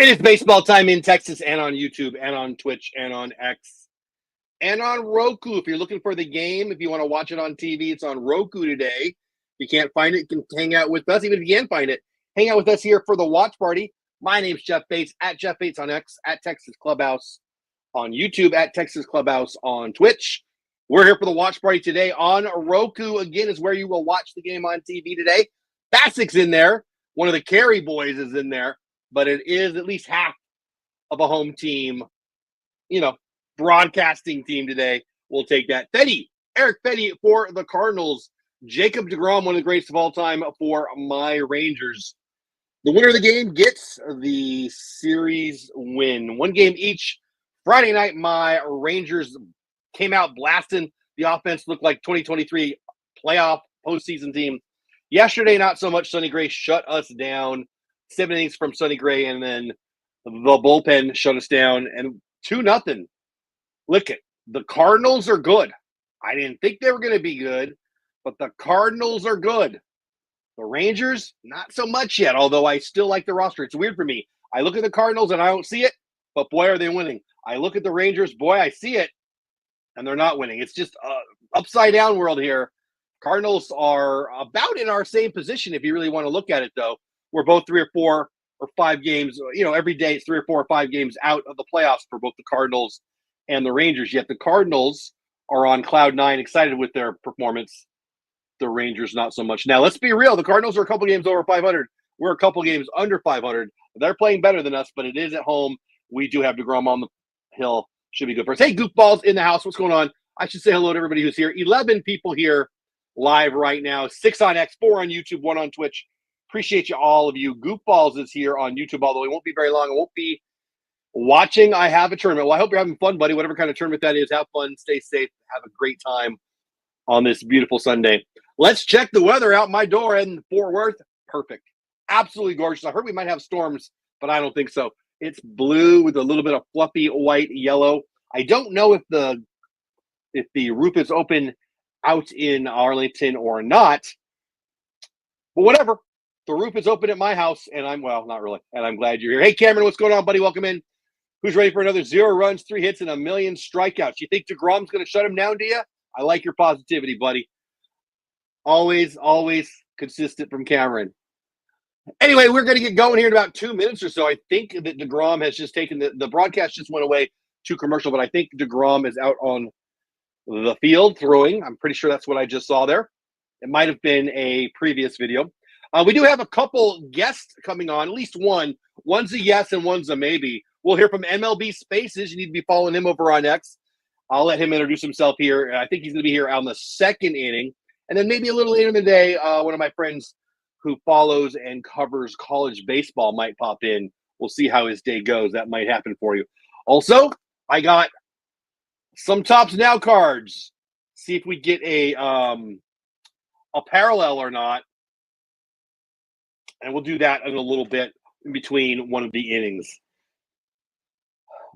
It is baseball time in Texas and on YouTube and on Twitch and on X and on Roku. If you're looking for the game, if you want to watch it on TV, it's on Roku today. If you can't find it, you can hang out with us. Even if you can find it, hang out with us here for the watch party. My name's Jeff Bates, at Jeff Bates on X, at Texas Clubhouse on YouTube, at Texas Clubhouse on Twitch. We're here for the watch party today on Roku. Again, is where you will watch the game on TV today. Basic's in there. One of the Carey boys is in there. But it is at least half of a home team, broadcasting team today. We'll take that. Eric Fetty for the Cardinals. Jacob deGrom, one of the greatest of all time for my Rangers. The winner of the game gets the series win. One game each. Friday night, my Rangers came out blasting. The offense looked like 2023 playoff postseason team. Yesterday, not so much. Sonny Gray shut us down. 7 innings from Sonny Gray, and then the bullpen shut us down, and 2-0. Look it. The Cardinals are good. I didn't think they were going to be good, but the Cardinals are good. The Rangers, not so much yet, although I still like the roster. It's weird for me. I look at the Cardinals, and I don't see it, but boy, are they winning. I look at the Rangers, boy, I see it, and they're not winning. It's just an upside-down world here. Cardinals are about in our same position if you really want to look at it, though. We're both 3 or 4 or 5 games, every day it's 3 or 4 or 5 games out of the playoffs for both the Cardinals and the Rangers. Yet the Cardinals are on cloud 9, excited with their performance. The Rangers, not so much. Now, let's be real. The Cardinals are a couple games over 500. We're a couple games under 500. They're playing better than us, but it is at home. We do have DeGrom on the hill. Should be good for us. Hey, goofballs in the house. What's going on? I should say hello to everybody who's here. 11 people here live right now. 6 on X, 4 on YouTube, 1 on Twitch. Appreciate you, all of you. Goofballs is here on YouTube, although it won't be very long. It won't be watching. I have a tournament. Well, I hope you're having fun, buddy. Whatever kind of tournament that is, have fun, stay safe, have a great time on this beautiful Sunday. Let's check the weather out my door in Fort Worth. Perfect. Absolutely gorgeous. I heard we might have storms, but I don't think so. It's blue with a little bit of fluffy white yellow. I don't know if the roof is open out in Arlington or not, but whatever. The roof is open at my house, and not really, and I'm glad you're here. Hey, Cameron, what's going on, buddy? Welcome in. Who's ready for another 0 runs, 3 hits, and a million strikeouts? You think DeGrom's going to shut him down, do you? I like your positivity, buddy. Always consistent from Cameron. Anyway, we're going to get going here in about 2 minutes or so. I think that DeGrom has just taken the broadcast just went away to commercial, but I think DeGrom is out on the field throwing. I'm pretty sure that's what I just saw there. It might have been a previous video. We do have a couple guests coming on, at least one. One's a yes and one's a maybe. We'll hear from MLB Spaces. You need to be following him over on X. I'll let him introduce himself here. I think he's going to be here on the 2nd inning. And then maybe a little later in the day, one of my friends who follows and covers college baseball might pop in. We'll see how his day goes. That might happen for you. Also, I got some Tops Now cards. See if we get a parallel or not. And we'll do that in a little bit in between one of the innings.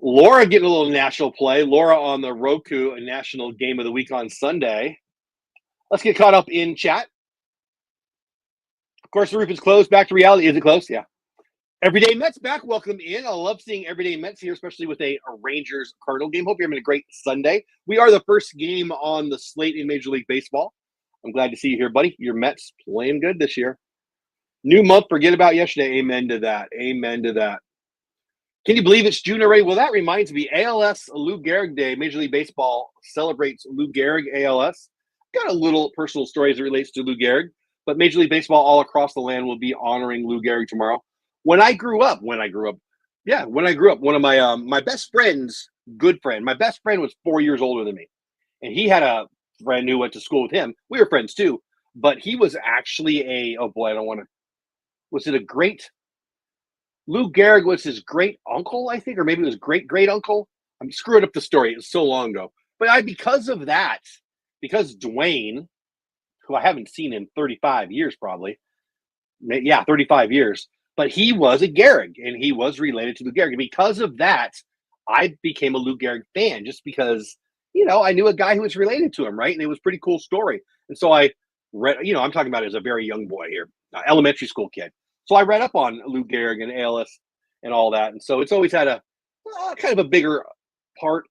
Laura getting a little national play. Laura on the Roku, a national game of the week on Sunday. Let's get caught up in chat. Of course, the roof is closed. Back to reality. Is it closed? Yeah. Everyday Mets back. Welcome in. I love seeing Everyday Mets here, especially with a Rangers Cardinal game. Hope you're having a great Sunday. We are the first game on the slate in Major League Baseball. I'm glad to see you here, buddy. Your Mets playing good this year. New month, forget about yesterday. Amen to that. Amen to that. Can you believe it's June already? Well, that reminds me, ALS Lou Gehrig Day. Major League Baseball celebrates Lou Gehrig ALS. Got a little personal story as it relates to Lou Gehrig, but Major League Baseball all across the land will be honoring Lou Gehrig tomorrow. When I grew up, one of my best friends, good friend, my best friend was 4 years older than me, and he had a friend who went to school with him. We were friends too, but he was actually Lou Gehrig was his great uncle, I think, or maybe it was great uncle. I'm screwing up the story. It was so long ago. But because Dwayne, who I haven't seen in 35 years probably, 35 years, but he was a Gehrig, and he was related to Lou Gehrig. And because of that, I became a Lou Gehrig fan just because, I knew a guy who was related to him, right? And it was a pretty cool story. And so I read, I'm talking about as a very young boy here, elementary school kid. So I read up on Lou Gehrig and ALS and all that. And so it's always had a kind of a bigger part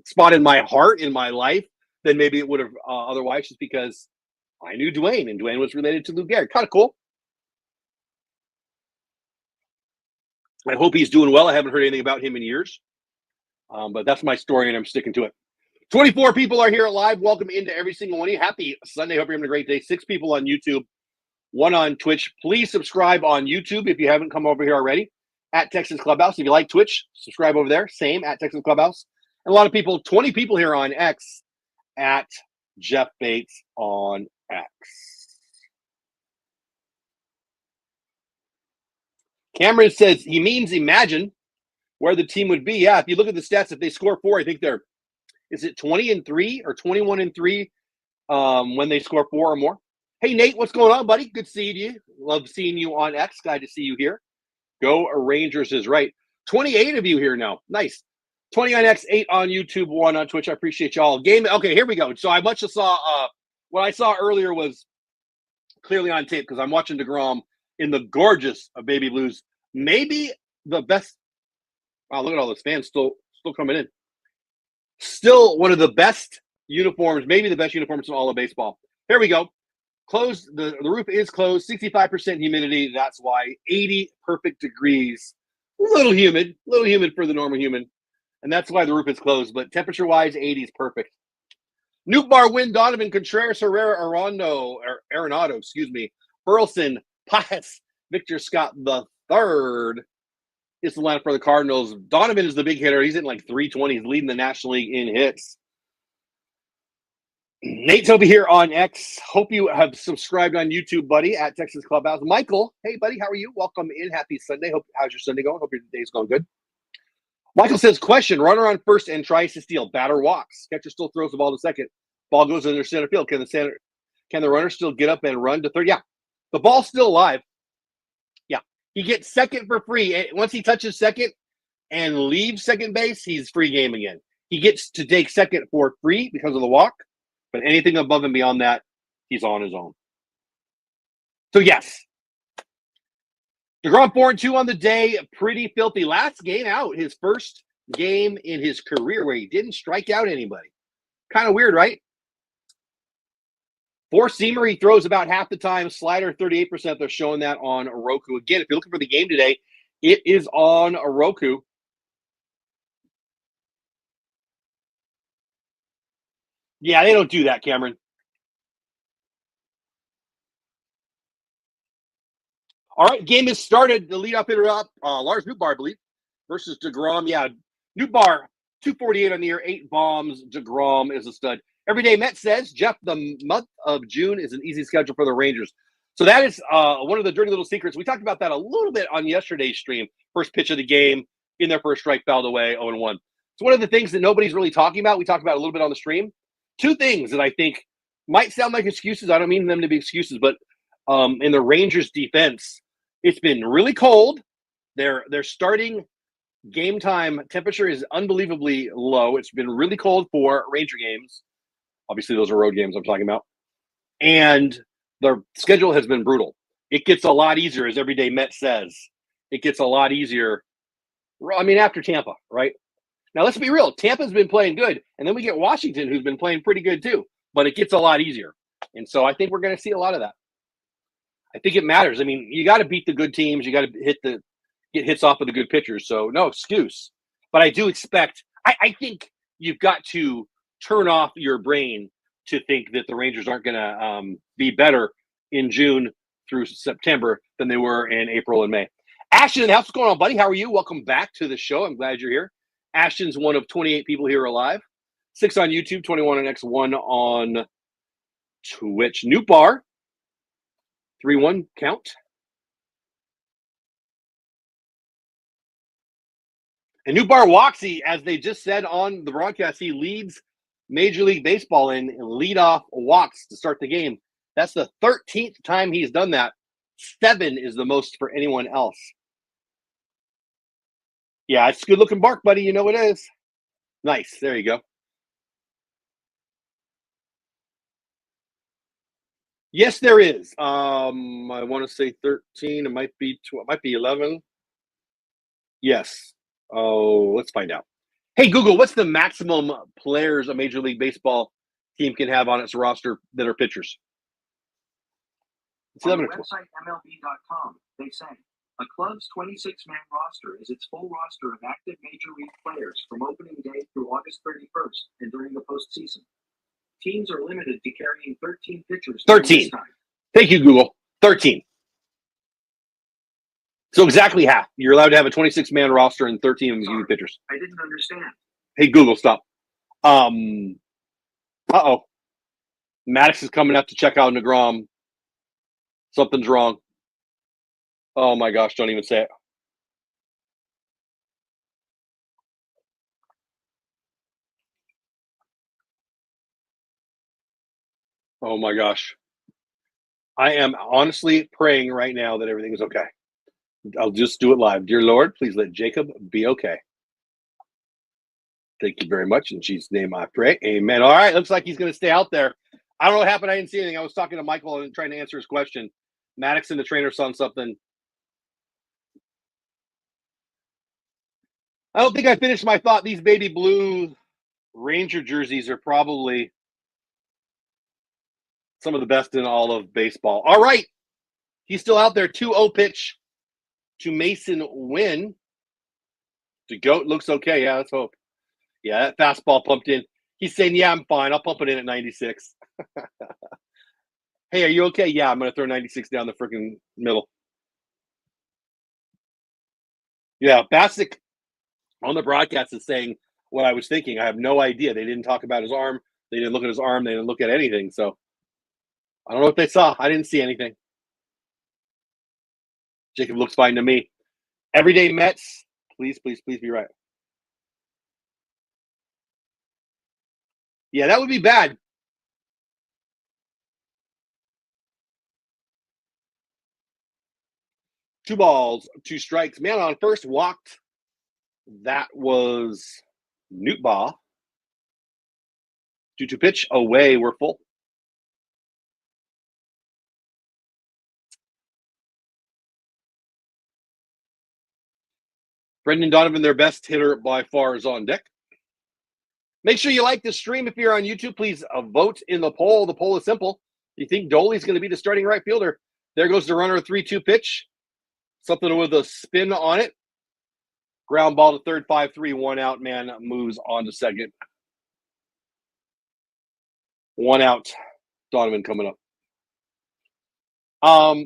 spot in my heart, in my life, than maybe it would have otherwise, just because I knew Dwayne, and Dwayne was related to Lou Gehrig. Kind of cool. I hope he's doing well. I haven't heard anything about him in years, but that's my story, and I'm sticking to it. 24 people are here live. Welcome into every single one of you. Happy Sunday. Hope you're having a great day. 6 people on YouTube, 1 on Twitch. Please subscribe on YouTube if you haven't come over here already at Texas Clubhouse. If you like Twitch, subscribe over there. Same at Texas Clubhouse. And a lot of people, 20 people here on X at Jeff Bates on X. Cameron says he means imagine where the team would be. Yeah, if you look at the stats, if they score 4, I think they're, is it 20-3 or 21-3 when they score 4 or more? Hey, Nate, what's going on, buddy? Good seeing you. Love seeing you on X. Glad to see you here. Go Rangers is right. 28 of you here now. Nice. 20 on X, 8 on YouTube, 1 on Twitch. I appreciate y'all. Game. Okay, here we go. So I much saw what I saw earlier was clearly on tape because I'm watching DeGrom in the gorgeous baby blues. Maybe the best. Wow, look at all those fans still coming in. Still one of the best uniforms, maybe the best uniforms in all of baseball. Here we go. Closed. The roof is closed. 65% humidity. That's why 80 perfect degrees. A little humid for the normal human. And that's why the roof is closed. But temperature-wise, 80 is perfect. Nuke Bar, Win, Donovan, Contreras, Herrera, Arenado, Burleson, Pius, Victor Scott the third is the lineup for the Cardinals. Donovan is the big hitter. He's in like 320. He's leading the National League in hits. Nate's over here on X. Hope you have subscribed on YouTube, buddy, at Texas Clubhouse. Michael, hey, buddy, how are you? Welcome in. Happy Sunday. How's your Sunday going? Hope your day's going good. Michael says, question, runner on first and tries to steal. Batter walks. Catcher still throws the ball to second. Ball goes into center field. Can the runner still get up and run to third? Yeah. The ball's still alive. Yeah. He gets second for free. Once he touches second and leaves second base, he's free game again. He gets to take second for free because of the walk. But anything above and beyond that, he's on his own. So, yes. DeGrom 4-2 on the day. Pretty filthy. Last game out. His first game in his career where he didn't strike out anybody. Kind of weird, right? 4-seamer, he throws about half the time. Slider, 38%. They're showing that on Roku. Again, if you're looking for the game today, it is on Roku. Yeah, they don't do that, Cameron. All right, game is started. The leadoff hitter up, Lars Nootbaar, I believe, versus DeGrom. Yeah, Nootbaar, 248 on the year, 8 bombs. DeGrom is a stud. Everyday Met says, Jeff, the month of June is an easy schedule for the Rangers. So that is one of the dirty little secrets. We talked about that a little bit on yesterday's stream. First pitch of the game, in their first strike, fouled away, 0-1. It's one of the things that nobody's really talking about. We talked about it a little bit on the stream. 2 things that I think might sound like excuses. I don't mean them to be excuses, but in the Rangers' defense, it's been really cold. They're starting game time. Temperature is unbelievably low. It's been really cold for Ranger games. Obviously, those are road games I'm talking about. And their schedule has been brutal. It gets a lot easier, as Everyday Met says. It gets a lot easier. I mean, after Tampa, right? Now, let's be real. Tampa's been playing good. And then we get Washington, who's been playing pretty good too. But it gets a lot easier. And so I think we're going to see a lot of that. I think it matters. I mean, you got to beat the good teams. You got to get hits off of the good pitchers. So no excuse. But I do expect. I think you've got to turn off your brain to think that the Rangers aren't going to be better in June through September than they were in April and May. Ashton in the house, what's going on, buddy? How are you? Welcome back to the show. I'm glad you're here. Ashton's one of 28 people here alive. 6 on YouTube, 21 on X, 1 on Twitch. Nootbaar. 3-1 count. And Nootbaar walks, as they just said on the broadcast, he leads Major League Baseball in leadoff walks to start the game. That's the 13th time he's done that. 7 is the most for anyone else. Yeah, it's good looking bark, buddy. You know it is. Nice. There you go. Yes, there is. I want to say 13. It might be 11. Yes. Oh, let's find out. Hey, Google, what's the maximum players a Major League Baseball team can have on its roster that are pitchers? On the website MLB.com, they say a club's 26-man roster is its full roster of active Major League players from opening day through August 31st and during the postseason. Teams are limited to carrying 13 pitchers. 13. Time. Thank you, Google. 13. So exactly half. You're allowed to have a 26-man roster and 13 of them pitchers. I didn't understand. Hey, Google, stop. Uh-oh. Maddox is coming up to check out DeGrom. Something's wrong. Oh, my gosh. Don't even say it. Oh, my gosh. I am honestly praying right now that everything is okay. I'll just do it live. Dear Lord, please let Jacob be okay. Thank you very much. In Jesus' name I pray. Amen. All right. Looks like he's going to stay out there. I don't know what happened. I didn't see anything. I was talking to Michael and trying to answer his question. Maddox and the trainer saw something. I don't think I finished my thought. These baby blue Ranger jerseys are probably some of the best in all of baseball. All right. He's still out there. 2-0 pitch to Mason Wynn. The GOAT looks okay. Yeah, let's hope. Yeah, that fastball pumped in. He's saying, yeah, I'm fine. I'll pump it in at 96. Hey, are you okay? Yeah, I'm going to throw 96 down the freaking middle. Yeah, Bassick on the broadcast is saying what I was thinking. I have no idea. They didn't talk about his arm. They didn't look at his arm. They didn't look at anything. So I don't know what they saw. I didn't see anything. Jacob looks fine to me. Everyday Mets, please, please, please be right. Yeah, that would be bad. Two balls, two strikes. Man on first walked. That was Nootbaugh. 2-2 pitch away. We're full. Brendan Donovan, their best hitter by far, is on deck. Make sure you like the stream. If you're on YouTube, please vote in the poll. The poll is simple. You think Doley's going to be the starting right fielder? There goes the runner, 3-2 pitch. Something with a spin on it. Ground ball to third, 5-3, 1 out. Man moves on to second. 1 out. Donovan coming up.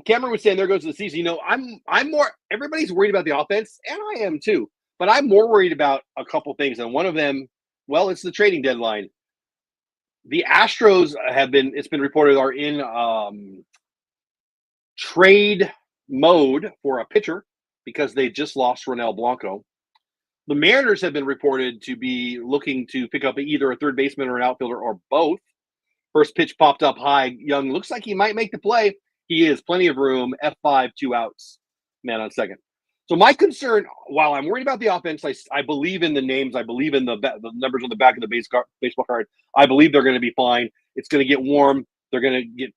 Cameron was saying there goes the season. You know, I'm more. Everybody's worried about the offense, and I am too. But I'm more worried about a couple things, and one of them, well, it's the trading deadline. The Astros have been. It's been reported are in trade mode for a pitcher because they just lost Ronel Blanco. The Mariners have been reported to be looking to pick up either a third baseman or an outfielder or both. First pitch popped up high. Young looks like he might make the play. He is plenty of room. F5, 2 outs. Man on second. So my concern, while I'm worried about the offense, I believe in the names. I believe in the numbers on the back of the baseball card. I believe they're going to be fine. It's going to get warm. They're going to get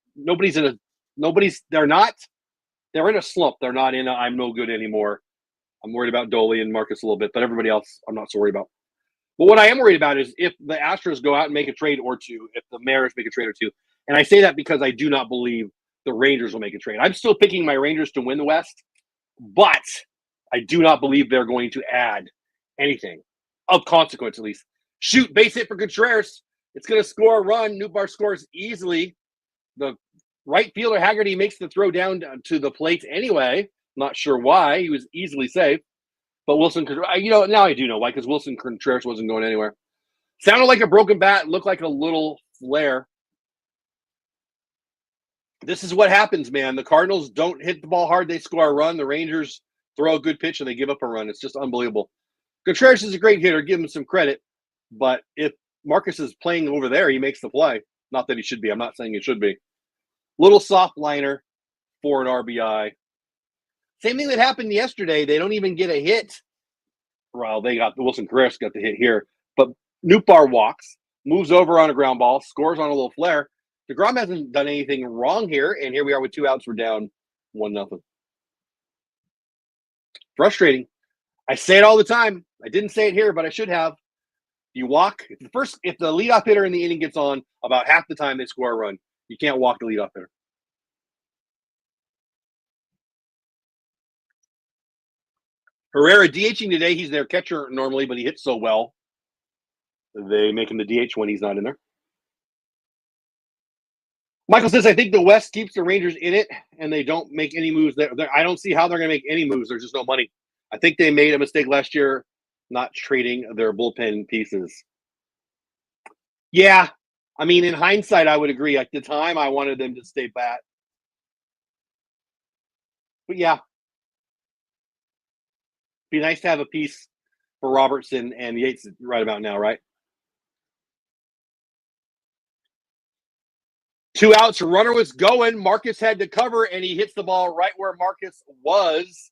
they're in a slump. They're not in a I'm no good anymore. I'm worried about Doley and Marcus a little bit, but everybody else I'm not so worried about. But what I am worried about is if the Astros go out and make a trade or two, if the Mariners make a trade or two. And I say that because I do not believe the Rangers will make a trade. I'm still picking my Rangers to win the West, but I do not believe they're going to add anything of consequence, at least. Shoot, base hit for Contreras. It's going to score a run. Nootbaugh scores easily. The right fielder, Haggerty, makes the throw down to the plate anyway. Not sure why. He was easily safe. But Wilson, now I do know why, because Wilson Contreras wasn't going anywhere. Sounded like a broken bat, looked like a little flare. This is what happens, man. The Cardinals don't hit the ball hard, they score a run. The Rangers throw a good pitch and they give up a run. It's just unbelievable. Contreras is a great hitter, give him some credit. But if Marcus is playing over there, he makes the play. Not that he should be. I'm not saying he should be. Little soft liner for an RBI. Same thing that happened yesterday. They don't even get a hit. Well, they got Wilson Contreras got the hit here. But Nootbaugh walks, moves over on a ground ball, scores on a little flare. DeGrom hasn't done anything wrong here, and here we are with 2 outs. We're down 1-0. Frustrating. I say it all the time. I didn't say it here, but I should have. You walk if the leadoff hitter in the inning gets on, about half the time they score a run. You can't walk the leadoff hitter. Herrera DHing today. He's their catcher normally, but he hits so well. They make him the DH when he's not in there. Michael says, I think the West keeps the Rangers in it, and they don't make any moves. I don't see how they're going to make any moves. There's just no money. I think they made a mistake last year not trading their bullpen pieces. Yeah. I mean, in hindsight, I would agree. At the time, I wanted them to stay pat. But yeah. Be nice to have a piece for Robertson and Yates right about now, right? 2 outs, runner was going. Marcus had to cover, and he hits the ball right where Marcus was.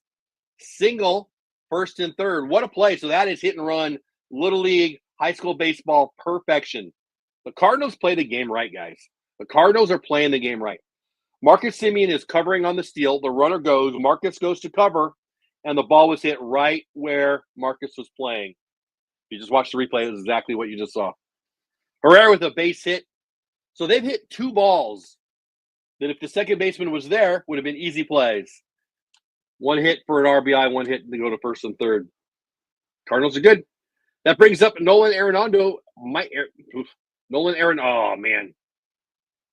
Single, first and third. What a play. So that is hit and run, Little League, high school baseball perfection. The Cardinals play the game right, guys. The Cardinals are playing the game right. Marcus Semien is covering on the steal. The runner goes. Marcus goes to cover, and the ball was hit right where Marcus was playing. You just watched the replay. It was exactly what you just saw. Herrera with a base hit. So they've hit 2 balls that if the second baseman was there, would have been easy plays. 1 hit for an RBI, 1 hit to go to first and third. Cardinals are good. That brings up Nolan Arenado. Oh, man.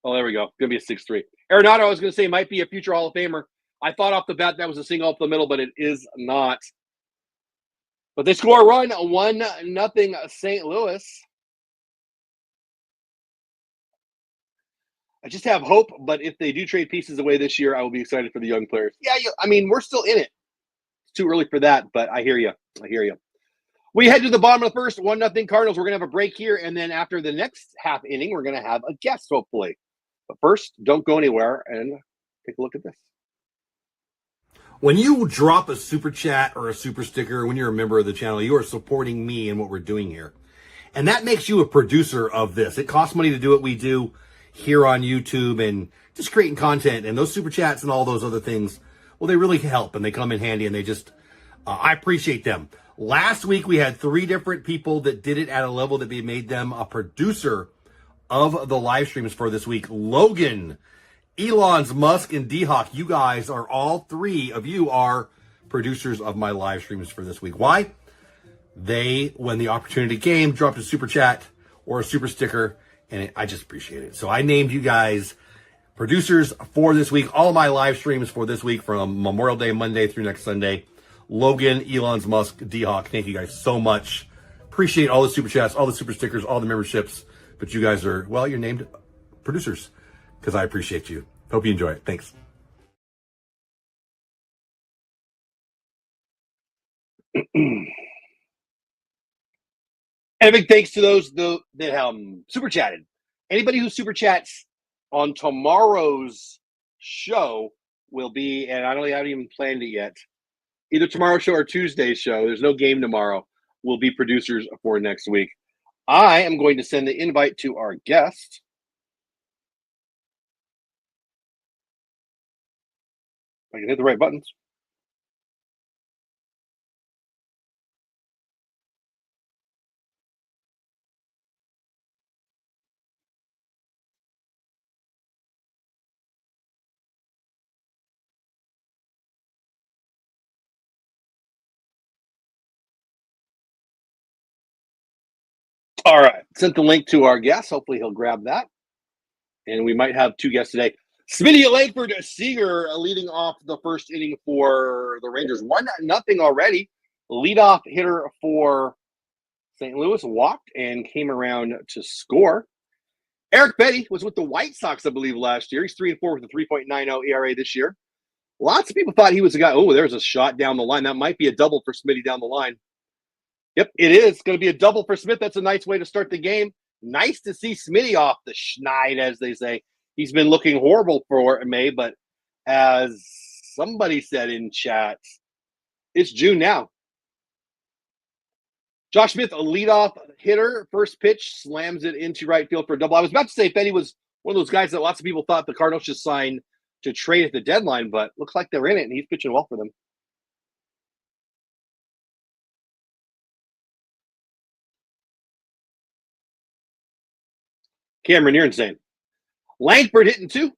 Oh, there we go. Going to be a 6-3. Arenado, I was going to say, might be a future Hall of Famer. I thought off the bat that was a single up the middle, but it is not. But they score a run, 1-0 St. Louis. I just have hope, but if they do trade pieces away this year, I will be excited for the young players. Yeah, I mean, we're still in it. It's too early for that, but I hear you. We head to the bottom of the first, 1-0 Cardinals. We're going to have a break here, and then after the next half inning, we're going to have a guest, hopefully. But first, don't go anywhere and take a look at this. When you drop a super chat or a super sticker, when you're a member of the channel, you are supporting me and what we're doing here. And that makes you a producer of this. It costs money to do what we do here on YouTube and just creating content, and those super chats and all those other things, well, they really help and they come in handy, and they just, I appreciate them. Last week, we had 3 different people that did it at a level that made them a producer of the live streams for this week. Logan, Elon's Musk, and D-Hawk, you guys are all 3 of you are producers of my live streams for this week. Why? They, when the opportunity came, dropped a super chat or a super sticker, and I just appreciate it. So I named you guys producers for this week. All my live streams for this week from Memorial Day Monday through next Sunday. Logan, Elon's Musk, D-Hawk, thank you guys so much. Appreciate all the super chats, all the super stickers, all the memberships. But you guys are, well, you're named producers because I appreciate you. Hope you enjoy it. Thanks. And a big thanks to those that super chatted. Anybody who super chats on tomorrow's show will be, and I haven't even planned it yet, either tomorrow's show or Tuesday's show. There's no game tomorrow. Will be producers for next week. I am going to send the invite to our guest. I can hit the right buttons. All right. Sent the link to our guest. Hopefully he'll grab that. And we might have 2 guests today. Smitty Langford Seager leading off the first inning for the Rangers. 1-0 already. Leadoff hitter for St. Louis walked and came around to score. Eric Betty was with the White Sox, I believe, last year. He's 3-4 with a 3.90 ERA this year. Lots of people thought he was a guy. Oh, there's a shot down the line. That might be a double for Smitty down the line. Yep, it is going to be a double for Smith. That's a nice way to start the game. Nice to see Smitty off the schneid, as they say. He's been looking horrible for May, but as somebody said in chat, it's June now. Josh Smith, a leadoff hitter. First pitch, slams it into right field for a double. I was about to say Betty was one of those guys that lots of people thought the Cardinals should sign to trade at the deadline, but looks like they're in it, and he's pitching well for them. Cameron, you're insane. Langford hitting 2.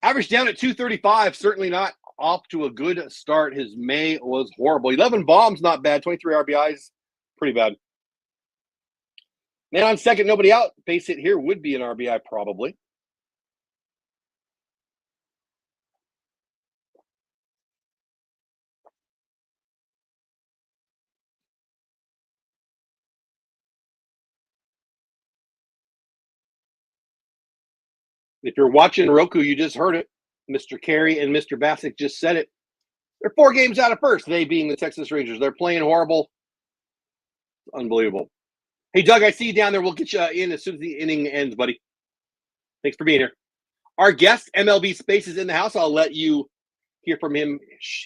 Average down at 235. Certainly not off to a good start. His May was horrible. 11 bombs, not bad. 23 RBIs, pretty bad. Man on second, nobody out. Base hit here would be an RBI probably. If you're watching Roku, you just heard it. Mr. Carey and Mr. Bassick just said it. They're 4 games out of first, they being the Texas Rangers. They're playing horrible. Unbelievable. Hey, Doug, I see you down there. We'll get you in as soon as the inning ends, buddy. Thanks for being here. Our guest, MLB Space, is in the house. I'll let you hear from him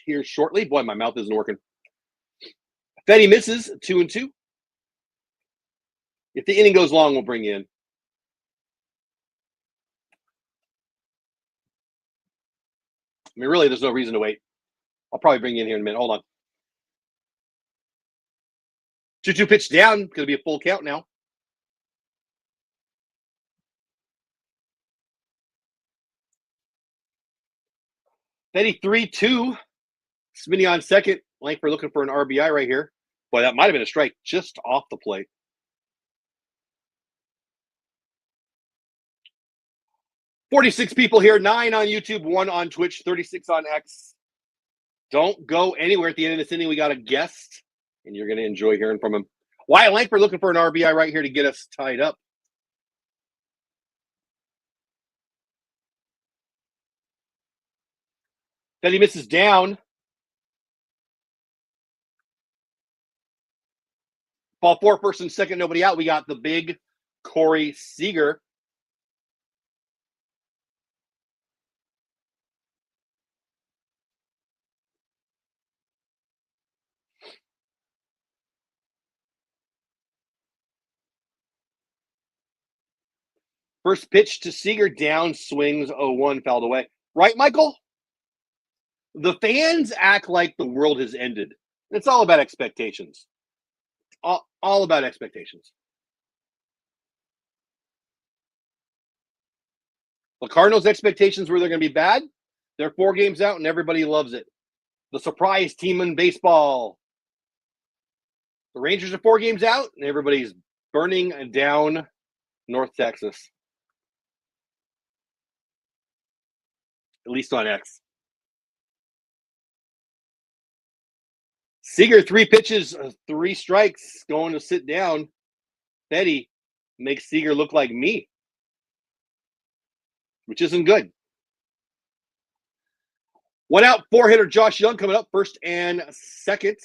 here shortly. Boy, my mouth isn't working. Fetty misses 2-2. If the inning goes long, we'll bring you in. I mean, really, there's no reason to wait. I'll probably bring you in here in a minute. Hold on. 2-2 pitch down. Going to be a full count now. Fetty 3-2. Smitty on second. Langford looking for an RBI right here. Boy, that might have been a strike just off the plate. $46 people here, 9 on YouTube, 1 on Twitch, 36 on X. Don't go anywhere. At the end of this inning, we got a guest, and you're going to enjoy hearing from him. Wyatt Langford looking for an RBI right here to get us tied up. Then he misses down. Ball 4, first and second, nobody out. We got the big Corey Seager. First pitch to Seager, down, swings, 0-1, fouled away. Right, Michael? The fans act like the world has ended. It's all about expectations. All about expectations. The Cardinals' expectations were they're going to be bad. They're 4 games out, and everybody loves it. The surprise team in baseball. The Rangers are 4 games out, and everybody's burning down North Texas. At least on X. Seager, 3 pitches, 3 strikes, going to sit down. Fetty makes Seager look like me, which isn't good. 1 out, 4-hitter Josh Young coming up, first and second.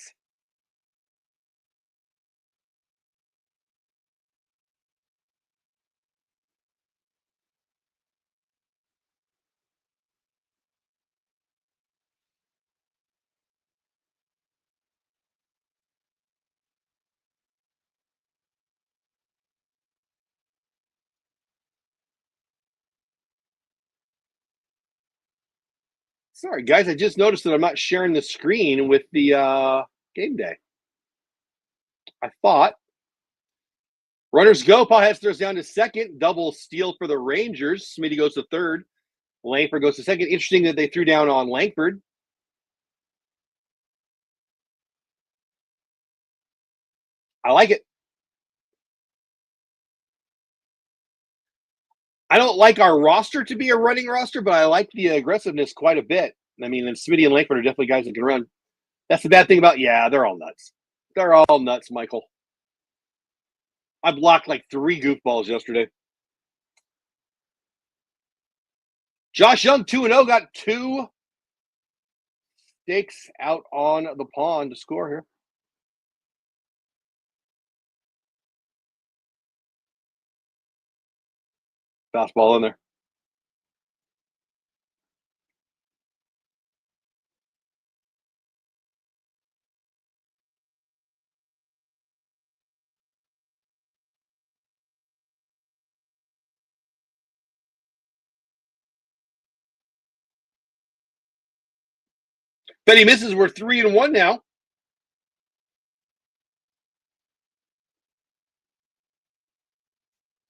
Sorry, guys, I just noticed that I'm not sharing the screen with the game day. I thought. Runners go. Paul Hess throws down to second. Double steal for the Rangers. Smitty goes to third. Langford goes to second. Interesting that they threw down on Langford. I like it. I don't like our roster to be a running roster, but I like the aggressiveness quite a bit. I mean, and Smitty and Langford are definitely guys that can run. That's the bad thing about, they're all nuts. They're all nuts, Michael. I blocked like 3 goofballs yesterday. Josh Young, 2-0, got 2 stakes out on the pond to score here. Fastball in there. Fetty misses. We're 3-1 now.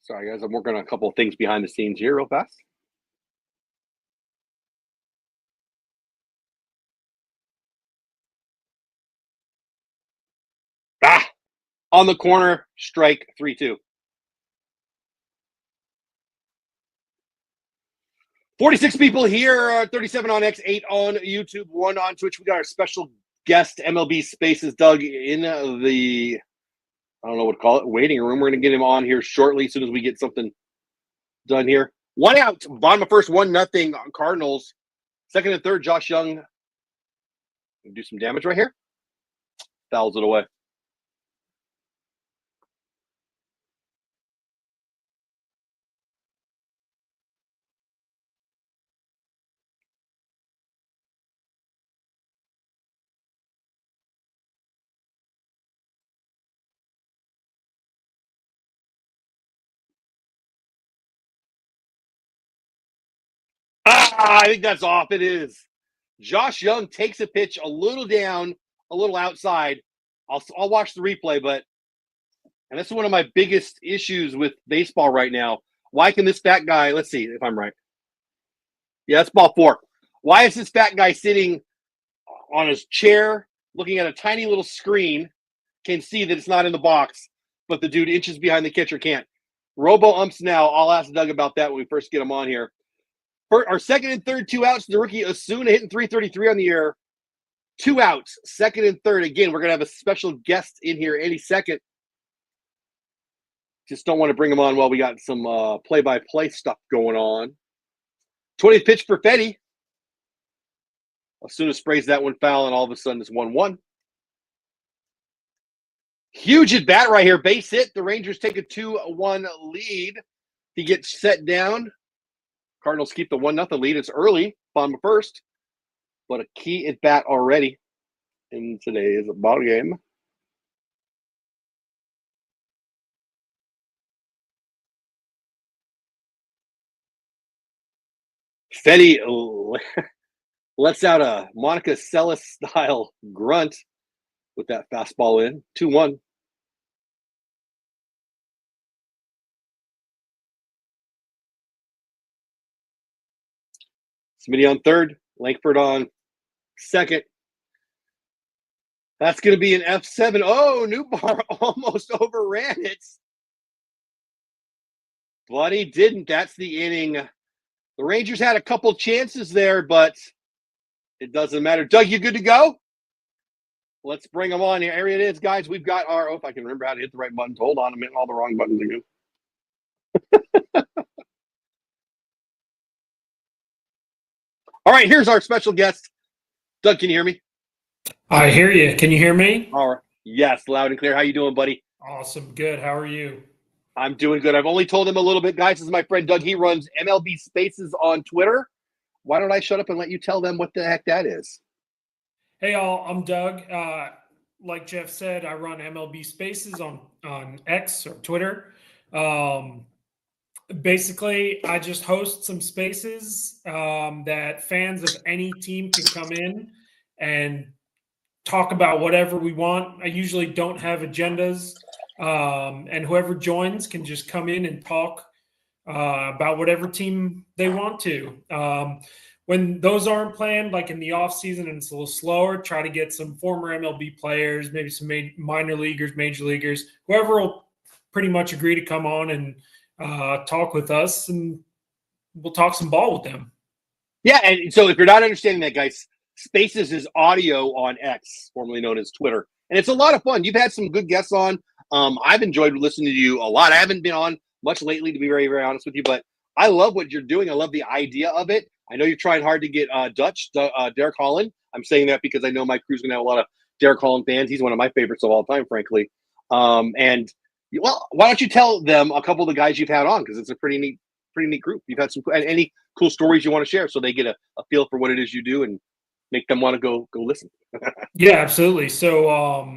Sorry, guys. I'm working on a couple of things behind the scenes here real fast. On the corner, strike 3-2. 46 people here, 37 on X, 8 on YouTube, 1 on Twitch. We got our special guest, MLB Spaces, Doug, in the, I don't know what to call it, waiting room. We're going to get him on here shortly as soon as we get something done here. 1 out, bottom of first, 1-0 Cardinals. Second and third, Josh Young. Do some damage right here. Fouls it away. I think that's off. It is. Josh Young takes a pitch a little down, a little outside. I'll watch the replay, and that's one of my biggest issues with baseball right now. Why can this fat guy, let's see if I'm right. Yeah, that's ball 4. Why is this fat guy sitting on his chair looking at a tiny little screen, can see that it's not in the box, but the dude inches behind the catcher can't? Robo umps now. I'll ask Doug about that when we first get him on here. Our second and third, 2 outs. The rookie Osuna hitting 333 on the year. 2 outs, second and third. Again, we're going to have a special guest in here any second. Just don't want to bring him on while we got some play-by-play stuff going on. 20th pitch for Fetty. Osuna sprays that one foul, and all of a sudden it's 1-1. Huge at bat right here. Base hit. The Rangers take a 2-1 lead. He gets set down. Cardinals keep the 1-0 lead. It's early, bottom of first, but a key at bat already in today's ball game. Fetty lets out a Monica Seles style grunt with that fastball in. 2-1. Smitty on third, Langford on second. That's going to be an F7. Oh, Newbar almost overran it. But he didn't. That's the inning. The Rangers had a couple chances there, but it doesn't matter. Doug, you good to go? Let's bring them on. Here it is, guys. We've got our, if I can remember how to hit the right buttons. Hold on, I'm hitting all the wrong buttons again. All right, here's our special guest. Doug, can you hear me? I hear you. Can you hear me? All right. Yes, loud and clear. How you doing, buddy? Awesome. Good. How are you? I'm doing good. I've only told him a little bit, guys. This is my friend Doug. He runs MLB Spaces on Twitter. Why don't I shut up and let you tell them what the heck that is? Hey, all. I'm Doug. Like Jeff said, I run MLB Spaces on X or Twitter. Basically, I just host some spaces that fans of any team can come in and talk about whatever we want. I usually don't have agendas, and whoever joins can just come in and talk about whatever team they want to. When those aren't planned, like in the off season and it's a little slower, try to get some former MLB players, maybe some minor leaguers, major leaguers, whoever will pretty much agree to come on and talk with us, and we'll talk some ball with them. Yeah, and so if you're not understanding that, guys, Spaces is audio on X, formerly known as Twitter, and it's a lot of fun. You've had some good guests on. I've enjoyed listening to you a lot. I haven't been on much lately, to be very, very honest with you, but I love what you're doing. I love the idea of it. I know you're trying hard to get Derek Holland. I'm saying that because I know my crew's going to have a lot of Derek Holland fans. He's one of my favorites of all time, frankly. And well, why don't you tell them a couple of the guys you've had on, because it's a pretty neat group. You've had some any cool stories you want to share, so they get a feel for what it is you do and make them want to go listen. Yeah, absolutely. So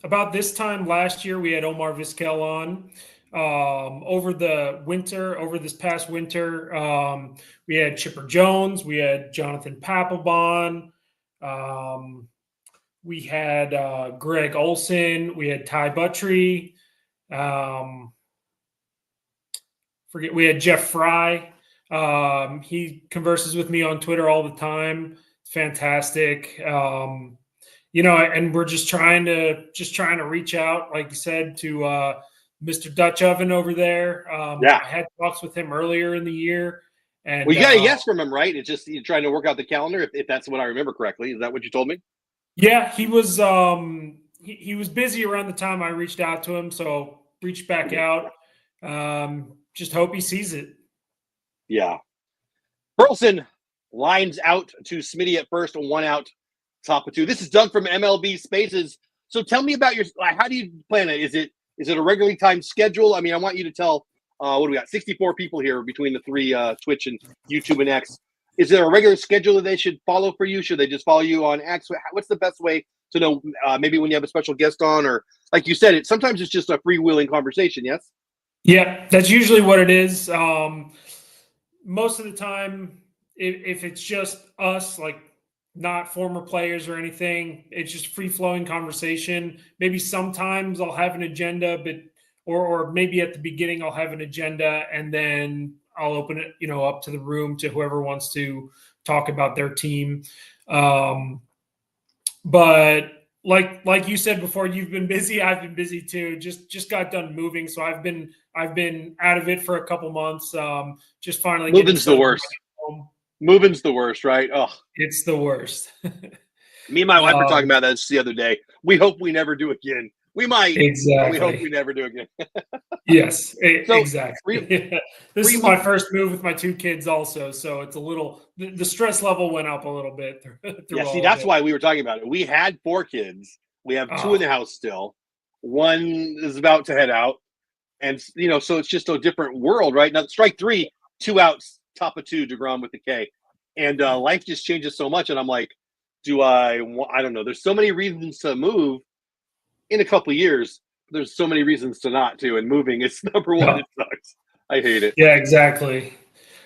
about this time last year, we had Omar Vizquel on. Over this past winter, we had Chipper Jones, we had Jonathan Papelbon, we had Greg Olson, we had Ty Buttry. We had Jeff Fry. He converses with me on Twitter all the time. Fantastic. And we're just trying to reach out, like you said, to Mr. Dutch Oven over there. Yeah. I had talks with him earlier in the year. And well, you got a yes from him, right? It's just you're trying to work out the calendar, if that's what I remember correctly. Is that what you told me? Yeah, he was he was busy around the time I reached out to him, so reached back out. Just hope he sees it. Yeah. Burleson lines out to Smitty at first, 1 out, top of 2. This is Doug from MLB Spaces. So tell me about how do you plan it? Is it a regularly timed schedule? I mean, I want you to tell what do we got? 64 people here between the 3 Twitch and YouTube and X. Is there a regular schedule that they should follow for you? Should they just follow you on X? What's the best way to know maybe when you have a special guest on, or like you said, sometimes it's just a freewheeling conversation, yes? Yeah, that's usually what it is. Most of the time, if it's just us, like not former players or anything, it's just free-flowing conversation. Maybe sometimes I'll have an agenda, but or maybe at the beginning I'll have an agenda and then I'll open it, up to the room to whoever wants to talk about their team. But like you said before, you've been busy. I've been busy too. Just got done moving, so I've been out of it for a couple months. Just finally. Moving's the worst. Moving's the worst, right? Oh, it's the worst. Me and my wife were talking about this the other day. We hope we never do again. We might. Exactly. But we hope we never do again. Yes, exactly. This is my first move with my 2 kids also, so it's a little the stress level went up a little bit. Yeah, see, that's why we were talking about it. We had 4 kids. We have 2 in the house still. 1 is about to head out, and so it's just a different world, right? Now, strike 3, 2 outs, top of 2, DeGrom with the K, and life just changes so much. And I'm like, I don't know. There's so many reasons to move in a couple of years. There's so many reasons to not to, and moving is number one. It sucks. I hate it. Yeah, exactly.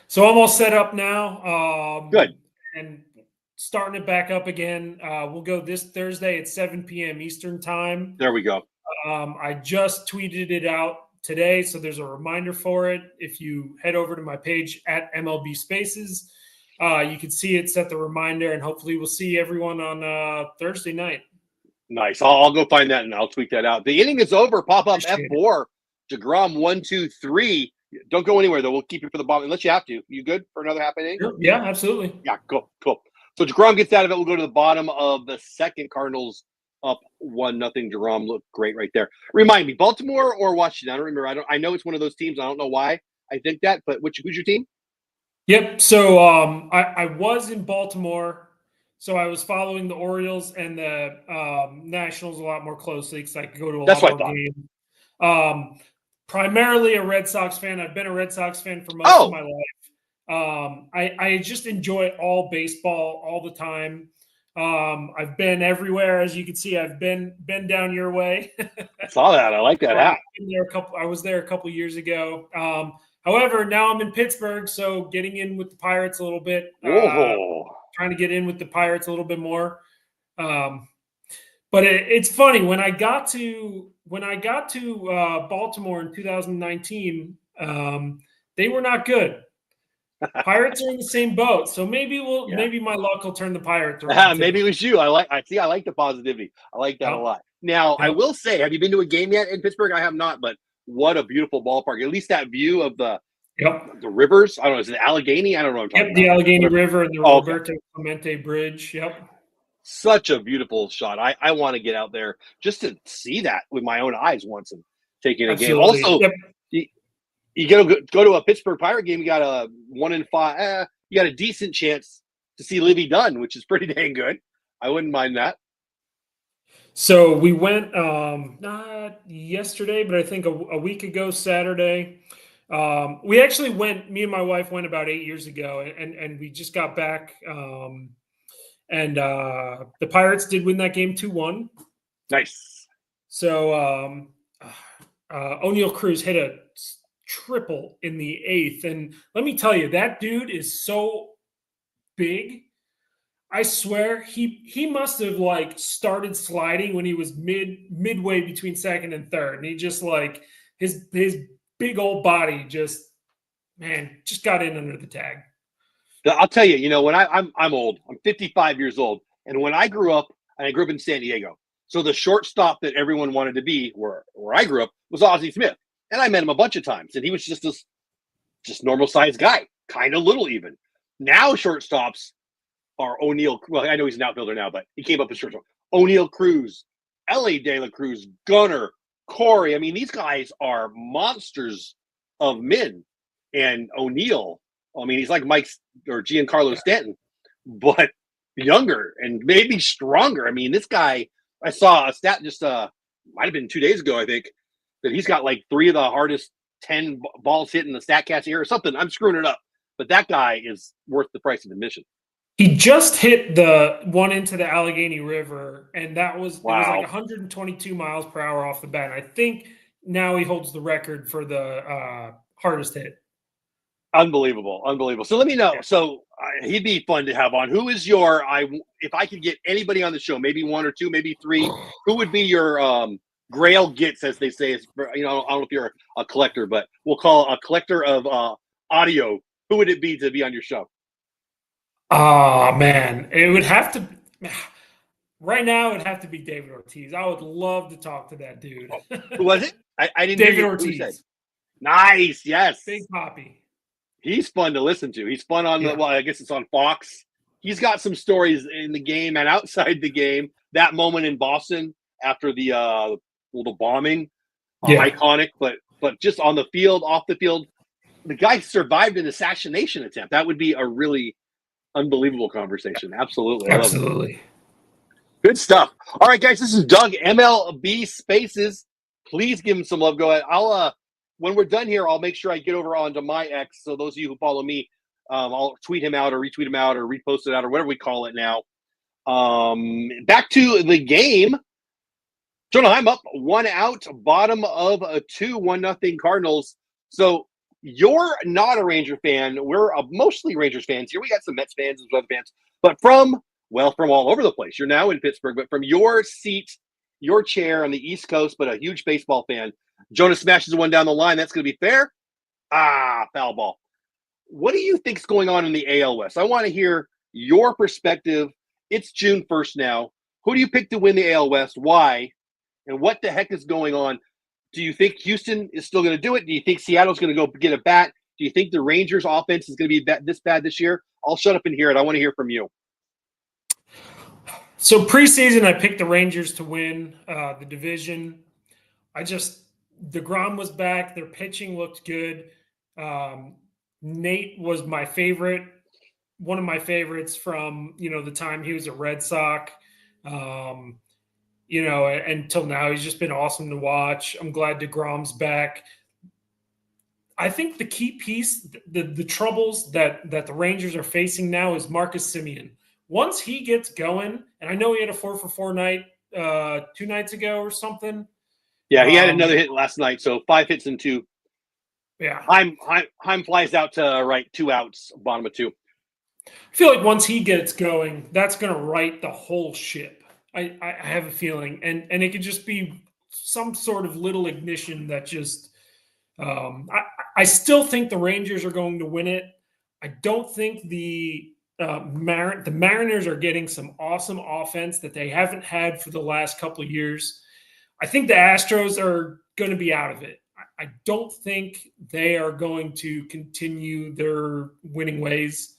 So almost set up now. Good. And starting it back up again. We'll go this Thursday at 7 p.m. Eastern time. There we go. I just tweeted it out today, so there's a reminder for it. If you head over to my page at MLB Spaces, you can see it, set the reminder, and hopefully we'll see everyone on Thursday night. Nice. I'll go find that and I'll tweet that out. The inning is over. Pop up F4. DeGrom 1, 2, 3. Don't go anywhere though. We'll keep you for the bottom unless you have to. You good for another half inning? Yeah, absolutely. Yeah, cool. So DeGrom gets out of it. We'll go to the bottom of the second. Cardinals up 1-0. DeGrom looked great right there. Remind me, Baltimore or Washington? I don't remember. I know it's one of those teams. I don't know why I think that, but who's your team? Yep. So I was in Baltimore. So I was following the Orioles and the Nationals a lot more closely because I could go to a lot more games. Primarily a Red Sox fan. I've been a Red Sox fan for most of my life. I just enjoy all baseball all the time. I've been everywhere, as you can see. I've been down your way. I saw that. I like that hat. I was there a couple years ago. However, now I'm in Pittsburgh, so getting in with the Pirates a little bit. Trying to get in with the Pirates a little bit more. But it's funny when I got to Baltimore in 2019, they were not good. Pirates are in the same boat, so maybe maybe my luck will turn the Pirates around. Maybe it was you. I like the positivity. I like that a lot. Now, I will say, have you been to a game yet in Pittsburgh? I have not, but what a beautiful ballpark. At least that view of the rivers. I don't know. Is it Allegheny? I don't know what I'm talking about. The Allegheny River and the Roberto Clemente Bridge. Yep. Such a beautiful shot. I want to get out there just to see that with my own eyes once and take in a game. Also, you go to a Pittsburgh Pirate game, you got a 1 in 5. You got a decent chance to see Livy Dunn, which is pretty dang good. I wouldn't mind that. So we went not yesterday, but I think a week ago Saturday. We actually went. Me and my wife went about 8 years ago, and we just got back. And the Pirates did win that game 2-1. Nice. So O'Neal Cruz hit a triple in the 8th, and let me tell you, that dude is so big. I swear he must have started sliding when he was midway between second and third, and he just his big old body just man, just got in under the tag. I'll tell you, when I'm old, I'm 55 years old, and when I grew up, and I grew up in San Diego, so the shortstop that everyone wanted to be, where I grew up, was Ozzie Smith, and I met him a bunch of times, and he was just this normal sized guy, kind of little even. Now shortstops are O'Neill. Well, I know he's an outfielder now, but he came up as shortstop. O'Neill Cruz, Ellie De La Cruz, Gunnar, Corey. I mean, these guys are monsters of men, and O'Neill. I mean, he's like Mike or Giancarlo Stanton, but younger and maybe stronger. I mean, this guy, I saw a stat just might have been 2 days ago, I think, that he's got like 3 of the hardest 10 balls hit in the StatCast here or something. I'm screwing it up, but that guy is worth the price of admission. He just hit the one into the Allegheny River, and that was, Wow. It was like 122 miles per hour off the bat. And I think now he holds the record for the hardest hit. Unbelievable. So let me know. So he'd be fun to have on. Who is your? If I could get anybody on the show, maybe 1 or 2, maybe 3. Who would be your Grail gets, as they say? It's, I don't know if you're a collector, but we'll call a collector of audio. Who would it be to be on your show? Oh man, it would have to. Right now, it'd have to be David Ortiz. I would love to talk to that dude. Who was it? I didn't. David Ortiz. Nice. Yes. Big Poppy. He's fun to listen to. He's fun on well, I guess it's on Fox. He's got some stories in the game and outside the game. That moment in Boston after the bombing, iconic. But just on the field, off the field, the guy survived an assassination attempt. That would be a really unbelievable conversation. Absolutely. Absolutely. Good stuff. All right, guys, this is Doug, MLB Spaces. Please give him some love. Go ahead. I'll when we're done here, I'll make sure I get over onto my X. So those of you who follow me, I'll tweet him out or retweet him out or repost it out or whatever we call it now. Back to the game. Jonah, I'm up 1 out, bottom of a 2, 1-0 Cardinals. So you're not a Ranger fan. We're mostly Rangers fans here. We got some Mets fans and some other fans, but from all over the place. You're now in Pittsburgh, but from your seat, your chair on the East Coast, but a huge baseball fan. Jonah smashes one down the line. That's going to be fair. Foul ball. What do you think's going on in the AL West? I want to hear your perspective. It's June 1st now. Who do you pick to win the AL West? Why? And what the heck is going on? Do you think Houston is still going to do it? Do you think Seattle's going to go get a bat? Do you think the Rangers offense is going to be this bad this year? I'll shut up and hear it. I want to hear from you. So preseason, I picked the Rangers to win the division. DeGrom was back. Their pitching looked good. Nate was my favorite, one of my favorites from, the time he was a Red Sox. Until now, he's just been awesome to watch. I'm glad DeGrom's back. I think the key piece, the troubles that the Rangers are facing now is Marcus Semien. Once he gets going, and I know he had a 4-for-4 night 2 nights ago or something. Yeah, he had another hit last night, so 5 hits and 2. Yeah. Heim flies out to right, 2 outs, bottom of 2. I feel like once he gets going, that's going to right the whole ship. I have a feeling. And it could just be some sort of little ignition that just I still think the Rangers are going to win it. I don't think the Mariners are getting some awesome offense that they haven't had for the last couple of years. I think the Astros are going to be out of it. I don't think they are going to continue their winning ways.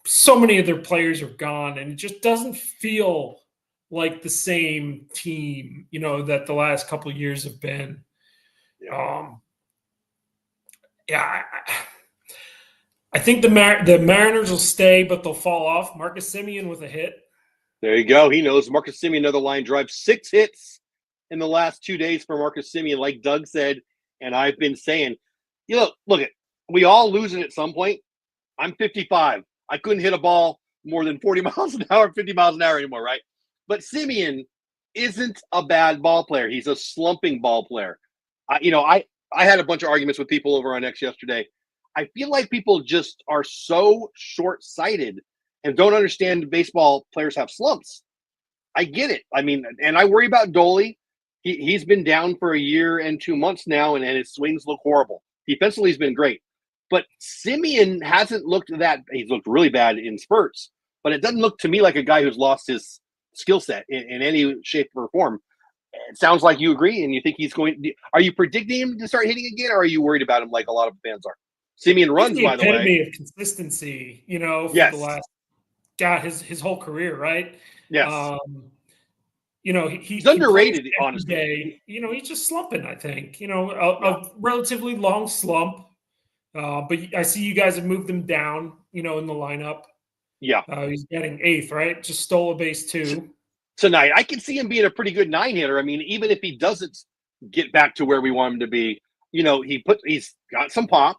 So many of their players are gone, and it just doesn't feel like the same team, that the last couple of years have been. I think the Mariners will stay, but they'll fall off. Marcus Semien with a hit. There you go. He knows. Marcus Semien, another line drive. 6 hits in the last 2 days for Marcus Semien, like Doug said, and I've been saying, look it. We all lose it at some point. I'm 55. I couldn't hit a ball more than 40 miles an hour, 50 miles an hour anymore, right? But Semien isn't a bad ball player. He's a slumping ball player. I had a bunch of arguments with people over on X yesterday. I feel like people just are so short-sighted and don't understand baseball players have slumps. I get it. I mean, and I worry about Doley. He's been down for a year and 2 months now, and his swings look horrible. Defensively, he's been great. But Simeon hasn't looked that. He's looked really bad in spurts, but it doesn't look to me like a guy who's lost his skill set in any shape or form. It sounds like you agree, and you think he's going. Are you predicting him to start hitting again, or are you worried about him like a lot of fans are? Simeon runs, by the way. Epitome of consistency, for Yes. the last, his whole career, right? Yes. He's underrated, every honestly. day. He's just slumping, I think. A relatively long slump. But I see you guys have moved him down, in the lineup. Yeah. He's getting 8th, right? Just stole a base 2. Tonight, I can see him being a pretty good 9-hitter. I mean, even if he doesn't get back to where we want him to be, he's got some pop.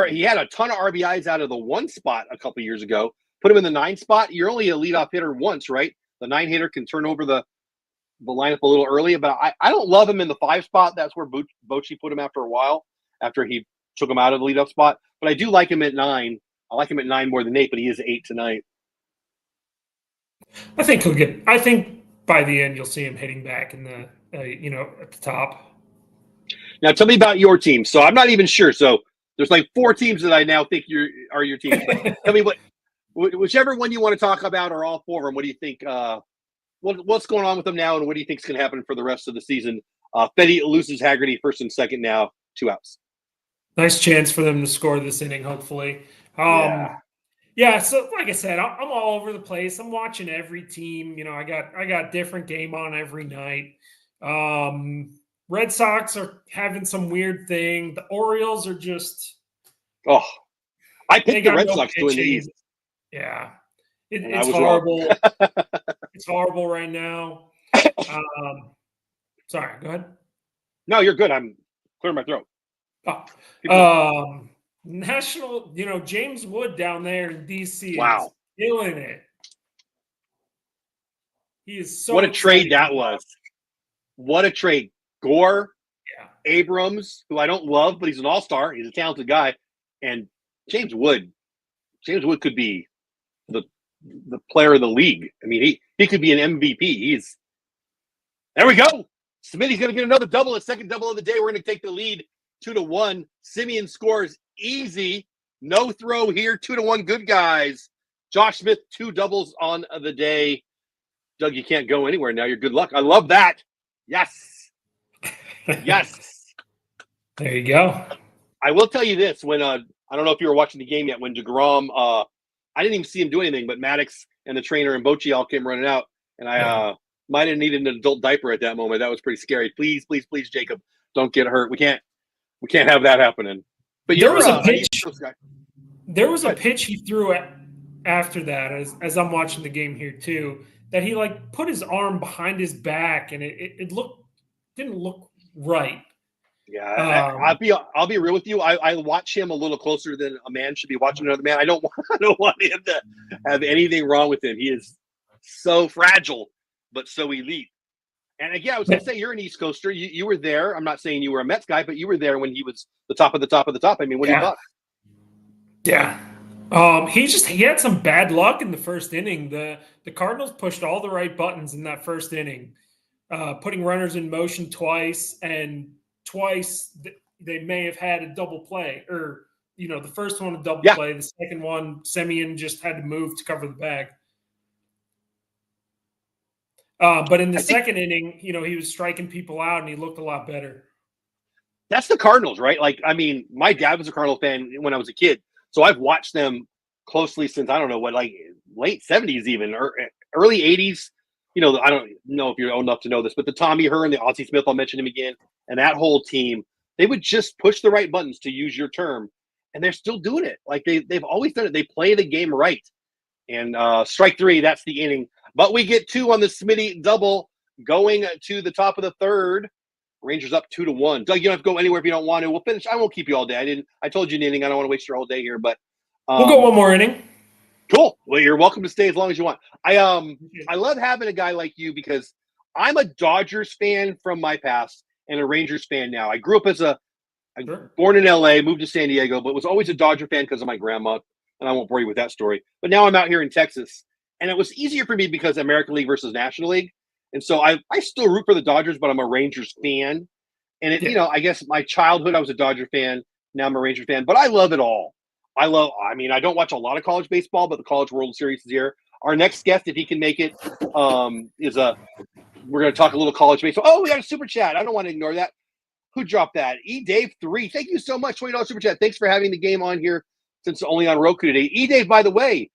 He had a ton of RBIs out of the 1 spot a couple years ago. Put him in the 9 spot. You're only a leadoff hitter once, right? The 9-hitter can turn over the lineup a little early, but I don't love him in the 5 spot. That's where Bochy put him after a while, after he took him out of the leadoff spot. But I do like him at 9. I like him at 9 more than 8, but he is 8 tonight. I think by the end you'll see him hitting back in the at the top. Now tell me about your team. So I'm not even sure. So there's like 4 teams that I now think are your teams. Tell me whichever one you want to talk about, or all 4 of them. What do you think? What's going on with them now, and what do you think is going to happen for the rest of the season? Fetty loses Haggerty first and second now, 2 outs. Nice chance for them to score this inning, hopefully. Yeah, so like I said, I'm all over the place. I'm watching every team. I got different game on every night. Red Sox are having some weird thing. The Orioles are just I picked the Red Sox to win the East. Yeah, it's horrible. It's horrible right now. Sorry, go ahead. No, you're good. I'm clearing my throat. National, James Wood down there in DC Wow. is killing it. He is so what a trade that was. What a trade. Gore, Abrams, who I don't love, but he's an all-star. He's a talented guy. And James Wood. James Wood could be the player of the league. I mean, he could be an MVP. There we go. Smitty's going to get another double, a second double of the day. We're going to take the lead 2-1. Simeon scores easy. No throw here. 2-1. Good guys. Josh Smith, 2 doubles on the day. Doug, you can't go anywhere now. You're good luck. I love that. Yes. Yes. There you go. I will tell you this. When I don't know if you were watching the game yet, when DeGrom, I didn't even see him do anything, but Maddox and the trainer and Bochy all came running out, and I might have needed an adult diaper at that moment. That was pretty scary. Please, please, please, Jacob, don't get hurt. We can't have that happening. But there was a pitch. There was a pitch he threw after that, as I'm watching the game here too, that he put his arm behind his back, and it didn't look right. Yeah, I'll be real with you. I watch him a little closer than a man should be watching another man. I don't want him to have anything wrong with him. He is so fragile, but so elite. And again, I was going to say, you're an East Coaster. You were there. I'm not saying you were a Mets guy, but you were there when he was the top of the top of the top. I mean, what do you thought? Yeah. He had some bad luck in the first inning. The Cardinals pushed all the right buttons in that first inning, putting runners in motion twice, and twice they may have had a double play, or the first one a double play, the second one Simeon just had to move to cover the bag. But in the second inning, he was striking people out, and he looked a lot better. That's the Cardinals, right? My dad was a Cardinal fan when I was a kid, so I've watched them closely since, I don't know what, late 70s even, or early 80s. I don't know if you're old enough to know this, but the Tommy Hearn, the Ozzie Smith, I'll mention him again, and that whole team, they would just push the right buttons, to use your term, and they're still doing it. They've always done it. They play the game right. And strike 3, that's the inning. But we get 2 on the Smitty double going to the top of the third. Rangers up 2-1. Doug, you don't have to go anywhere if you don't want to. We'll finish. I won't keep you all day. I told you an inning. I don't want to waste your whole day here, but we'll go one more inning. Cool. Well, you're welcome to stay as long as you want. I love having a guy like you, because I'm a Dodgers fan from my past and a Rangers fan now. I grew up born in LA, moved to San Diego, but was always a Dodger fan because of my grandma. And I won't bore you with that story. But now I'm out here in Texas, and it was easier for me because American League versus National League. And so I still root for the Dodgers, but I'm a Rangers fan. And I guess my childhood, I was a Dodger fan. Now I'm a Ranger fan, but I love it all. I don't watch a lot of college baseball, but the College World Series is here. Our next guest, if he can make it, we're going to talk a little college baseball. Oh, we got a super chat. I don't want to ignore that. Who dropped that? Dave 3. Thank you so much. $20 super chat. Thanks for having the game on here since it's only on Roku today. Dave, by the way,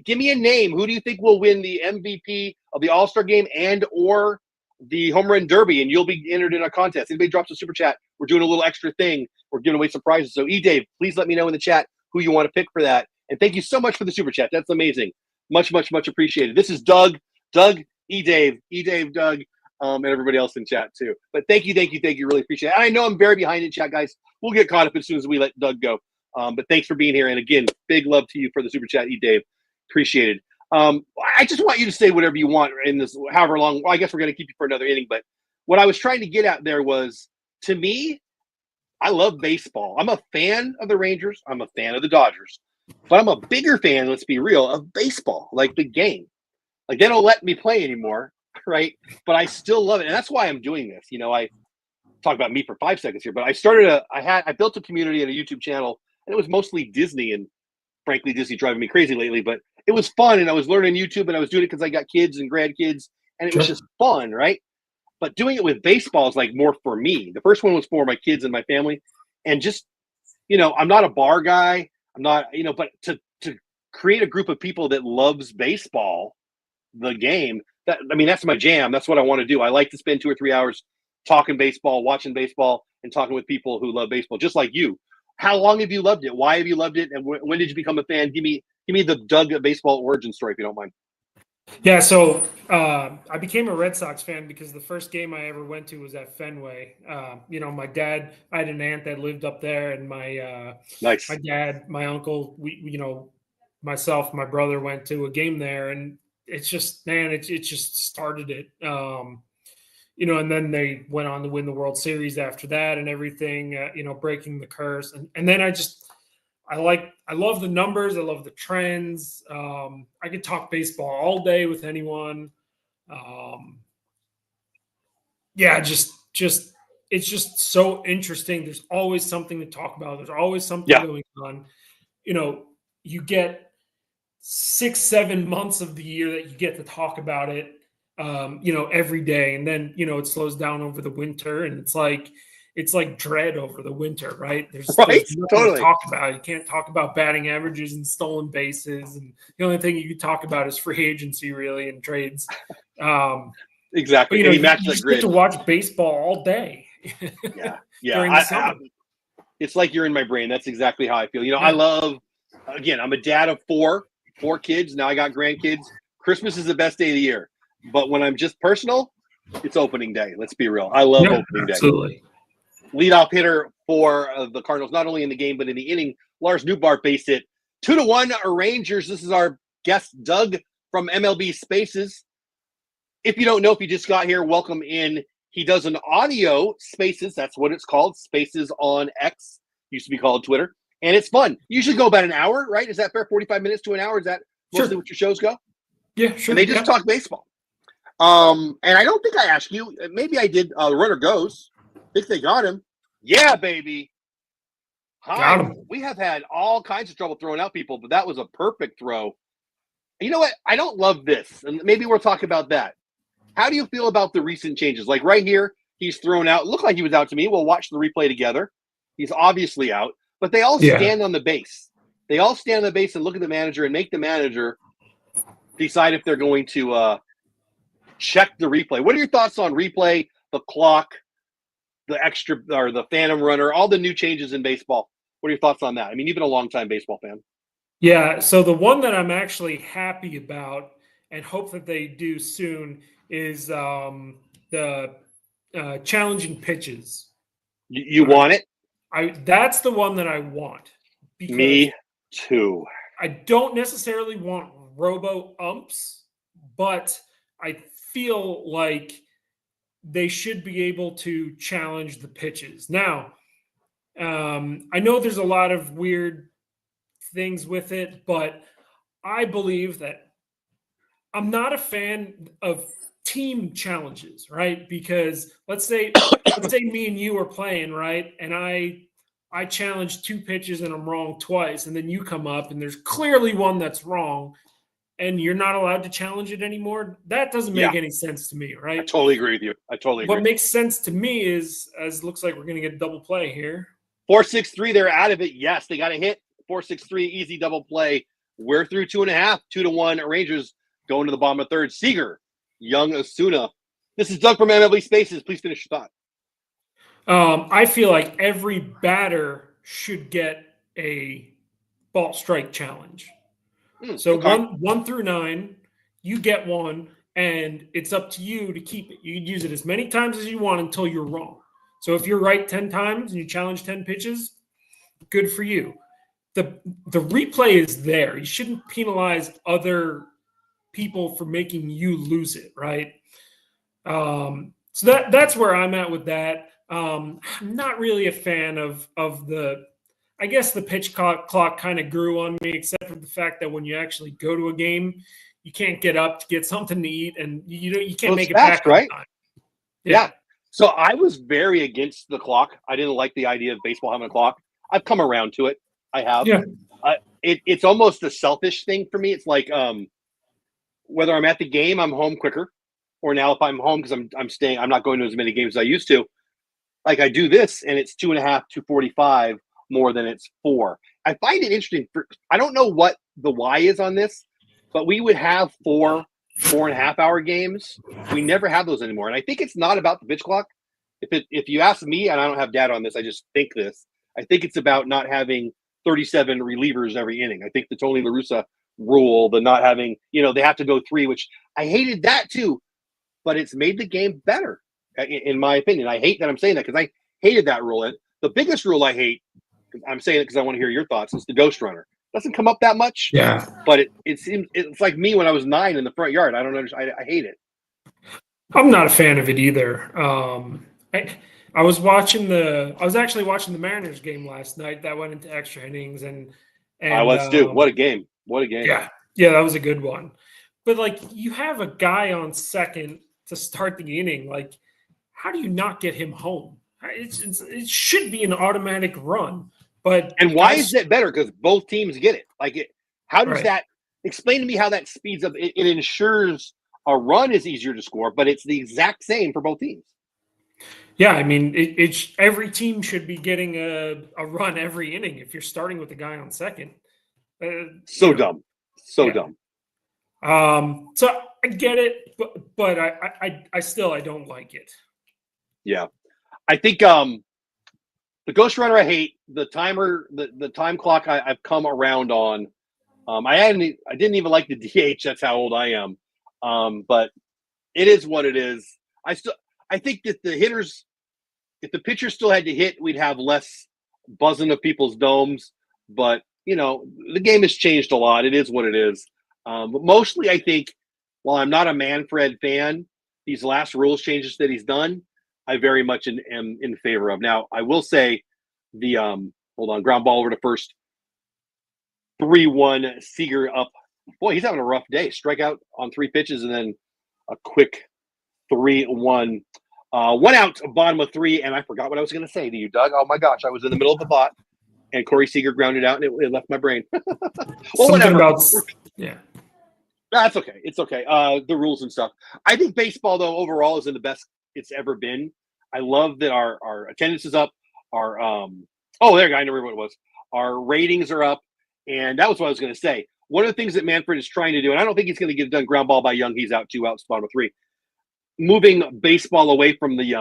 give me a name. Who do you think will win the MVP of the All-Star game and or the Home Run Derby? And you'll be entered in a contest. Anybody drops a super chat, we're doing a little extra thing. We're giving away some prizes. So Dave, please let me know in the chat who you want to pick for that. And thank you so much for the super chat. That's amazing. Much, much, much appreciated. This is Doug, Dave, Doug, and everybody else in chat too. But thank you. Really appreciate it. And I know I'm very behind in chat, guys. We'll get caught up as soon as we let Doug go. But thanks for being here. And again, big love to you for the super chat, Dave. Appreciate it. I just want you to say whatever you want in this, however long. Well, I guess we're going to keep you for another inning. But what I was trying to get at there was, to me, I love baseball. I'm a fan of the Rangers. I'm a fan of the Dodgers. But I'm a bigger fan, let's be real, of baseball, like the game. Like, they don't let me play anymore, right? But I still love it. And that's why I'm doing this. You know, I talk about me for 5 seconds here, but I built a community and a YouTube channel, and it was mostly Disney, and frankly, Disney driving me crazy lately, but it was fun, and I was learning YouTube, and I was doing it because I got kids and grandkids, and it was just fun, right? But doing it with baseball is like more for me. The first one was for my kids and my family, and just, you know, I'm not a bar guy. I'm not, you know, but to create a group of people that loves baseball, the game, that's my jam. That's what I want to do. I like to spend 2 or 3 hours talking baseball, watching baseball, and talking with people who love baseball, just like you. How long have you loved it? Why have you loved it? And when did you become a fan? Give me the Doug baseball origin story, if you don't mind. Yeah, so I became a Red Sox fan because the first game I ever went to was at Fenway. You know, my dad, I had an aunt that lived up there, and my dad, my uncle, myself, my brother went to a game there, and it's just, man, it just started it. You know, and then they went on to win the World Series after that and everything, breaking the curse. And then I love the numbers. I love the trends. I could talk baseball all day with anyone. It's just so interesting. There's always something to talk about. There's always something going on. You know, you get 6-7 months of the year that you get to talk about it, every day. And then, it slows down over the winter, and it's like dread over the winter, right? There's nothing to talk about. You can't talk about batting averages and stolen bases. And the only thing you can talk about is free agency, really, and trades. Exactly. But, you just get to watch baseball all day. Yeah. During the summer. It's like you're in my brain. That's exactly how I feel. I love, again, I'm a dad of four kids. Now I got grandkids. Christmas is the best day of the year. But when I'm just personal, it's opening day. Let's be real. I love opening day. Absolutely. Leadoff hitter for the Cardinals, not only in the game, but in the inning, Lars Newbar based it 2-1 Rangers. This is our guest, Doug, from MLB Spaces. If you don't know, if you just got here, welcome in. He does an audio Spaces. That's what it's called. Spaces on X. Used to be called Twitter. And it's fun. You usually go about an hour, right? Is that fair? 45 minutes to an hour? Is that mostly what your shows go? Yeah, sure. And they just talk baseball. And I don't think I asked you. Maybe I did. The runner goes. Think they got him. Yeah, baby. Got him. We have had all kinds of trouble throwing out people, but that was a perfect throw. You know what? I don't love this. And maybe we'll talk about that. How do you feel about the recent changes? Like right here, he's thrown out. Looked like he was out to me. We'll watch the replay together. He's obviously out. But they all stand on the base. They all stand on the base and look at the manager and make the manager decide if they're going to check the replay. What are your thoughts on replay, the clock, the extra or the phantom runner, all the new changes in baseball? What are your thoughts on that? I mean, you've been a longtime baseball fan. Yeah. So the one that I'm actually happy about and hope that they do soon is the challenging pitches. You want it? That's the one that I want. Me too. I don't necessarily want robo umps, but I feel like they should be able to challenge the pitches. Now, I know there's a lot of weird things with it, but I believe that I'm not a fan of team challenges, right? Because let's say me and you are playing, right? And I I challenge 2 pitches and I'm wrong twice, and then you come up and there's clearly one that's wrong, and you're not allowed to challenge it anymore. That doesn't make any sense to me, right? I totally agree with you. I totally agree. What makes sense to me is, as looks like we're going to get a double play here. 4-6-3, they're out of it. Yes, they got a hit. 4-6-3, easy double play. We're through 2.5, 2-1. Rangers going to the bottom of third. Seager, Young, Osuna. This is Doug from MLB Spaces. Please finish your thought. I feel like every batter should get a ball strike challenge. So okay. 1 through 9, you get one, and it's up to you to keep it. You can use it as many times as you want until you're wrong. So if you're right 10 times and you challenge 10 pitches, good for you. The replay is there. You shouldn't penalize other people for making you lose it, right? So that's where I'm at with that. I'm not really a fan of the. I guess the pitch clock kind of grew on me, except for the fact that when you actually go to a game, you can't get up to get something to eat, and you can't make it back, right? On time. Yeah. So I was very against the clock. I didn't like the idea of baseball having a clock. I've come around to it. I have. Yeah. It's almost a selfish thing for me. It's like whether I'm at the game, I'm home quicker, or now if I'm home because I'm staying, I'm not going to as many games as I used to. Like I do this, and it's 2.5, 2:45 more than it's 4. I find it interesting. I don't know what the why is on this, but we would have 4.5 hour games. We never have those anymore, and I think it's not about the pitch clock. If you ask me, and I don't have data on this, I just think this. I think it's about not having 37 relievers every inning. I think the Tony La Russa rule, the not having, they have to go 3, which I hated that too, but it's made the game better, in my opinion. I hate that I'm saying that because I hated that rule. And the biggest rule I hate, I'm saying it because I want to hear your thoughts, is the ghost runner. Doesn't come up that much. Yeah. But it seems it's like me when I was 9 in the front yard. I don't understand. I hate it. I'm not a fan of it either. I was actually watching the Mariners game last night that went into extra innings, and I was too. What a game! What a game! Yeah, that was a good one. But like, you have a guy on second to start the inning. Like, how do you not get him home? It should be an automatic run. But why is it better? Because both teams get it. Like, how does that? Explain to me how that speeds up. It ensures a run is easier to score, but it's the exact same for both teams. Yeah, I mean, every team should be getting a run every inning if you're starting with the guy on second. Dumb. So dumb. So I get it, but I still don't like it. Yeah. I think the ghost runner I hate, the timer, the time clock I've come around on. I didn't even like the DH. That's how old I am. But it is what it is. I think that the hitters, if the pitcher still had to hit, we'd have less buzzing of people's domes. But the game has changed a lot. It is what it is. But mostly, I think, while I'm not a Manfred fan, these last rules changes that he's done, I very much am in favor of. Now, I will say the ground ball over to first, 3-1, Seager up. Boy, he's having a rough day. Strikeout on 3 pitches, and then a quick 3-1. 1 out, bottom of 3, and I forgot what I was going to say to you, Doug. Oh my gosh, I was in the middle of a thought, and Corey Seager grounded out, and it left my brain. Well, whatever. Yeah. That's okay. It's okay. The rules and stuff. I think baseball, though, overall is in the best it's ever been. I love that our attendance is up. Our there, guy, I never remember what it was. Our ratings are up, and that was what I was going to say. One of the things that Manfred is trying to do, and I don't think he's going to get it done. Ground ball by Young. He's out 2 outs, bottom of 3. Moving baseball away from the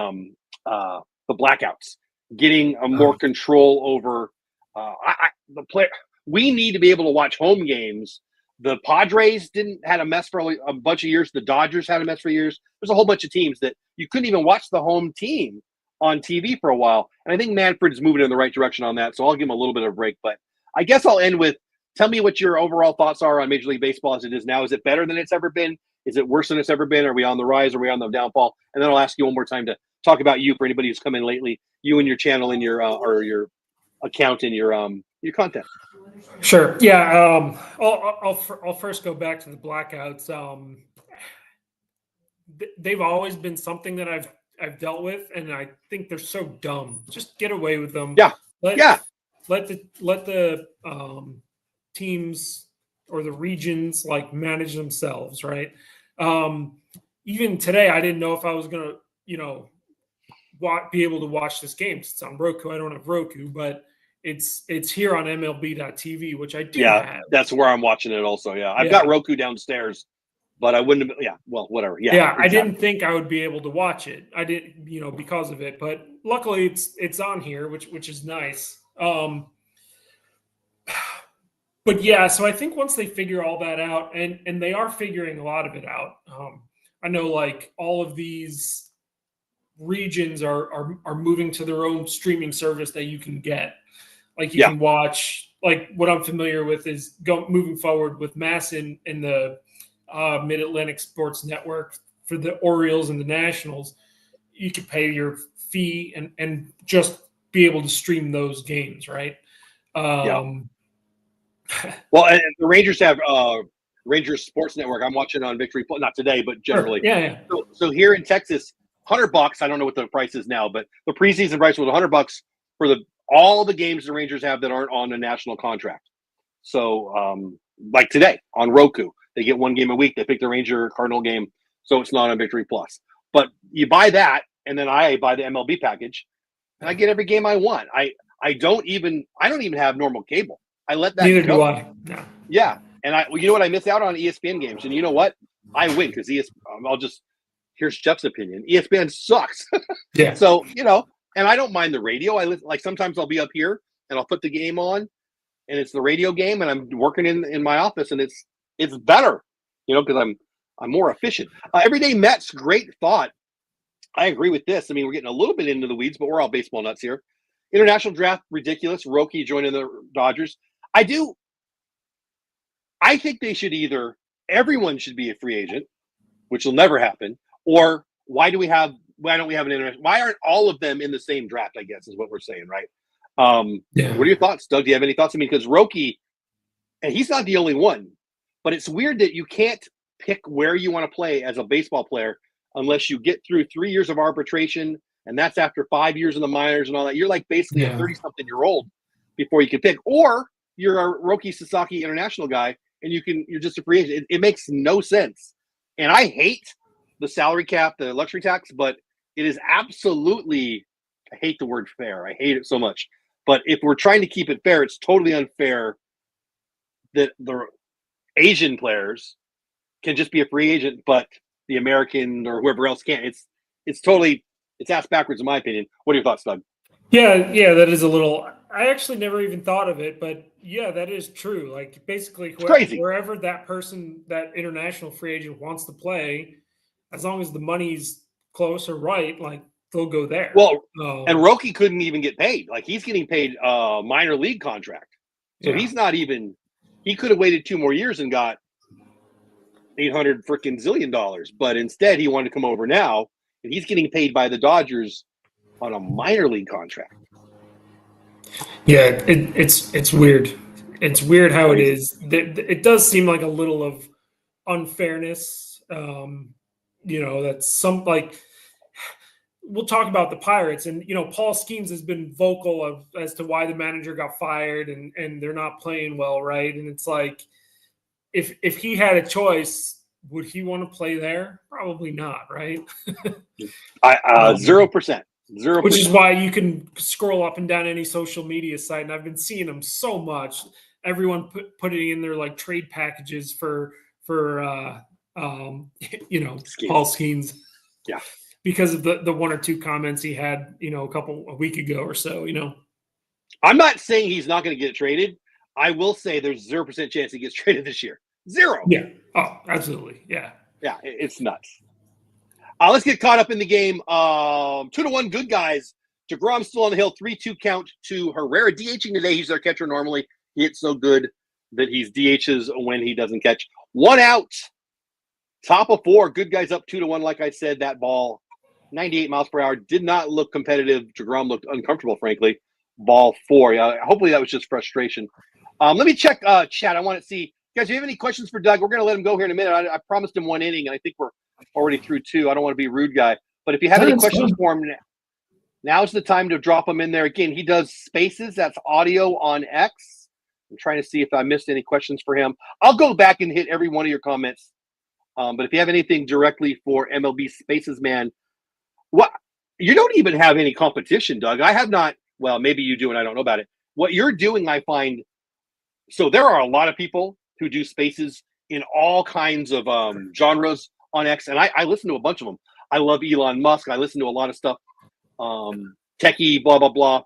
blackouts, getting a more control over the player. We need to be able to watch home games. The Padres had a mess for a bunch of years. The Dodgers had a mess for years. There's a whole bunch of teams that you couldn't even watch the home team on TV for a while. And I think Manfred's moving in the right direction on that. So I'll give him a little bit of a break. But I guess I'll end with, tell me what your overall thoughts are on Major League Baseball as it is now. Is it better than it's ever been? Is it worse than it's ever been? Are we on the rise? Are we on the downfall? And then I'll ask you one more time to talk about you for anybody who's come in lately, you and your channel and your or your account and your content. Sure. Yeah. I'll first go back to the blackouts. They've always been something that I've dealt with, and I think they're so dumb. Just get away with them. Yeah. Let the teams or the regions like manage themselves, right? Even today, I didn't know if I was gonna, be able to watch this game. It's on Roku. I don't have Roku, but it's here on MLB.TV, which I do have. That's where I'm watching it also. Yeah. I've got Roku downstairs, but I wouldn't have, well, whatever. Yeah. Exactly. I didn't think I would be able to watch it. I didn't, because of it, but luckily it's on here, which is nice. But yeah, so I think once they figure all that out, and they are figuring a lot of it out. I know like all of these regions are moving to their own streaming service that you can get. Like you can watch, like what I'm familiar with is moving forward with Mass in the Mid-Atlantic Sports Network for the Orioles and the Nationals. You could pay your fee and just be able to stream those games, right? Well, and the Rangers have Rangers Sports Network. I'm watching on Victory, not today, but generally. Sure. Yeah. So here in Texas, $100. I don't know what the price is now, but the preseason price was $100 for all the games the Rangers have that aren't on a national contract. So, like today on Roku, they get one game a week. They pick the Ranger Cardinal game, so it's not on Victory Plus. But you buy that, and then I buy the MLB package, and I get every game I want. I don't even have normal cable. I let that. Neither do I. No. Yeah, and you know what? I miss out on ESPN games, and you know what? I win because here's Jeff's opinion. ESPN sucks. Yeah. So and I don't mind the radio. Like sometimes I'll be up here and I'll put the game on, and it's the radio game, and I'm working in my office, and it's better, because I'm more efficient. Everyday Mets, great thought. I agree with this. I mean, we're getting a little bit into the weeds, but we're all baseball nuts here. International draft, ridiculous. Roki joining the Dodgers. I think they should everyone should be a free agent, which will never happen, or why don't we have an international? Why aren't all of them in the same draft? I guess is what we're saying, right? What are your thoughts, Doug? Do you have any thoughts? I mean, because Roki, and he's not the only one, but it's weird that you can't pick where you want to play as a baseball player unless you get through 3 years of arbitration, and that's after 5 years in the minors and all that. You're like basically a 30-something-year-old before you can pick, or you're a Roki Sasaki international guy, and you're just a free agent. It makes no sense, and I hate the salary cap, the luxury tax, but it is absolutely, I hate the word fair. I hate it so much. But if we're trying to keep it fair, it's totally unfair that the Asian players can just be a free agent, but the American or whoever else can't. It's ass backwards in my opinion. What are your thoughts, Doug? Yeah, that is a little. I actually never even thought of it, but yeah, that is true. Like basically, wherever that person, that international free agent wants to play, as long as the money's close or right, like they'll go there. Well, and Roki couldn't even get paid. Like he's getting paid a minor league contract, so he's not even. He could have waited 2 more years and got $800 freaking zillion, but instead he wanted to come over now, and he's getting paid by the Dodgers on a minor league contract. Yeah, it's weird. It's weird how it is. It does seem like a little of unfairness. That's some like we'll talk about the Pirates, and Paul Skeens has been vocal as to why the manager got fired and they're not playing well, right? And it's like if he had a choice, would he want to play there? Probably not, right? 0%. 0%. Which is why you can scroll up and down any social media site, and I've been seeing them so much. Everyone putting in their like trade packages for Paul Skeens. Yeah. Because of the 1 or 2 comments he had, a week ago or so, I'm not saying he's not going to get traded. I will say there's 0% chance he gets traded this year. 0. Yeah. Oh, absolutely. Yeah. Yeah, it's nuts. Let's get caught up in the game. 2-1 good guys. DeGrom still on the hill. 3-2 count to Herrera. DHing today. He's their catcher normally. He hits so good that he's DHs when he doesn't catch. 1 out. Top of 4. Good guys up 2-1. Like I said, that ball, 98 miles per hour, did not look competitive. DeGrom looked uncomfortable, frankly. Ball 4. Hopefully that was just frustration. Let me check chat. I want to see. Guys, do you have any questions for Doug? We're going to let him go here in a minute. I promised him 1 inning, and I think we're already through 2. I don't want to be a rude guy. But if you have any questions for him, now's the time to drop him in there. Again, he does Spaces. That's audio on X. I'm trying to see if I missed any questions for him. I'll go back and hit every one of your comments. But if you have anything directly for MLB Spaces, man, what you don't even have any competition, Doug. I have not. Well, maybe you do, and I don't know about it. What you're doing, I find. So there are a lot of people who do Spaces in all kinds of genres on X, and I listen to a bunch of them. I love Elon Musk. I listen to a lot of stuff, techie, blah blah blah.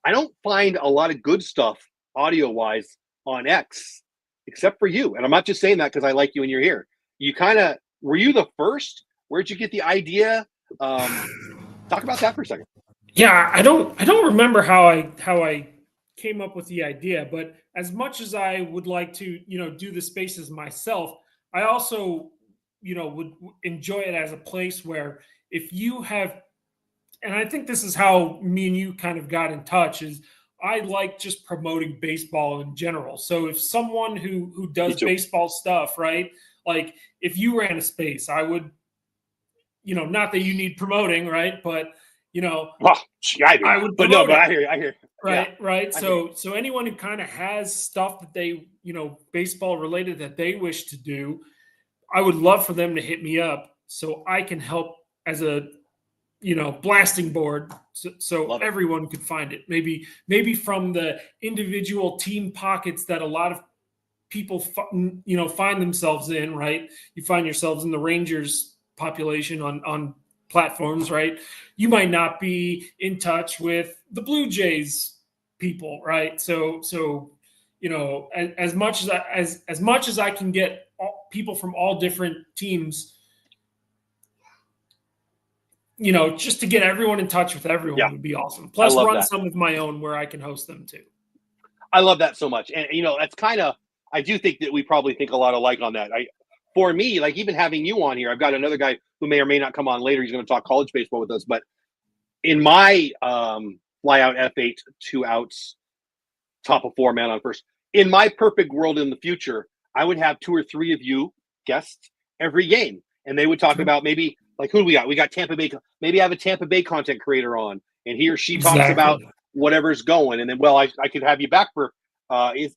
I don't find a lot of good stuff audio wise on X, except for you. And I'm not just saying that because I like you and you're here. You kind of were you the first? Where'd you get the idea? Talk about that for a second. Yeah, I don't remember how I came up with the idea, but as much as I would like to, do the Spaces myself, I also, would enjoy it as a place where if you have, and I think this is how me and you kind of got in touch, is I like just promoting baseball in general. So if someone who does baseball stuff, right? Like if you ran a space, I would, not that you need promoting, right? But well, I would, but no, but I hear. Right, yeah, right. So anyone who kind of has stuff that they, baseball related that they wish to do, I would love for them to hit me up so I can help as a, blasting board so everyone could find it. Maybe from the individual team pockets that a lot of people, find themselves in, right? You find yourselves in the Rangers population on platforms, right? You might not be in touch with the Blue Jays people, right? So as much as I can get people from all different teams, just to get everyone in touch with everyone would be awesome. Plus run some of my own where I can host them too. I love that so much. And that's kind of, I do think that we probably think a lot alike on that. For me, like even having you on here, I've got another guy who may or may not come on later. He's going to talk college baseball with us. But in my fly out F8, 2 outs, top of 4, man on first, in my perfect world in the future, I would have 2 or 3 of you guests every game. And they would talk about maybe, like, who do we got? We got Tampa Bay. Maybe I have a Tampa Bay content creator on, and he or she talks about whatever's going. And then, I could have you back for, I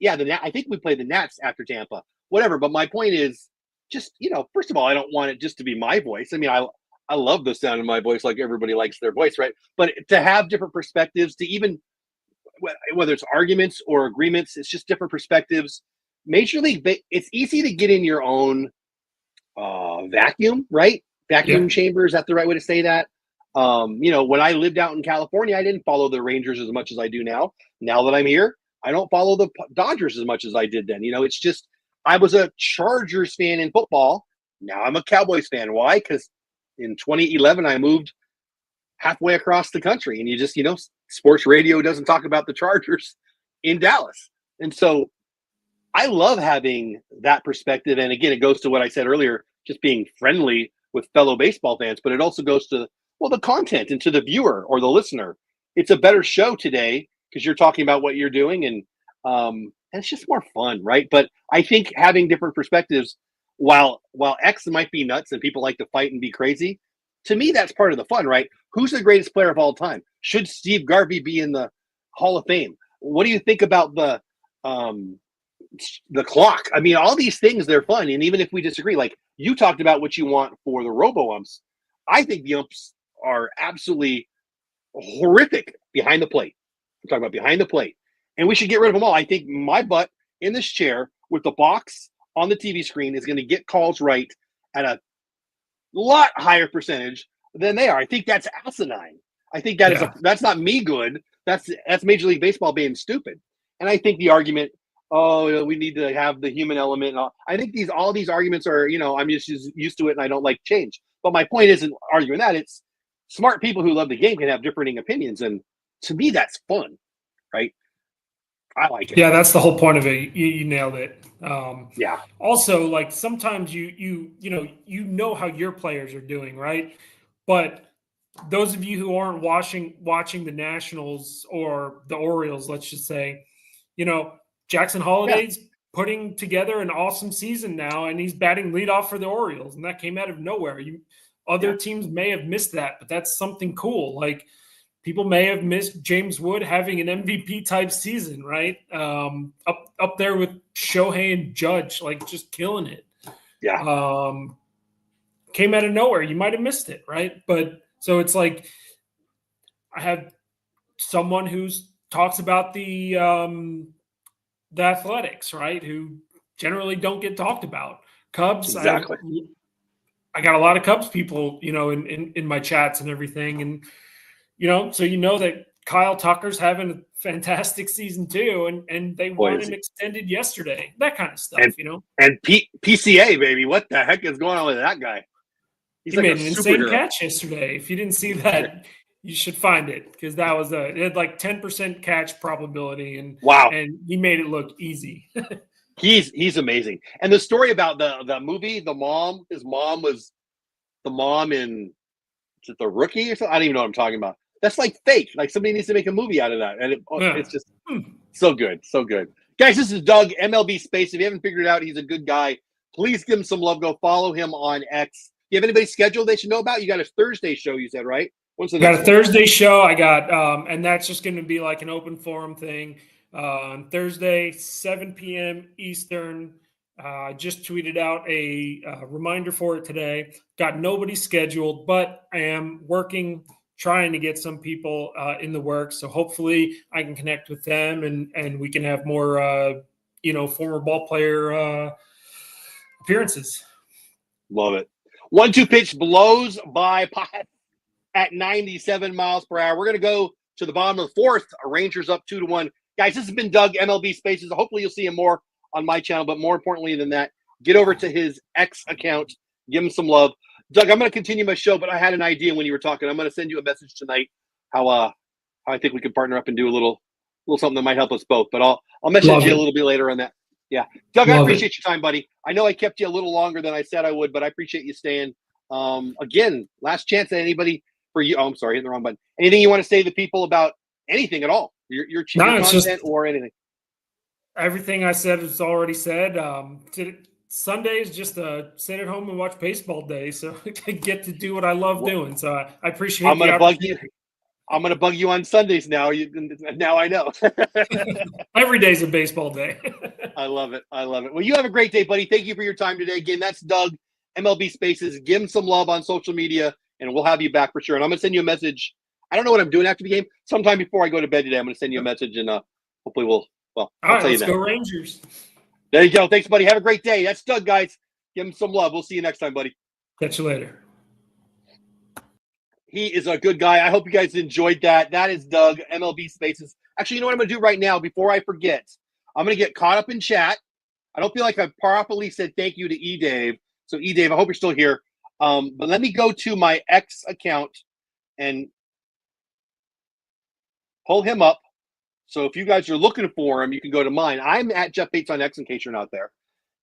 think we play the Nats after Tampa, whatever. But my point is, just, first of all, I don't want it just to be my voice. I mean, I love the sound of my voice, like everybody likes their voice, right? But to have different perspectives, to even, whether it's arguments or agreements, it's just different perspectives. Major League, it's easy to get in your own vacuum, right? Vacuum chamber, is that the right way to say that? When I lived out in California, I didn't follow the Rangers as much as I do now. Now that I'm here, I don't follow the Dodgers as much as I did then. It's just, I was a Chargers fan in football. Now I'm a Cowboys fan. Why? Because in 2011, I moved halfway across the country. And you just, sports radio doesn't talk about the Chargers in Dallas. And so I love having that perspective. And again, it goes to what I said earlier, just being friendly with fellow baseball fans. But it also goes to, the content and to the viewer or the listener. It's a better show today because you're talking about what you're doing. And it's just more fun, right? But I think having different perspectives, while X might be nuts and people like to fight and be crazy, to me, that's part of the fun, right? Who's the greatest player of all time? Should Steve Garvey be in the Hall of Fame? What do you think about the clock? I mean, all these things, they're fun. And even if we disagree, like you talked about what you want for the robo-umps, I think the umps are absolutely horrific behind the plate. We're talking about behind the plate. And we should get rid of them all. I think my butt in this chair with the box on the TV screen is going to get calls right at a lot higher percentage than they are. I think that's asinine. I think that's not me good. That's Major League Baseball being stupid. And I think the argument, we need to have the human element. And all, I think all these arguments are, I'm just used to it and I don't like change. But my point isn't arguing that. It's smart people who love the game can have differing opinions. And to me, that's fun, right? I like it. Yeah, that's the whole point of it. You nailed it. Yeah. Also, like sometimes you know how your players are doing, right? But those of you who aren't watching the Nationals or the Orioles, let's just say, Jackson Holliday's putting together an awesome season now, and he's batting leadoff for the Orioles, and that came out of nowhere. Other teams may have missed that, but that's something cool. Like people may have missed James Wood having an MVP type season, right? Up there with Shohei and Judge, like just killing it. Yeah. Came out of nowhere. You might have missed it, right? But so it's like I have someone who talks about the Athletics, right? Who generally don't get talked about. Cubs, Exactly. I got a lot of Cubs people, in my chats and everything, and so that Kyle Tucker's having a fantastic season too, and they won and extended yesterday. That kind of stuff, And PCA, baby, what the heck is going on with that guy? He made an insane catch yesterday. If you didn't see that, you should find it, because that was it had like 10% catch probability, and wow, and he made it look easy. He's amazing. And the story about the movie, his mom was the mom in, is it The Rookie or something? I don't even know what I'm talking about. That's like fake. Like somebody needs to make a movie out of that. And it's just so good. So good. Guys, this is Doug, MLB Space. If you haven't figured it out, he's a good guy. Please give him some love. Go follow him on X. Do you have anybody scheduled they should know about? You got a Thursday show, you said, right? When's the next one? Thursday show. I got, and that's just going to be like an open forum thing. On Thursday, 7 p.m. Eastern. I just tweeted out a reminder for it today. Got nobody scheduled, but I am trying to get some people in the works. So hopefully I can connect with them and we can have more, former ball player appearances. Love it. 1-2 pitch blows by at 97 miles per hour. We're going to go to the bottom of the fourth. Rangers up 2-1. Guys, this has been Doug, MLB Spaces. Hopefully you'll see him more on my channel, but more importantly than that, get over to his X account. Give him some love. Doug, I'm going to continue my show, but I had an idea when you were talking. I'm going to send you a message tonight how I think we could partner up and do a little something that might help us both. But I'll message you a little bit later on that. Yeah. Doug, I appreciate your time, buddy. I know I kept you a little longer than I said I would, but I appreciate you staying. Again, last chance at anybody for you. Oh, I'm sorry, hitting the wrong button. Anything you want to say to people about anything at all? Your content or anything? Everything I said is already said. Sunday is just a sit at home and watch baseball day, so I get to do what I love doing. So I appreciate. I'm gonna bug you. I'm gonna bug you on Sundays now. Now I know. Every day's a baseball day. I love it. Well, you have a great day, buddy. Thank you for your time today. Again, that's Doug, MLB Spaces. Give him some love on social media, and we'll have you back for sure. And I'm gonna send you a message. I don't know what I'm doing after the game. Sometime before I go to bed today, I'm gonna send you a message, and hopefully we'll. Well, all right, let's go Rangers. There you go. Thanks, buddy. Have a great day. That's Doug, guys. Give him some love. We'll see you next time, buddy. Catch you later. He is a good guy. I hope you guys enjoyed that. That is Doug, MLB Spaces. Actually, you know what I'm going to do right now before I forget? I'm going to get caught up in chat. I don't feel like I've properly said thank you to E-Dave. So, E-Dave, I hope you're still here. But let me go to my X account and pull him up. So if you guys are looking for him, you can go to mine. I'm at Jeff Bates on X in case you're not there.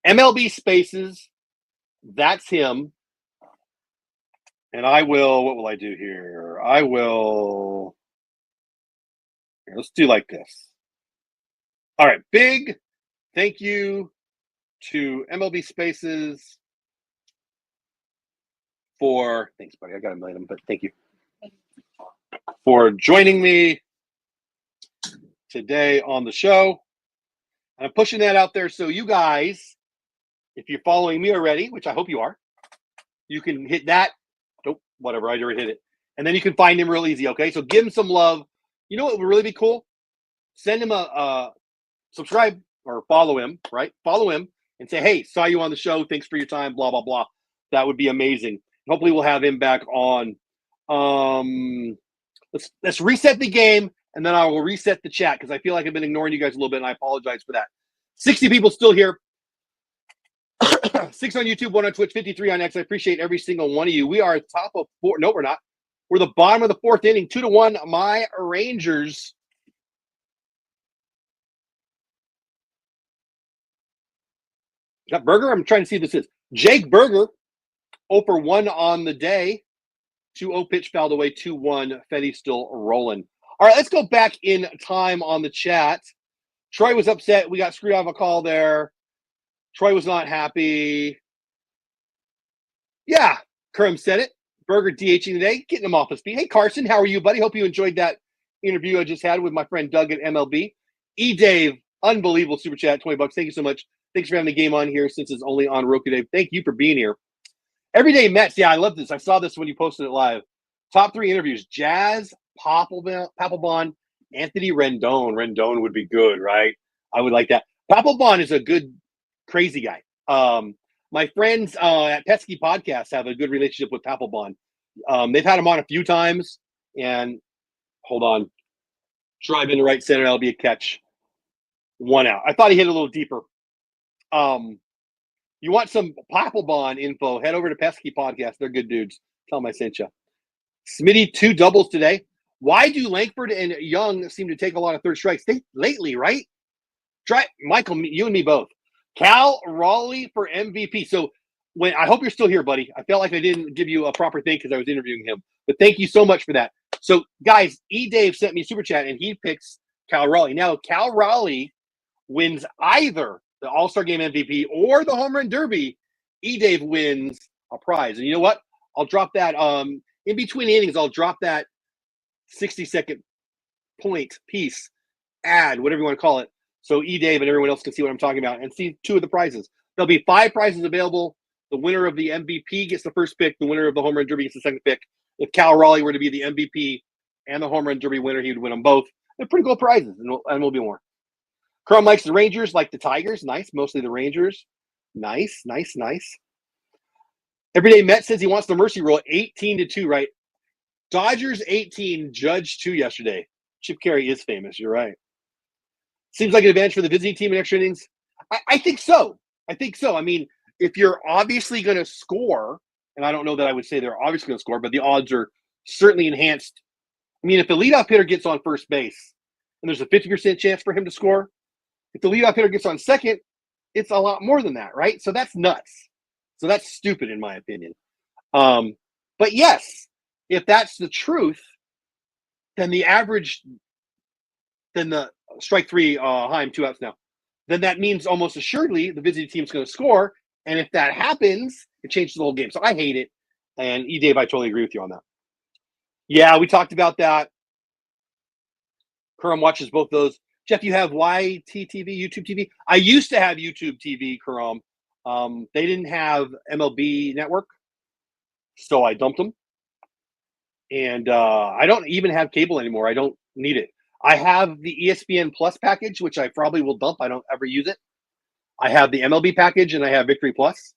MLB Spaces, that's him. And what will I do here? Here, let's do like this. All right, big thank you to MLB Spaces thanks, buddy. I got a million of them, but thank you for joining me today on the show. And I'm pushing that out there so you guys, if you're following me already, which I hope you are, you can hit that. Nope, whatever, I already hit it. And then you can find him real easy, okay? So give him some love. You know what would really be cool? Send him a subscribe or follow him, right? Follow him and say, hey, saw you on the show. Thanks for your time, blah, blah, blah. That would be amazing. Hopefully we'll have him back on. Let's reset the game. And then I will reset the chat because I feel like I've been ignoring you guys a little bit, and I apologize for that. 60 people still here. 6 on YouTube, 1 on Twitch, 53 on X. I appreciate every single one of you. We are at top of 4. No, we're not. We're the bottom of the fourth inning, 2-1. My Rangers. Got Berger? I'm trying to see who this is. Jake Berger, 0 for 1 on the day. 2-0 pitch fouled away, 2-1. Fetty still rolling. All right, let's go back in time on the chat. Troy was upset. We got screwed out of a call there. Troy was not happy. Yeah, Kerm said it. Burger DHing today, getting him off his feet. Hey, Carson, how are you, buddy? Hope you enjoyed that interview I just had with my friend Doug at MLB. Dave, unbelievable super chat, $20. Thank you so much. Thanks for having the game on here since it's only on Roku, Dave. Thank you for being here. Everyday Mets. Yeah, I love this. I saw this when you posted it live. Top 3 interviews: Jazz, Papelbon, Anthony Rendon. Rendon would be good, right? I would like that. Papelbon is a good, crazy guy. My friends at Pesky Podcast have a good relationship with Papelbon. They've had him on a few times, and hold on. Drive into right center. That'll be a catch. 1 out. I thought he hit a little deeper. You want some Papelbon info, head over to Pesky Podcast. They're good dudes. Tell them I sent you. Smitty, 2 doubles today. Why do Langford and Young seem to take a lot of third strikes lately, right? Try Michael, you and me both. Cal Raleigh for MVP. So I hope you're still here, buddy. I felt like I didn't give you a proper thing because I was interviewing him. But thank you so much for that. So, guys, Dave sent me a super chat, and he picks Cal Raleigh. Now, Cal Raleigh wins either the All-Star Game MVP or the Home Run Derby. Dave wins a prize. And you know what? I'll drop that in between innings. I'll drop that 60-second point piece, ad, whatever you want to call it. So Dave and everyone else can see what I'm talking about and see 2 of the prizes. There'll be 5 prizes available. The winner of the MVP gets the first pick. The winner of the Home Run Derby gets the second pick. If Cal Raleigh were to be the MVP and the Home Run Derby winner, he would win them both. They're pretty cool prizes, and we'll be more. Crum likes the Rangers, like the Tigers. Nice. Mostly the Rangers. Nice. Everyday Met says he wants the mercy rule. 18-2, right? Dodgers 18, Judge 2 yesterday. Chip Carey is famous. You're right. Seems like an advantage for the visiting team in extra innings. I think so. I mean, if you're obviously going to score, and I don't know that I would say they're obviously going to score, but the odds are certainly enhanced. I mean, if the leadoff hitter gets on first base and there's a 50% chance for him to score, if the leadoff hitter gets on second, it's a lot more than that, right? So that's nuts. So that's stupid in my opinion. But yes, if that's the truth, then the strike 3, Heim, 2 outs now. Then that means almost assuredly the visiting team's going to score. And if that happens, it changes the whole game. So I hate it. And Dave, I totally agree with you on that. Yeah, we talked about that. Kurum watches both those. Jeff, you have YTTV, YouTube TV? I used to have YouTube TV, Kurum. They didn't have MLB Network, so I dumped them. And I don't even have cable anymore. I don't need it. I have the ESPN Plus package, which I probably will dump. I don't ever use it. I have the MLB package, and I have Victory Plus.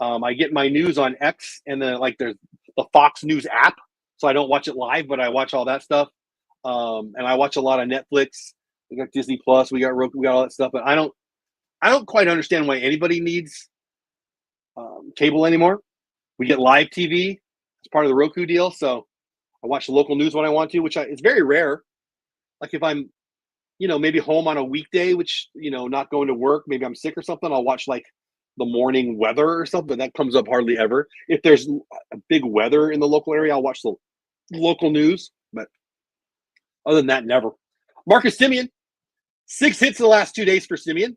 I get my news on X, and then there's the Fox News app, so I don't watch it live, but I watch all that stuff. And I watch a lot of Netflix. We got Disney Plus, we got Roku, we got all that stuff. But I don't quite understand why anybody needs cable anymore. We get live TV as part of the Roku deal, so I watch the local news when I want to, it's very rare. Like if I'm, maybe home on a weekday, which, not going to work, maybe I'm sick or something, I'll watch the morning weather or something. That comes up hardly ever. If there's a big weather in the local area, I'll watch the local news. But other than that, never. Marcus Semien, 6 hits in the last 2 days for Semien.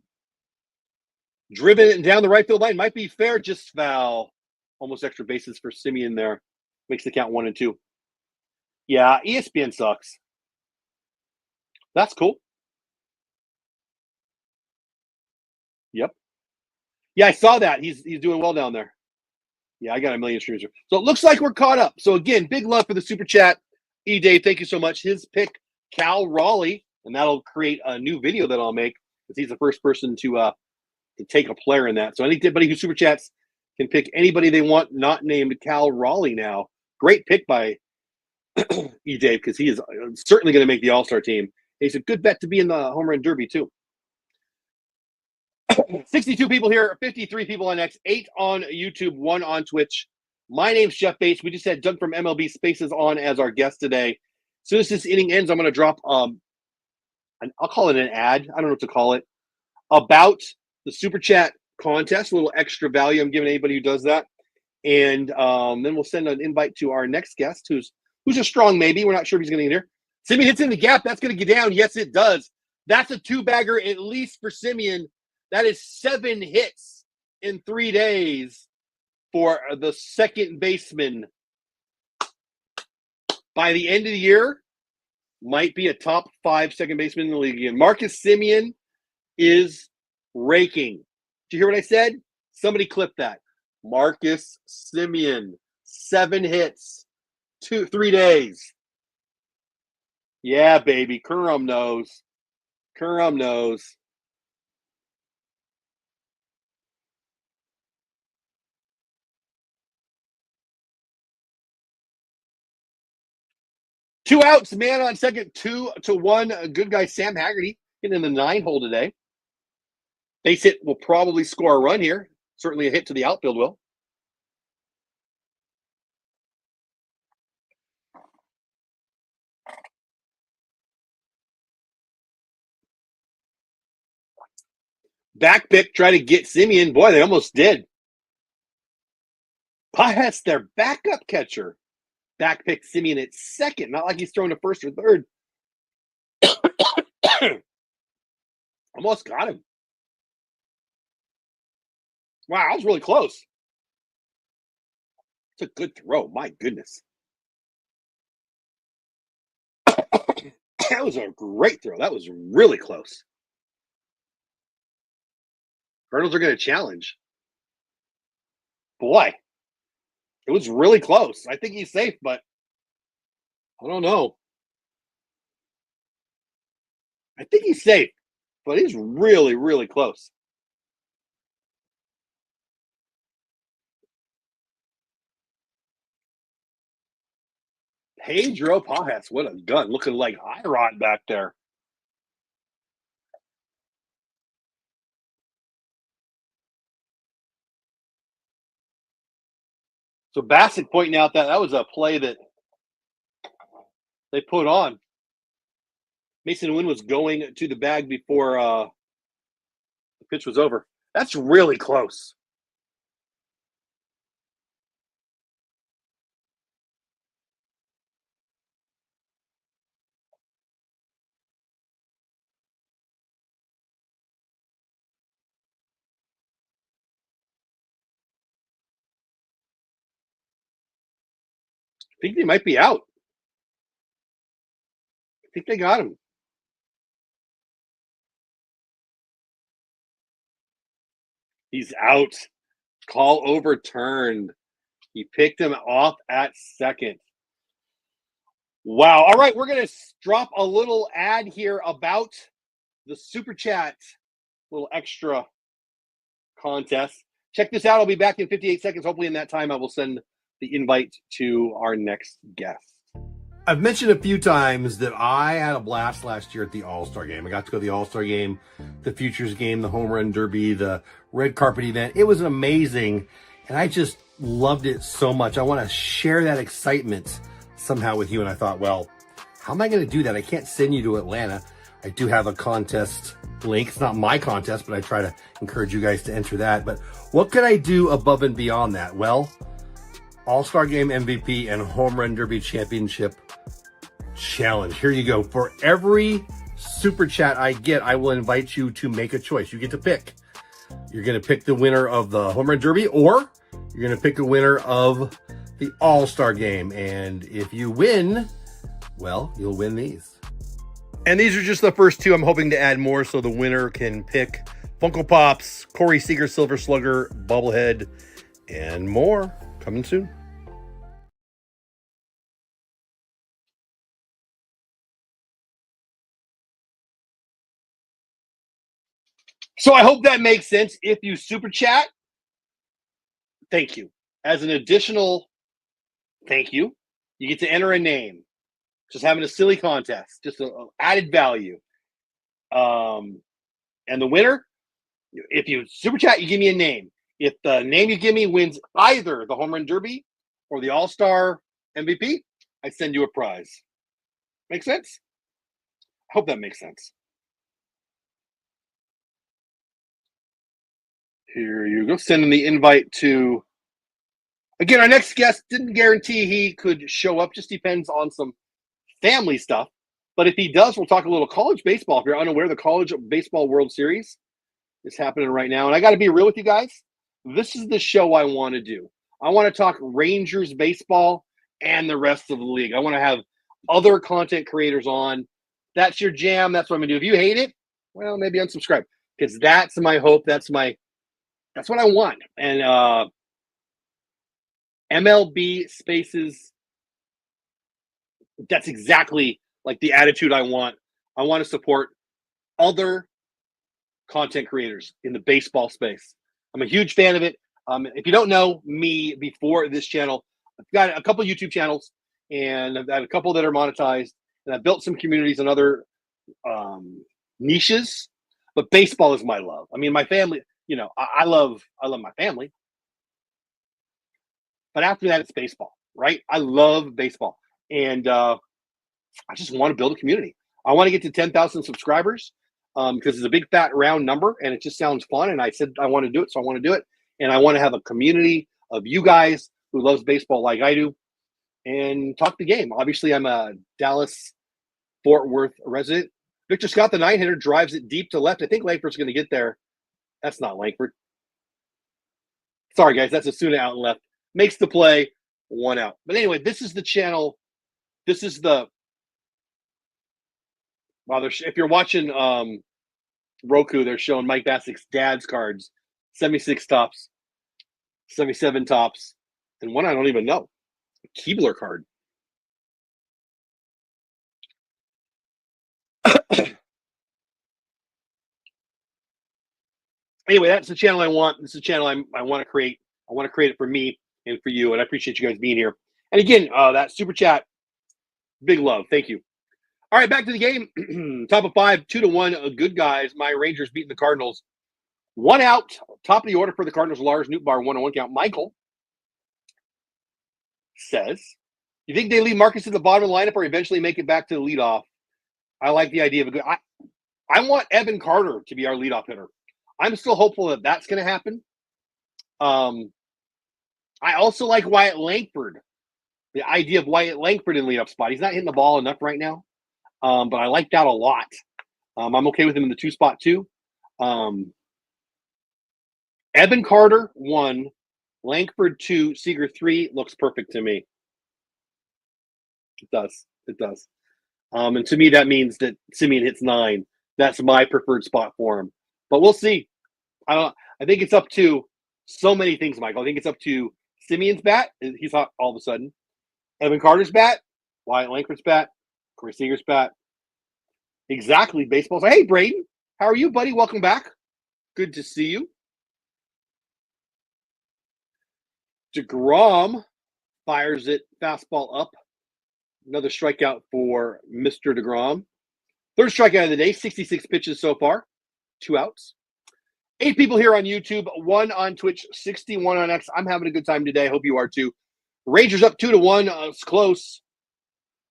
Driven down the right field line. Might be fair, just foul. Almost extra bases for Semien there. Makes the count 1 and 2. Yeah, ESPN sucks. That's cool. Yep. Yeah, I saw that. He's doing well down there. Yeah, I got 1 million streams. So it looks like we're caught up. So again, big love for the super chat. Dave, thank you so much. His pick, Cal Raleigh, and that'll create a new video that I'll make because he's the first person to take a player in that. So anybody who super chats can pick anybody they want, not named Cal Raleigh now. Great pick by Dave because he is certainly going to make the All-Star team. He's a good bet to be in the Home Run Derby too. 62 people here, 53 people on X, 8 on YouTube, 1 on Twitch. My name's Jeff Bates. We just had Doug from MLB Spaces on as our guest today. As soon as this inning ends, I'm going to drop, I'll call it an ad. I don't know what to call it, about the Super Chat contest, a little extra value I'm giving anybody who does that. And then we'll send an invite to our next guest, who's a strong maybe. We're not sure if he's going to get here. Semien hits in the gap. That's going to get down. Yes, it does. That's a 2-bagger at least for Semien. That is 7 hits in 3 days for the second baseman by the end of the year, might be a top 5 second baseman in the league again. Marcus Semien is raking. Did you hear what I said? Somebody clip that. Marcus Semien, 7 hits, 3 days. Yeah, baby. Kurum knows. Kurum knows. Two outs, man on second, 2-1. A good guy, Sam Haggerty, getting in the 9 hole today. Base hit will probably score a run here. Certainly a hit to the outfield will. Back pick, try to get Semien. Boy, they almost did. Pahet's their backup catcher. Back pick Semien at second. Not like he's throwing to first or third. Almost got him. Wow, that was really close. It's a good throw. My goodness. That was a great throw. That was really close. Cardinals are going to challenge. Boy, it was really close. I think he's safe, but I don't know. I think he's safe, but he's really, really close. Pedro Pajes, what a gun. Looking like Iron back there. So Bassett pointing out that was a play that they put on. Mason Wynn was going to the bag before the pitch was over. That's really close. I think they might be out. I think they got him. He's out. Call overturned. He picked him off at second. Wow. All right, we're going to drop a little ad here about the Super Chat, little extra contest. Check this out. I'll be back in 58 seconds. Hopefully in that time I will send the invite to our next guest. I've mentioned a few times that I had a blast last year at the All-Star Game. I got to go to the All-Star Game, the Futures Game, the Home Run Derby, the red carpet event. It was amazing, and I just loved it so much. I want to share that excitement somehow with you, and I thought, well, how am I going to do that? I can't send you to Atlanta. I do have a contest link. It's not my contest, but I try to encourage you guys to enter that. But what could I do above and beyond that? Well, All-Star Game MVP and Home Run Derby Championship Challenge. Here you go. For every Super Chat I get, I will invite you to make a choice. You get to pick. You're going to pick the winner of the Home Run Derby, or you're going to pick a winner of the All-Star Game. And if you win, well, you'll win these. And these are just the first two. I'm hoping to add more so the winner can pick Funko Pops, Corey Seager, Silver Slugger, Bobblehead, and more. Coming soon. So I hope that makes sense. If you Super Chat, thank you. As an additional thank you, you get to enter a name. Just having a silly contest, just an added value. And the winner, if you Super Chat, you give me a name. If the name you give me wins either the Home Run Derby or the All-Star MVP, I send you a prize. Make sense? I hope that makes sense. Here you go. Sending the invite to, again, our next guest. Didn't guarantee he could show up. Just depends on some family stuff. But if he does, we'll talk a little college baseball. If you're unaware, the College Baseball World Series is happening right now. And I got to be real with you guys. This is the show I want to do. I want to talk Rangers baseball and the rest of the league. I want to have other content creators on. That's your jam. That's what I'm going to do. If you hate it, well, maybe unsubscribe, because that's my hope. That's what I want. And MLB Spaces, that's exactly like the attitude I want. I want to support other content creators in the baseball space. I'm a huge fan of it. If you don't know me before this channel, I've got a couple YouTube channels, and I've got a couple that are monetized, and I've built some communities in other niches. But baseball is my love. I mean, my family. You know, I love my family. But after that, it's baseball, right? I love baseball, and I just want to build a community. I want to get to 10,000 subscribers because it's a big, fat, round number, and it just sounds fun. And I said I want to do it, so I want to do it. And I want to have a community of you guys who loves baseball like I do and talk the game. Obviously, I'm a Dallas-Fort Worth resident. Victor Scott, the 9-hitter, drives it deep to left. I think Langford's going to get there. That's not Langford. Sorry, guys. That's Asuna out and left. Makes the play, 1 out. But anyway, this is the channel. This is the – well, if you're watching Roku, they're showing Mike Bassick's dad's cards. 76 tops, 77 tops, and one I don't even know. A Keebler card. Anyway, that's the channel I want. This is the channel I want to create. I want to create it for me and for you, and I appreciate you guys being here. And again, that super chat, big love. Thank you. All right, back to the game. Top of 5, 2-1. Good guys. My Rangers beating the Cardinals. 1 out, top of the order for the Cardinals. Lars Nootbaar, 1-1 count. Michael says, you think they leave Marcus at the bottom of the lineup or eventually make it back to the leadoff? I like the idea of a good – I want Evan Carter to be our leadoff hitter. I'm still hopeful that that's going to happen. I also like Wyatt Langford. The idea of Wyatt Langford in leadoff spot. He's not hitting the ball enough right now, but I like that a lot. I'm okay with him in the 2 spot too. Evan Carter 1, Langford 2, Seager 3 looks perfect to me. It does. It does. And to me, that means that Simeon hits 9. That's my preferred spot for him. But we'll see. I think it's up to so many things, Michael. I think it's up to Simeon's bat. He's hot all of a sudden. Evan Carter's bat. Wyatt Langford's bat. Corey Seager's bat. Exactly. Baseball's. Hey, Braden. How are you, buddy? Welcome back. Good to see you. DeGrom fires it, fastball up. Another strikeout for Mr. DeGrom. 3rd strikeout of the day, 66 pitches so far, 2 outs. 8 people here on YouTube, 1 on Twitch, 61 on X. I'm having a good time today. Hope you are too. Rangers up 2-1. It's close.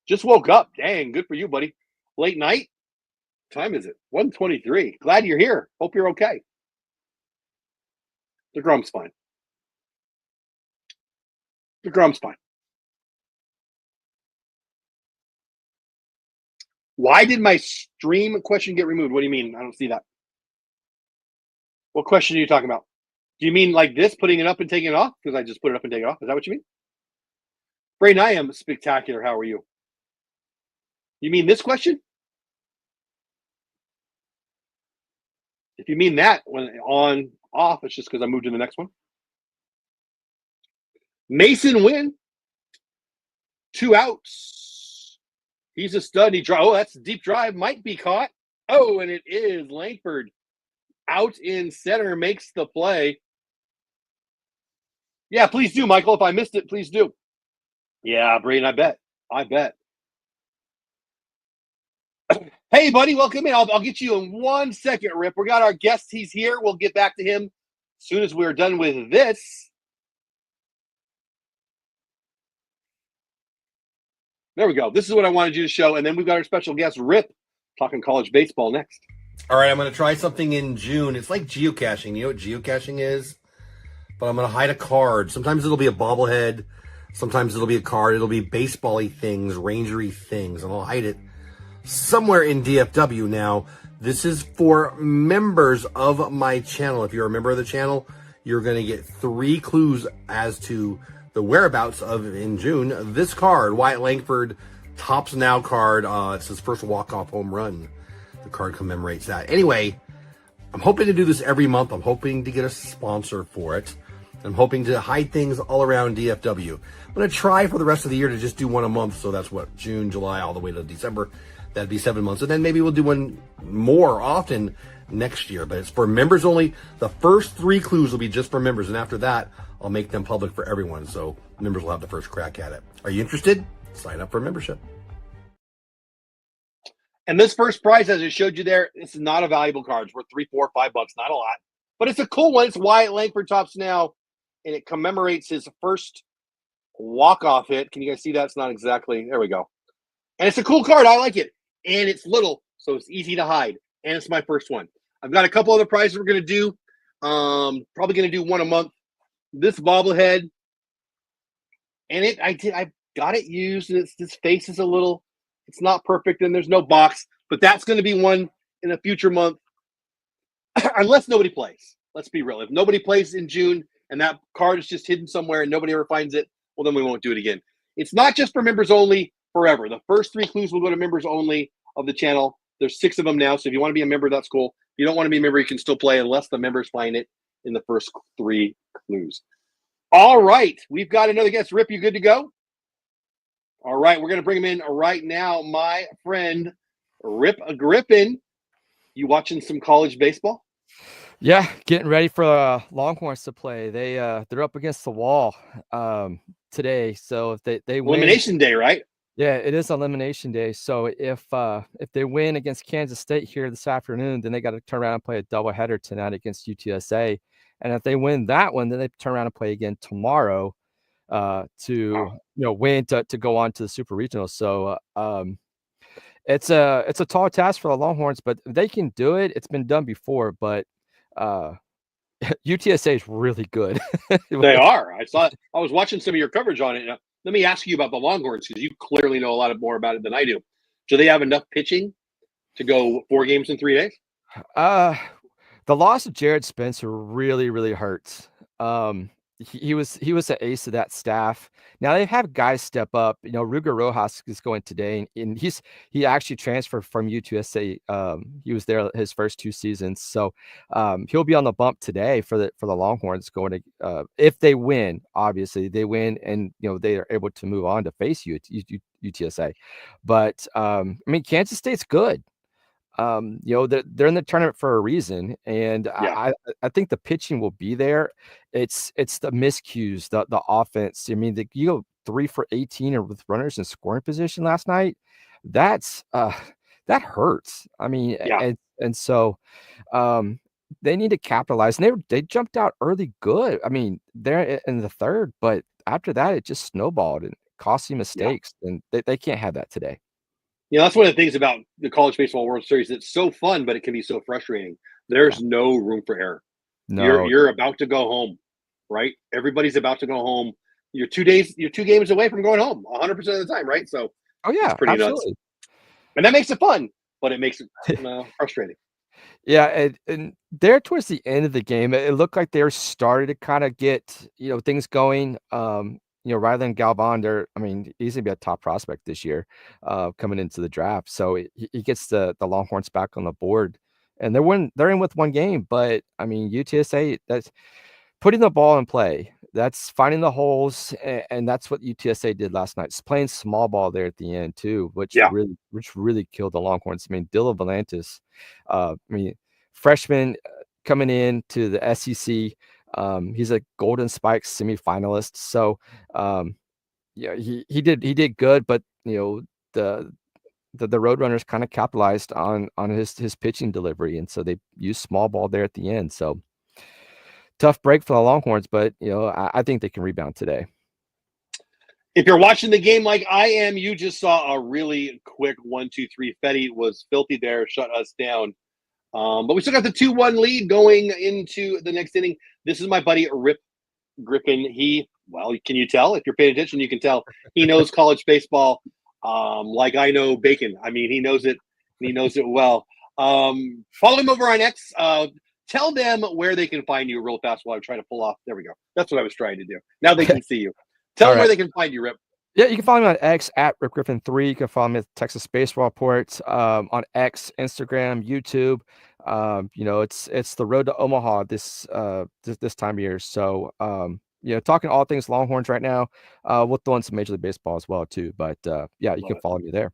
Just woke up. Dang, good for you, buddy. Late night? What time is it? 1:23. Glad you're here. Hope you're okay. DeGrom's fine. DeGrom's fine. Why did my stream question get removed? What do you mean? I don't see that. What question are you talking about? Do you mean like this, putting it up and taking it off? Because I just put it up and take it off. Is that what you mean? Braden, I am spectacular. How are you? You mean this question? If you mean that, when on, off, it's just because I moved to the next one. Mason Wynn. 2 outs. He's a stud. Oh, that's a deep drive. Might be caught. Oh, and it is. Langford out in center makes the play. Yeah, please do, Michael. If I missed it, please do. Yeah, Braden, I bet. Hey, buddy, welcome in. I'll get you in 1 second, Rip. We got our guest. He's here. We'll get back to him as soon as we're done with this. There we go. This is what I wanted you to show. And then we've got our special guest, Rip, talking college baseball next. All right, I'm going to try something in June. It's like geocaching. You know what geocaching is? But I'm going to hide a card. Sometimes it'll be a bobblehead. Sometimes it'll be a card. It'll be baseball-y things, rangery things. And I'll hide it somewhere in DFW. Now, this is for members of my channel. If you're a member of the channel, you're going to get 3 clues as to the whereabouts of, in June, this card, Wyatt Langford, Tops Now card. It's his first walk-off home run. The card commemorates that. Anyway, I'm hoping to do this every month. I'm hoping to get a sponsor for it. I'm hoping to hide things all around DFW. I'm going to try for the rest of the year to just do one a month. So that's what, June, July, all the way to December. That'd be 7 months. And then maybe we'll do one more often next year. But it's for members only. The first 3 clues will be just for members. And after that, I'll make them public for everyone. So members will have the first crack at it. Are you interested? Sign up for membership. And this first prize, as I showed you there, this is not a valuable card. It's worth $3, $4, $5, not a lot. But it's a cool one. It's Wyatt Langford Tops Now. And it commemorates his first walk-off hit. Can you guys see that? It's not exactly. There we go. And it's a cool card. I like it. And it's little, so it's easy to hide. And it's my first one. I've got a couple other prizes we're going to do. Probably going to do one a month. This bobblehead. And I got it used. This face is a little, it's not perfect, and there's no box. But that's going to be one in a future month. Unless nobody plays. Let's be real. If nobody plays in June, and that card is just hidden somewhere and nobody ever finds it, well, then we won't do it again. It's not just for members only forever. The first 3 clues will go to members only of the channel. There's 6 of them now, so if you want to be a member, that's cool. If you don't want to be a member, you can still play unless the members find it in the first 3 clues. All right, we've got another guest. Rip, you good to go? All right, we're going to bring him in right now. My friend, Rip Griffin. You watching some college baseball? Yeah, getting ready for Longhorns to play. They're up against the wall today. So if they win, Elimination day, right? Yeah, it is elimination day. So if they win against Kansas State here this afternoon, then they got to turn around and play a doubleheader tonight against UTSA. And if they win that one, then they turn around and play again tomorrow to win to go on to the Super Regional. So it's a tall task for the Longhorns, but they can do it. It's been done before, but UTSA is really good. They are. I was watching some of your coverage on it. Let me ask you about the Longhorns, because you clearly know a lot more about it than I do. Do they have enough pitching to go 4 games in 3 days? The loss of Jared Spencer really, really hurts. He was the ace of that staff. Now they have guys step up. Ruger Rojas is going today, and he actually transferred from UTSA. He was there his first 2 seasons, so he'll be on the bump today for the Longhorns going to if they win. Obviously, they win, and they are able to move on to face UTSA. But Kansas State's good. They're in the tournament for a reason, and I think the pitching will be there. It's the miscues, the offense. You go 3 for 18 with runners in scoring position last night. That hurts. And so they need to capitalize. And they jumped out early good. They're in the 3rd, but after that it just snowballed and costly mistakes, and they can't have that today. That's one of the things about the College Baseball World Series. It's so fun, but it can be so frustrating. There's no room for error. No. You're about to go home, right? Everybody's about to go home. You're 2 games away from going home 100% of the time, right? So it's pretty absolutely nuts. And that makes it fun, but it makes it frustrating. Yeah, and there towards the end of the game, it looked like they were starting to kind of get things going. Rather than Galvan, he's gonna be a top prospect this year, coming into the draft. So he gets the Longhorns back on the board, and they're in with 1 game. But UTSA, that's putting the ball in play. That's finding the holes, and that's what UTSA did last night. It's playing small ball there at the end too, which really killed the Longhorns. Dylan Volantis, freshman coming in to the SEC. He's a Golden Spikes semifinalist, so he did good, but the Roadrunners kind of capitalized on his pitching delivery, and so they used small ball there at the end. So tough break for the Longhorns, but I think they can rebound today. If you're watching the game like I am, you just saw a really quick 1-2-3. Fetty was filthy there, shut us down. But we still got the 2-1 lead going into the next inning. This is my buddy Rip Griffin. Can you tell? If you're paying attention, you can tell he knows college baseball like I know bacon. He knows it. He knows it well. Follow him over on X. Tell them where they can find you real fast while I try to pull off. There we go. That's what I was trying to do. Now they can see you. Tell All them where right. they can find you, Rip. Yeah, you can follow me on X at RipGriffin3. You can follow me at Texas Baseball Report on X, Instagram, YouTube. It's the road to Omaha this time of year. So talking all things Longhorns right now. We'll throw in some Major League Baseball as well too. But you Love can it. follow me there.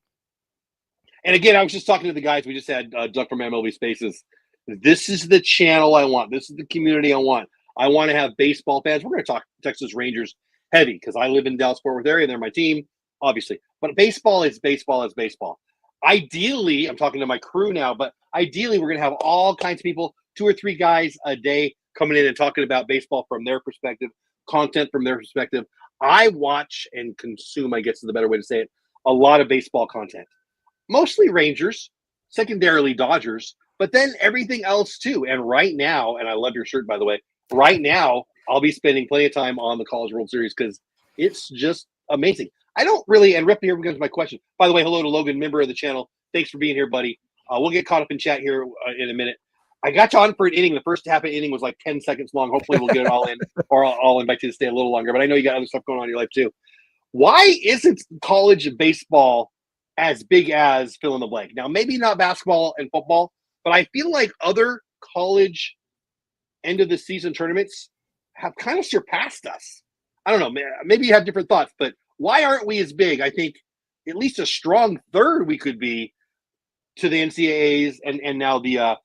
And again, I was just talking to the guys. We just had Doug from MLB Spaces. This is the channel I want. This is the community I want. I want to have baseball fans. We're going to talk Texas Rangers heavy because I live in Dallas-Fort Worth area. They're my team, obviously. But baseball is baseball is baseball. Ideally, I'm talking to my crew now, but ideally, we're going to have all kinds of people, 2 or 3 guys a day coming in and talking about baseball from their perspective, content from their perspective. I watch and consume, I guess is the better way to say it, a lot of baseball content. Mostly Rangers, secondarily Dodgers, but then everything else too. And right now, and I love your shirt, by the way, right now, I'll be spending plenty of time on the College World Series because it's just amazing. I don't really, and Rip, here comes my question. By the way, hello to Logan, member of the channel. Thanks for being here, buddy. We'll get caught up in chat here in a minute. I got you on for an inning. The first half of inning was like 10 seconds long. Hopefully we'll get it all in, or I'll invite you to stay a little longer. But I know you got other stuff going on in your life too. Why isn't college baseball as big as fill in the blank? Now, maybe not basketball and football, but I feel like other college end of the season tournaments have kind of surpassed us. I don't know. Maybe you have different thoughts, but why aren't we as big? I think at least a strong third we could be to the NCAAs and now the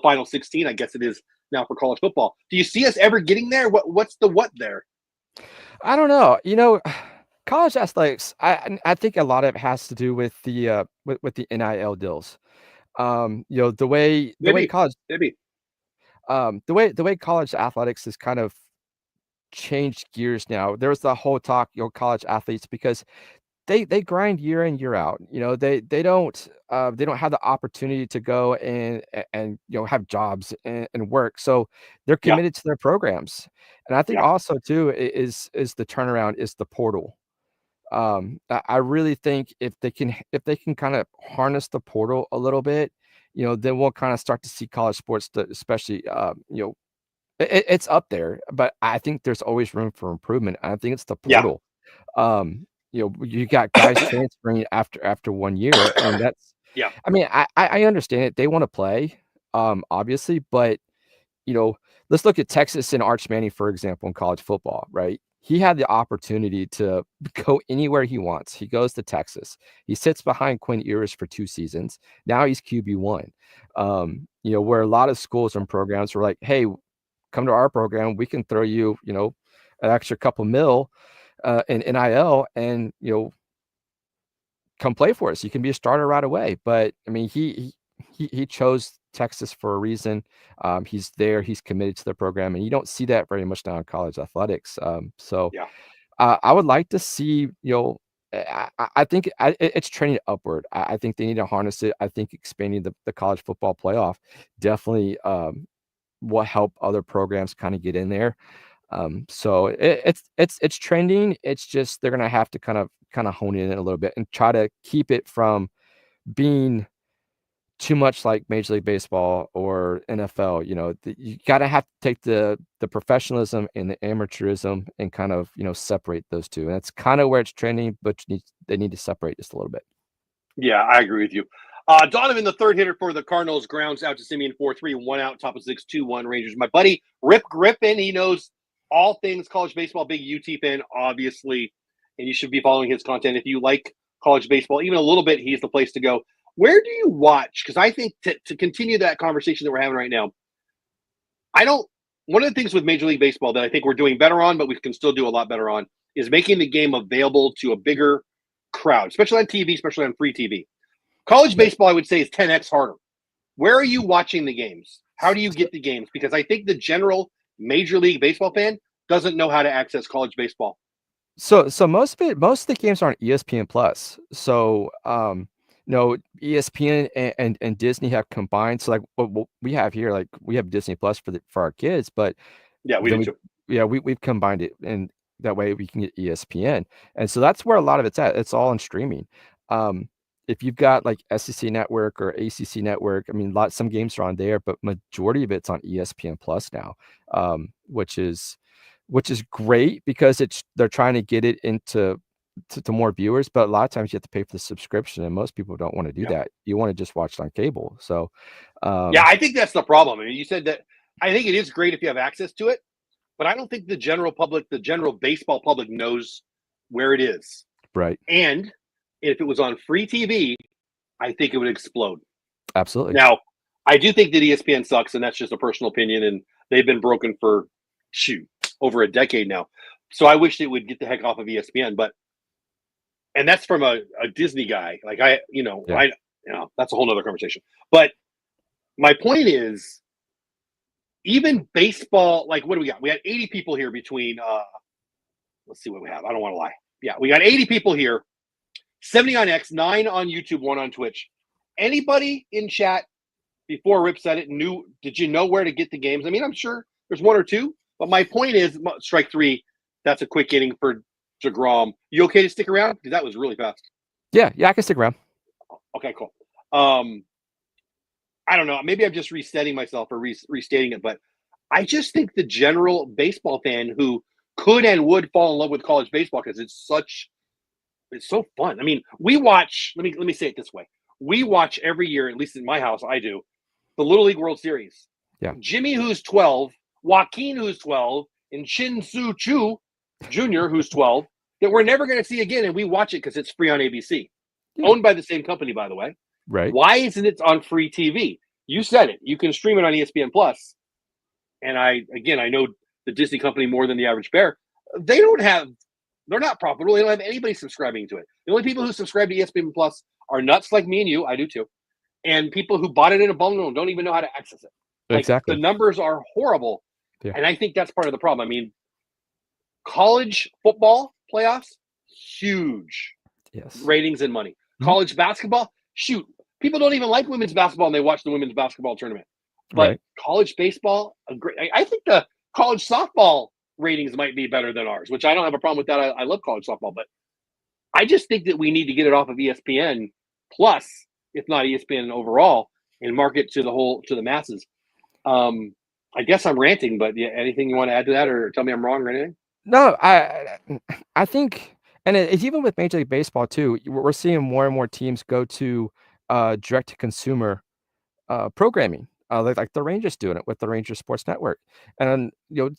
Final 16, I guess it is now for college football. Do you see us ever getting there? What's the what there? I don't know. College athletics, I think a lot of it has to do with the with the NIL deals. The way college Maybe. the way college athletics has kind of changed gears now. There's the whole talk, college athletes, because they grind year in, year out. They don't have the opportunity to go and have jobs and work. So they're Yeah. committed to their programs. And I think Yeah. also too is the turnaround is the portal. I really think if they can kind of harness the portal a little bit, then we'll kind of start to see college sports, especially it's up there, but I think there's always room for improvement. I think it's the Yeah. portal. You got guys transferring after 1 year, and that's Yeah. I mean, I understand it. They want to play, obviously, but let's look at Texas and Arch Manning, for example, in college football, right? He had the opportunity to go anywhere he wants. He goes to Texas. He sits behind Quinn Ewers for 2 seasons. Now he's QB1. Where a lot of schools and programs were like, hey, come to our program. We can throw you, an extra couple mil in NIL and, come play for us. You can be a starter right away. But I mean, he chose Texas for a reason. He's there. He's committed to the program, and you don't see that very much now in college athletics. Yeah. I would like to see. I think it's trending upward. I think they need to harness it. I think expanding the college football playoff definitely will help other programs kind of get in there. So it's trending. It's just they're gonna have to kind of hone in a little bit and try to keep it from being too much like Major League Baseball or NFL. You gotta have to take the professionalism and the amateurism and kind of separate those two. And that's kind of where it's trending, but they need to separate just a little bit. Yeah, I agree with you. Donovan, the third hitter for the Cardinals, grounds out to Simeon 4-3, 1 out, top of 6-2-1 Rangers. My buddy Rip Griffin, he knows all things college baseball, big UT fan, obviously, and you should be following his content. If you like college baseball, even a little bit, he's the place to go. Where do you watch? Because I think to continue that conversation that we're having right now, one of the things with Major League Baseball that I think we're doing better on, but we can still do a lot better on, is making the game available to a bigger crowd, especially on TV, especially on free TV. College baseball, I would say, is 10x harder. Where are you watching the games? How do you get the games? Because I think the general Major League Baseball fan doesn't know how to access college baseball. So most of the games are on ESPN Plus. So ESPN and Disney have combined. So like what we have here, like we have Disney Plus for our kids, but Yeah, we do too. we've combined it, and that way we can get ESPN. And so that's where a lot of it's at. It's all in streaming. If you've got like SEC Network or ACC Network, I mean, some games are on there, but majority of it's on ESPN Plus now, which is which is great because they're trying to get it into to more viewers, but a lot of times you have to pay for the subscription, and most people don't want to do that. You want to just watch it on cable. So, yeah, I think that's the problem. I mean, you said that. I think it is great if you have access to it, but I don't think the general public, the general baseball public, knows where it is. right, And if it was on free TV, I think it would explode. absolutely. Now, I do think that ESPN sucks, and that's just a personal opinion, and they've been broken for over a decade now. So I wish they would get the heck off of ESPN, and that's from a Disney guy. Like that's a whole nother conversation. But my point is, even baseball, like, what do we got? We had 80 people here between, let's see what we have. I don't want to lie. Yeah, we got 80 people here, 70 on X, 9 on YouTube, 1 on Twitch. Anybody in chat before Rip said it did you know where to get the games? I mean, I'm sure there's 1 or 2, but my point is, strike 3, that's a quick inning for DeGrom. You okay to stick around? Because that was really fast. Yeah, I can stick around. Okay, cool. I don't know. Maybe I'm just resetting myself or restating it, but I just think the general baseball fan who could and would fall in love with college baseball because it's so fun. I mean, we watch. Let me say it this way: we watch every year, at least in my house, I do, the Little League World Series. Yeah. Jimmy, who's 12, Joaquin, who's 12, and Shin Soo Choo Jr., who's 12, that we're never going to see again, and we watch it because it's free on ABC, owned by the same company, by the way. Right. Why isn't it on free TV? You said it. You can stream it on ESPN Plus. And I know the Disney company more than the average bear. They're not profitable. They don't have anybody subscribing to it. The only people who subscribe to ESPN Plus are nuts like me and you. I do too. And people who bought it in a bundle and don't even know how to access it. Like, exactly. The numbers are horrible. Yeah. And I think that's part of the problem. I mean, college football playoffs, huge ratings and money. Mm-hmm. College basketball, people don't even like women's basketball and they watch the women's basketball tournament. But college baseball, I think the college softball ratings might be better than ours, which I don't have a problem with that. I love college softball, but I just think that we need to get it off of ESPN Plus, if not ESPN overall, and market to the masses. I guess I'm ranting, but anything you want to add to that, or tell me I'm wrong or anything? No, I think, and it's even with Major League Baseball too. We're seeing more and more teams go to direct to consumer programming, like the Rangers doing it with the Rangers Sports Network. And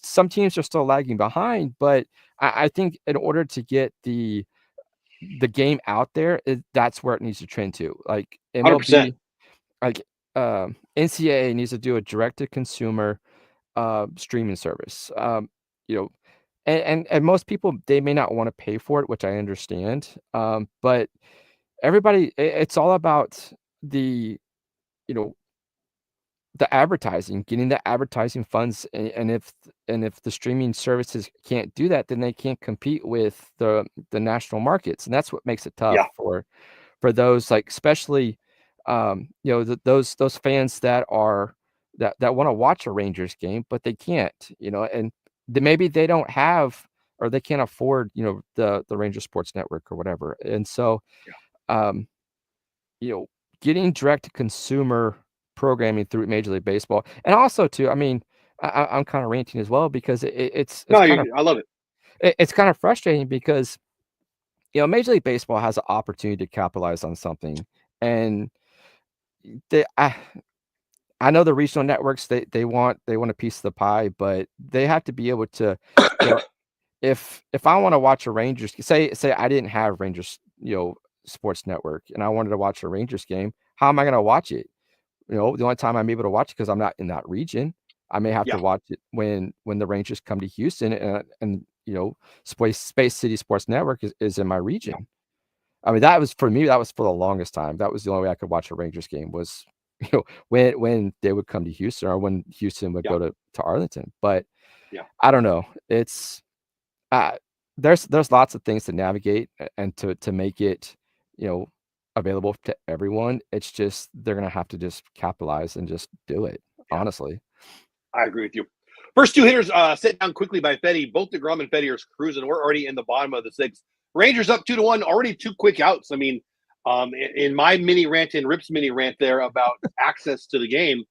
some teams are still lagging behind, but I think in order to get the game out there, that's where it needs to trend to. Like MLB, 100%. like NCAA needs to do a direct to consumer streaming service. And most people, they may not want to pay for it, which I understand. But everybody, it's all about the advertising, getting the advertising funds, and if the streaming services can't do that, then they can't compete with the national markets, and that's what makes it tough for those, like, especially those fans that want to watch a Rangers game, but they can't, and maybe they don't have, or they can't afford the Rangers Sports Network or whatever, and so getting direct to consumer programming through Major League Baseball. And also too, I mean, I'm kind of ranting as well, because I love it. It's kind of frustrating because Major League Baseball has an opportunity to capitalize on something, and I know the regional networks, they want a piece of the pie, but they have to be able to if I want to watch a Rangers, say I didn't have Rangers Sports Network and I wanted to watch a Rangers game, how am I going to watch it? The only time I'm able to watch it, because I'm not in that region. I may have to watch it when the Rangers come to Houston, and Space City Sports Network is in my region. I mean, that was for me. That was for the longest time. That was the only way I could watch a Rangers game, was when they would come to Houston, or when Houston would go to Arlington. But I don't know. It's there's lots of things to navigate and to make it available to everyone. It's just they're gonna have to just capitalize and just do it. Honestly, I agree with you. First 2 hitters set down quickly by Fetty. Both DeGrom and Fetty are cruising. We're already in the bottom of the 6th. Rangers up 2-1. Already 2 quick outs. I mean, in my mini rant and Rip's mini rant there about access to the game,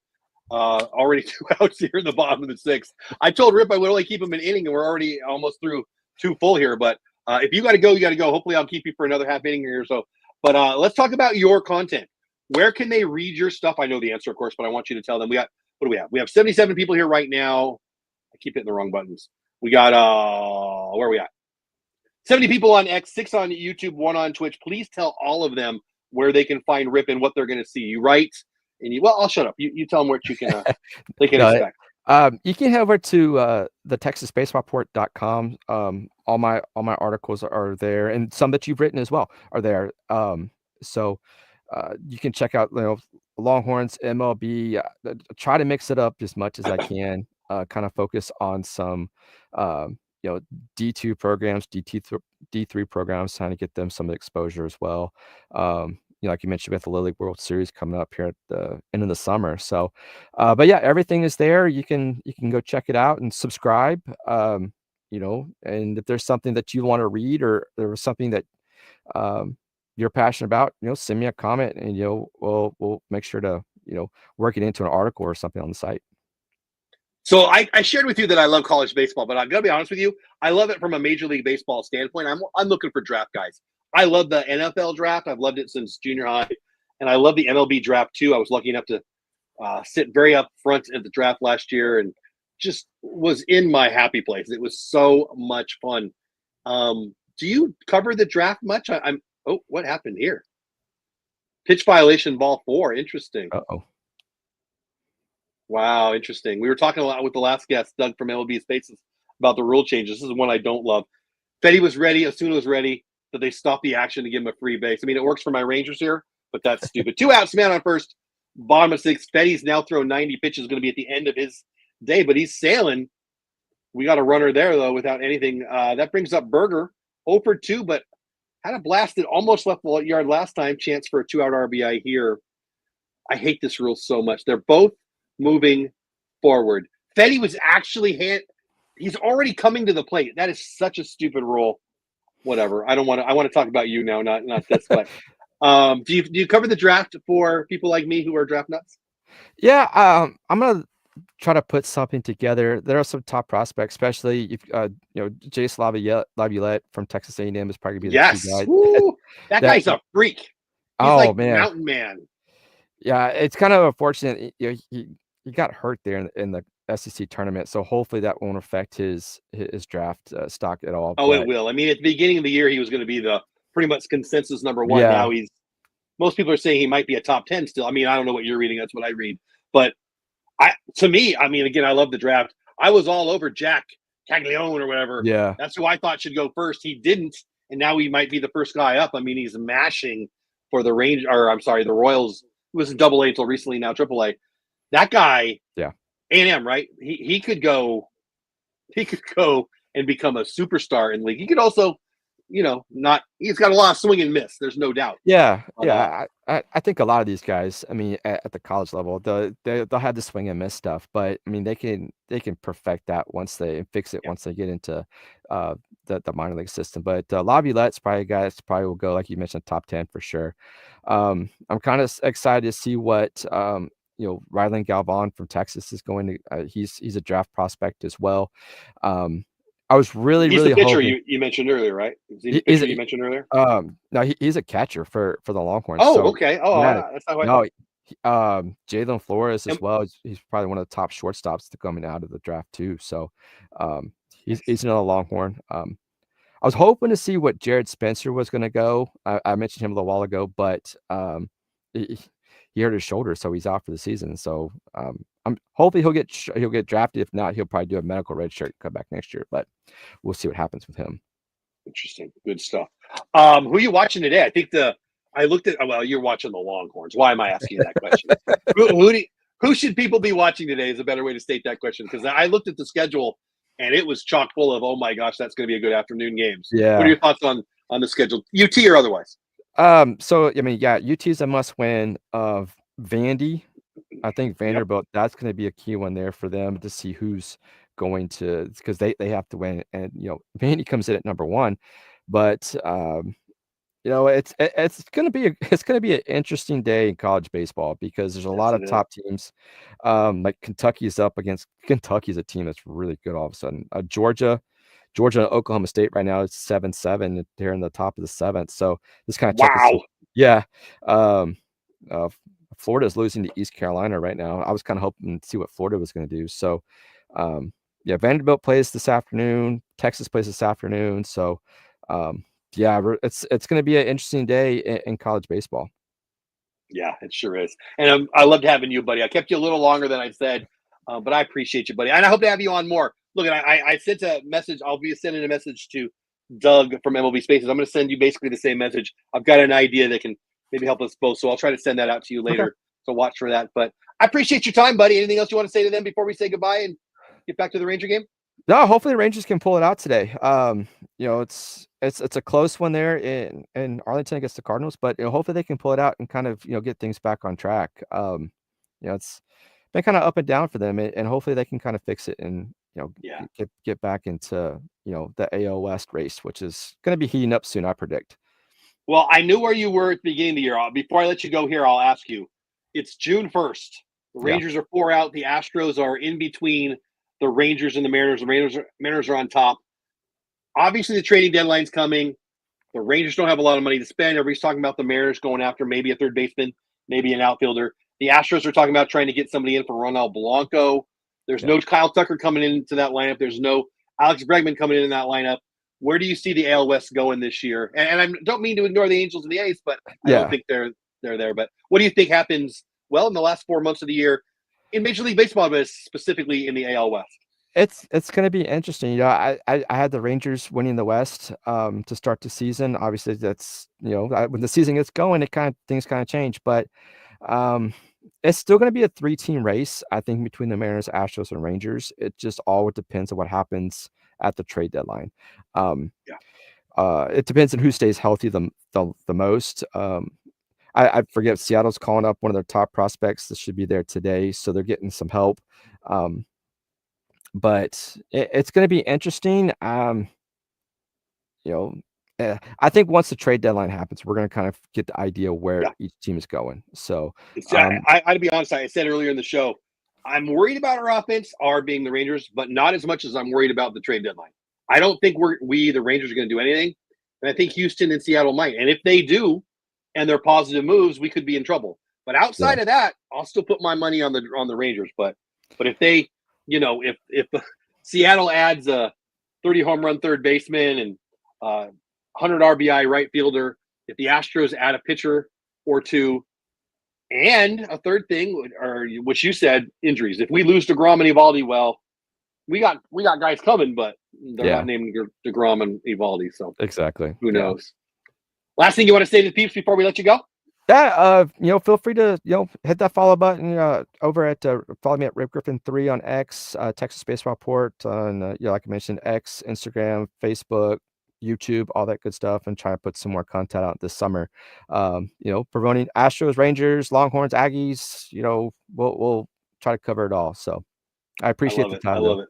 Already 2 outs here in the bottom of the 6th. I told Rip I would only keep him an inning, and we're already almost through 2 full here. But if you got to go, you got to go. Hopefully, I'll keep you for another half inning here or so. But let's talk about your content. Where can they read your stuff? I know the answer, of course, but I want you to tell them. What do we have? We have 77 people here right now. I keep hitting the wrong buttons. We got where are we at? 70 people on X, 6 on YouTube, 1 on Twitch. Please tell all of them where they can find Rip and what they're going to see. You write, and well, I'll shut up. You tell them what you can they can expect. You can head over to the TexasBaseballReport.com. All my articles are there, and some that you've written as well are there. So you can check out Longhorns, MLB. Try to mix it up as much as I can. Kind of focus on some D2 programs, D3 programs, trying to get them some exposure as well. Like you mentioned, with the Little League World Series coming up here at the end of the summer. So, but yeah, everything is there. You can go check it out and subscribe. And if there's something that you want to read or there was something that you're passionate about, send me a comment, and we'll make sure to work it into an article or something on the site. So I shared with you that I love college baseball, but I'm gonna be honest with you, I love it from a Major League Baseball standpoint. I'm looking for draft guys. I love the NFL draft. I've loved it since junior high, and I love the MLB draft too. I was lucky enough to sit very up front at the draft last year, and just was in my happy place. It was so much fun. Do you cover the draft much? Oh, what happened here? Pitch violation, ball 4. Interesting. Uh-oh. Wow, interesting. We were talking a lot with the last guest, Doug from MLB Spaces, about the rule changes. This is one I don't love. Fetty was ready. Asuna was ready, but they stopped the action to give him a free base. I mean, it works for my Rangers here, but that's stupid. 2 outs, man on first, bottom of 6. Fetty's now thrown 90 pitches, going to be at the end of his day, but he's sailing. We got a runner there, though, without anything. That brings up Berger, 0 for 2, but had a blasted, almost left the yard last time. Chance for a 2-out RBI here. I hate this rule so much. They're both moving forward. Fetty was actually he's already coming to the plate. That is such a stupid rule. Whatever. I want to talk about you now, not this. But do you cover the draft for people like me who are draft nuts? Yeah, I'm gonna try to put something together. There are some top prospects, especially if Jace Laviolette from Texas A&M is probably gonna be the key guy. Woo! That guy's a freak. He's like man, mountain man. Yeah, it's kind of unfortunate. He got hurt there in the SEC tournament, so hopefully that won't affect his draft stock at all. Oh, it will. I mean, at the beginning of the year, he was going to be the pretty much consensus number 1. Yeah. Now most people are saying he might be a top 10 still. I mean, I don't know what you're reading. That's what I read. But to me, I mean, again, I love the draft. I was all over Jack Caglione or whatever. Yeah. That's who I thought should go first. He didn't, and now he might be the first guy up. I mean, he's mashing for the the Royals. He was in Double A until recently, now Triple A. That guy, yeah, A&M, right? He could go and become a superstar in the league. He could also, he's got a lot of swing and miss. There's no doubt. Yeah. I think a lot of these guys, I mean, at the college level, they'll have the swing and miss stuff, but I mean, they can perfect that once they fix it, once they get into the minor league system. But Laviolette's probably a guy that's probably will go, like you mentioned, top 10 for sure. I'm kind of excited to see what Rylan Galvan from Texas is going to. He's a draft prospect as well. I was really the pitcher hoping, you mentioned earlier, right? Is he the pitcher you mentioned earlier? No, he's a catcher for the Longhorns. Oh, so, okay. Oh, yeah, that's not what Jalen Flores as well. He's probably one of the top shortstops coming out of the draft too. So he's another Longhorn. I was hoping to see what Jared Spencer was going to go. I mentioned him a little while ago, but he hurt his shoulder, so he's out for the season. So I'm hoping he'll get drafted. If not, he'll probably do a medical red shirt, come back next year. But we'll see what happens with him. Interesting, good stuff. Who are you watching today? I think I looked at. Well, you're watching the Longhorns. Why am I asking that question? Who should people be watching today? Is a better way to state that question, because I looked at the schedule and it was chock full of, oh my gosh, that's going to be a good afternoon games. Yeah. What are your thoughts on the schedule, UT or otherwise? So I mean, yeah, UT's a must win. Of Vandy, I think Vanderbilt, that's going to be a key one there for them to see who's going to, because they have to win, and Vandy comes in at number 1, but it's gonna be an interesting day in college baseball because there's a lot Yes, of it is. top teams. Like Kentucky's up against Kentucky's a team that's really good all of a sudden. Georgia and Oklahoma State right now is 7-7. They're in the top of the seventh. So this kind of check to Wow. see. Yeah. Um, uh, Florida's losing to East Carolina right now. I was kind of hoping to see what Florida was going to do. So, yeah, Vanderbilt plays this afternoon. Texas plays this afternoon. So, yeah, it's going to be an interesting day in college baseball. Yeah, it sure is. And I loved having you, buddy. I kept you a little longer than I said, but I appreciate you, buddy. And I hope to have you on more. Look, I sent a message. I'll be sending a message to Doug from MLB Spaces. I'm going to send you basically the same message. I've got an idea that can maybe help us both. So I'll try to send that out to you later. Okay. So watch for that. But I appreciate your time, buddy. Anything else you want to say to them before we say goodbye and get back to the Ranger game? No, hopefully the Rangers can pull it out today. It's a close one there in Arlington against the Cardinals, but hopefully they can pull it out and kind of get things back on track. It's been kind of up and down for them, and hopefully they can kind of fix it and Yeah. get back into the AL West race, which is going to be heating up soon, I predict. Well, I knew where you were at the beginning of the year. Before I let you go here, I'll ask you. It's June 1st. The Yeah. Rangers are 4 out. The Astros are in between the Rangers and the Mariners. The Mariners are on top. Obviously, the trading deadline's coming. The Rangers don't have a lot of money to spend. Everybody's talking about the Mariners going after maybe a third baseman, maybe an outfielder. The Astros are talking about trying to get somebody in for Ronald Blanco. There's no Kyle Tucker coming into that lineup. There's no Alex Bregman coming in that lineup. Where do you see the AL West going this year? And I don't mean to ignore the Angels and the A's, but I don't think they're there. But what do you think happens, well, in the last 4 months of the year in Major League Baseball, but specifically in the AL West? It's going to be interesting. I had the Rangers winning the West to start the season. Obviously, that's when the season gets going, things kind of change. But it's still going to be a 3-team race, I think, between the Mariners, Astros, and Rangers. It just all depends on what happens at the trade deadline. It depends on who stays healthy the most. I forget, Seattle's calling up one of their top prospects that should be there today, so they're getting some help. But it's going to be interesting. I think once the trade deadline happens, we're going to kind of get the idea where each team is going. So I'd be honest. I said earlier in the show, I'm worried about our offense, being the Rangers, but not as much as I'm worried about the trade deadline. I don't think the Rangers are going to do anything, and I think Houston and Seattle might. And if they do, and they're positive moves, we could be in trouble. But outside of that, I'll still put my money on the Rangers. But if they, if Seattle adds a 30 home run third baseman and 100 RBI right fielder, if the Astros add a pitcher or two, and a third thing, or which you said, injuries. If we lose DeGrom and Eovaldi, well, we got guys coming, but they're not naming DeGrom and Eovaldi. So exactly, who knows? Last thing you want to say to the peeps before we let you go? Yeah, feel free to hit that follow button over at follow me at Rip Griffin 3 on X, Texas Baseball Report on like I mentioned, X, Instagram, Facebook, YouTube, all that good stuff, and try to put some more content out this summer. Promoting Astros, Rangers, Longhorns, Aggies. We'll try to cover it all. So I appreciate the time. I love it.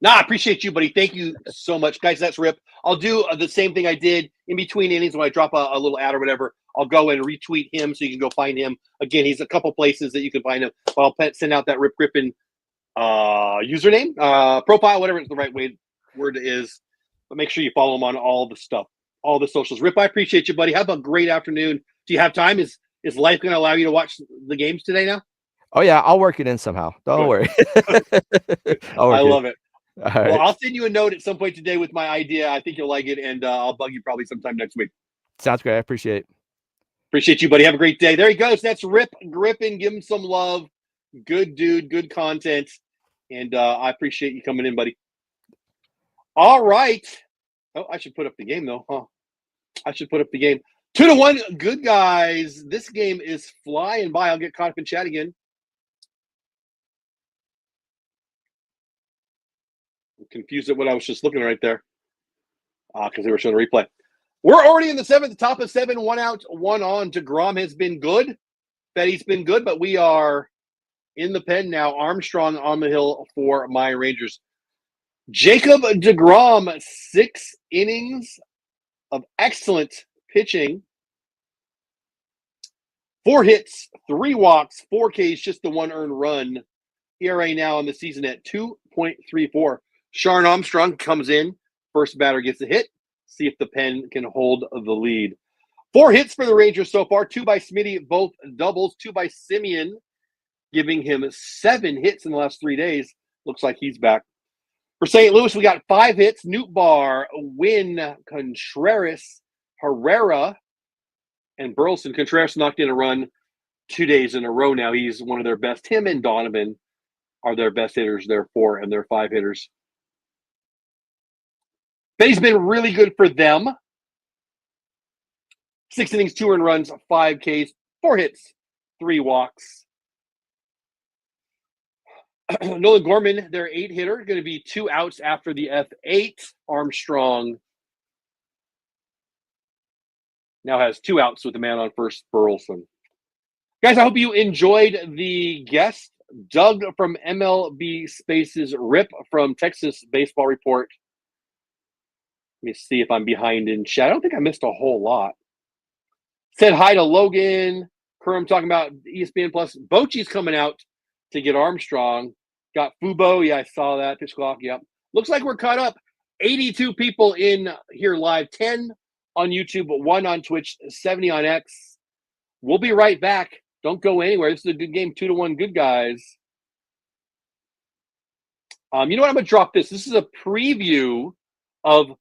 No, I appreciate you, buddy. Thank you so much, guys. That's Rip. I'll do the same thing I did in between innings when I drop a little ad or whatever. I'll go and retweet him so you can go find him. Again, he's a couple places that you can find him. But I'll send out that Rip Griffin username, profile, whatever is the right word is. But make sure you follow him on all the stuff, all the socials. Rip, I appreciate you, buddy. Have a great afternoon. Do you have time? Is life going to allow you to watch the games today now? Oh, yeah. I'll work it in somehow. Don't worry. I love it. All right. Well, I'll send you a note at some point today with my idea. I think you'll like it, and I'll bug you probably sometime next week. Sounds great. I appreciate you, buddy. Have a great day. There he goes. That's Rip Griffin. Give him some love. Good dude. Good content. And I appreciate you coming in, buddy. All right. Oh, I should put up the game, though. Huh? I should put up the game. 2-1. Good guys. This game is flying by. I'll get caught up in chat again. I'm confused at what I was just looking right there because they were showing a replay. We're already in the seventh, top of 7, 1 out, 1 on. DeGrom has been good. Betty's been good, but we are in the pen now. Armstrong on the hill for my Rangers. Jacob DeGrom, 6 innings of excellent pitching. 4 hits, 3 walks, 4 Ks, just the 1 earned run. ERA now on the season at 2.34. Sharon Armstrong comes in. First batter gets a hit. See if the pen can hold the lead. 4 hits for the Rangers so far. 2 by Smitty, both doubles. 2 by Simeon, giving him 7 hits in the last 3 days. Looks like he's back. For St. Louis, we got 5 hits. Nootbaar, Wynn, Contreras, Herrera, and Burleson. Contreras knocked in a run 2 days in a row now. He's one of their best. Him and Donovan are their best hitters. They're 4 and they're 5 hitters. Betty's been really good for them. 6 innings, 2 earned runs, 5 Ks, 4 hits, 3 walks. Nolan Gorman, their 8 hitter, going to be 2 outs after the F8. Armstrong now has 2 outs with the man on first, Burleson. Guys, I hope you enjoyed the guest. Doug from MLB Spaces, Rip from Texas Baseball Report. Let me see if I'm behind in chat. I don't think I missed a whole lot. Said hi to Logan. Kerm talking about ESPN Plus. Bochy's coming out to get Armstrong. Got Fubo. Yeah, I saw that. Pitch clock. Yep. Looks like we're caught up. 82 people in here live. 10 on YouTube, 1 on Twitch, 70 on X. We'll be right back. Don't go anywhere. This is a good game. 2-1 good guys. You know what? I'm going to drop this. This is a preview of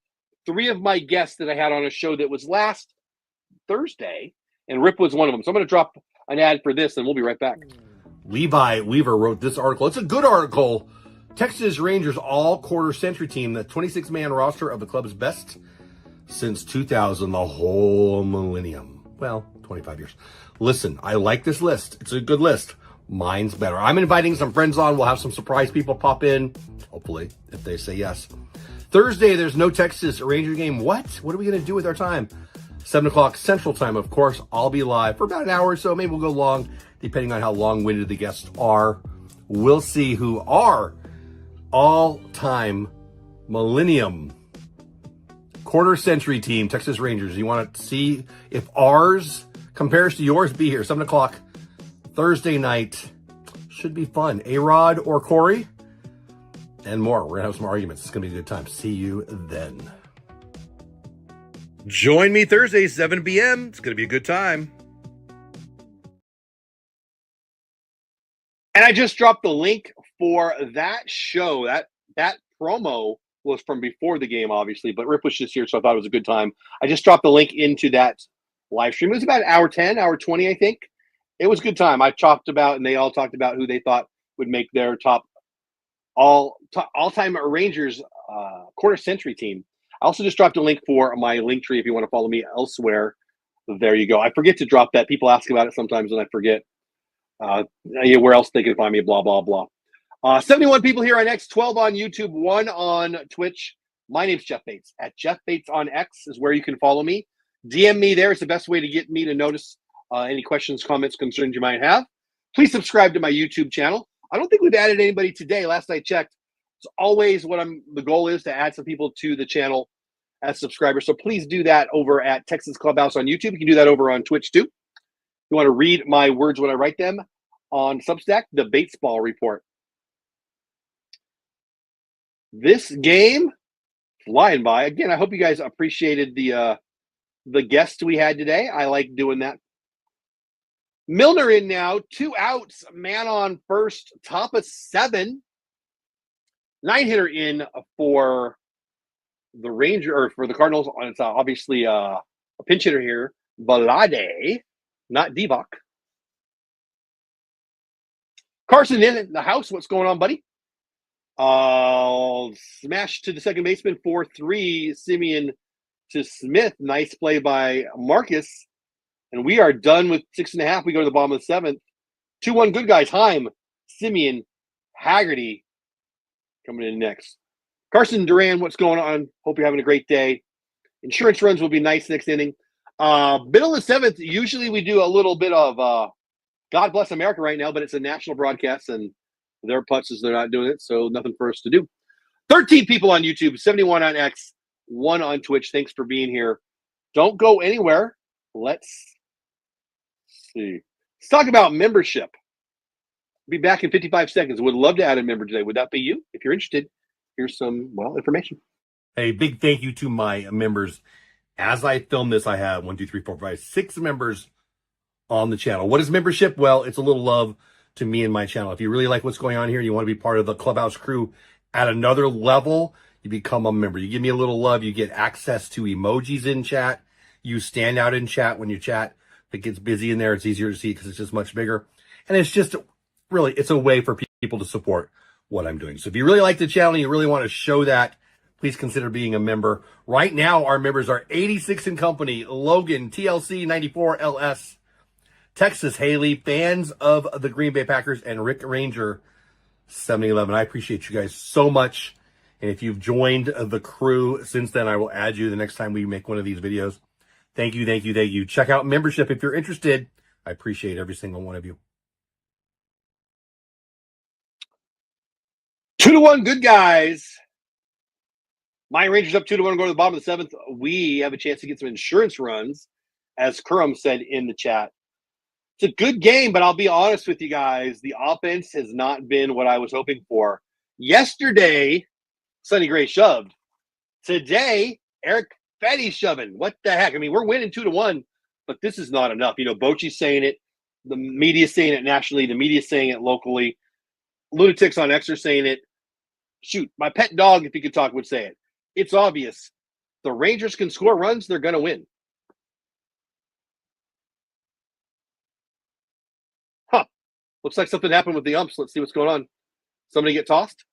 3 of my guests that I had on a show that was last Thursday, and Rip was one of them. So I'm going to drop an ad for this, and we'll be right back. Levi Weaver wrote this article. It's a good article. Texas Rangers all-quarter century team, the 26-man roster of the club's best since 2000, the whole millennium. Well, 25 years. Listen, I like this list. It's a good list. Mine's better. I'm inviting some friends on. We'll have some surprise people pop in, hopefully, if they say yes. Thursday, there's no Texas Ranger game. What? What are we going to do with our time? 7 o'clock Central Time, of course. I'll be live for about an hour or so. Maybe we'll go long, depending on how long-winded the guests are. We'll see who our all-time millennium quarter-century team, Texas Rangers. You want to see if ours compares to yours? Be here, 7 o'clock Thursday night. Should be fun. A-Rod or Corey? And more. We're going to have some arguments. It's going to be a good time. See you then. Join me Thursday, 7 p.m. It's going to be a good time. And I just dropped the link for that show. That promo was from before the game, obviously, but Rip was just here, so I thought it was a good time. I just dropped the link into that live stream. It was about hour 10, hour 20, I think. It was a good time. I talked about, and they all talked about who they thought would make their all-time Rangers quarter century team. I also just dropped a link for my link tree if you want to follow me elsewhere. There you go. I forget to drop that. People ask about it sometimes, and I forget. Where else they can find me, blah, blah, blah. 71 people here on X, 12 on YouTube, 1 on Twitch. My name's Jeff Bates. At Jeff Bates on X is where you can follow me. DM me there. It's the best way to get me to notice any questions, comments, concerns you might have. Please subscribe to my YouTube channel. I don't think we've added anybody today. Last I checked. It's always the goal is to add some people to the channel as subscribers. So please do that over at Texas Clubhouse on YouTube. You can do that over on Twitch too. You want to read my words when I write them on Substack, the Batesball Report. This game flying by. Again, I hope you guys appreciated the guests we had today. I like doing that. Milner in now, 2 outs, man on first, top of 7. 9-hitter in for the Ranger or for the Cardinals. It's obviously a pinch hitter here, Valade, not Divock. Carson in the house. What's going on, buddy? Smash to the second baseman, 4-3. Simeon to Smith. Nice play by Marcus. And we are done with 6.5. We go to the bottom of the 7th. 2-1 good guys. Heim, Simeon, Haggerty coming in next. Carson Duran, what's going on? Hope you're having a great day. Insurance runs will be nice next inning. Middle of the 7th, usually we do a little bit of God Bless America right now, but it's a national broadcast, and their putts is they're not doing it, so nothing for us to do. 13 people on YouTube, 71 on X, 1 on Twitch. Thanks for being here. Don't go anywhere. Let's see. Let's talk about membership. Be back in 55 seconds. Would love to add a member today. Would that be you? If you're interested, here's some, information. Hey, big thank you to my members. As I film this, I have 1, 2, 3, 4, 5, 6 members on the channel. What is membership? Well, it's a little love to me and my channel. If you really like what's going on here, you want to be part of the Clubhouse crew at another level, you become a member. You give me a little love, you get access to emojis in chat. You stand out in chat when you chat. If it gets busy in there, it's easier to see because it's just much bigger. And it's just really, it's a way for people to support what I'm doing. So if you really like the channel and you really want to show that, please consider being a member. Right now, our members are 86 and Company, Logan, TLC 94LS, Texas Haley, fans of the Green Bay Packers, and Rick Ranger 7011. I appreciate you guys so much. And if you've joined the crew since then, I will add you the next time we make one of these videos. Thank you, thank you, thank you. Check out membership if you're interested. I appreciate every single one of you. 2-1, good guys. My Rangers up 2-1, go to the bottom of the 7th. We have a chance to get some insurance runs, as Kurum said in the chat. It's a good game, but I'll be honest with you guys. The offense has not been what I was hoping for. Yesterday, Sonny Gray shoved. Today, Eric Fetty shoving. What the heck? I mean, we're winning 2-1, but this is not enough. Bochy's saying it. The media's saying it nationally. The media's saying it locally. Lunatics on X are saying it. Shoot, my pet dog, if he could talk, would say it. It's obvious. The Rangers can score runs, they're going to win. Huh. Looks like something happened with the umps. Let's see what's going on. Somebody get tossed?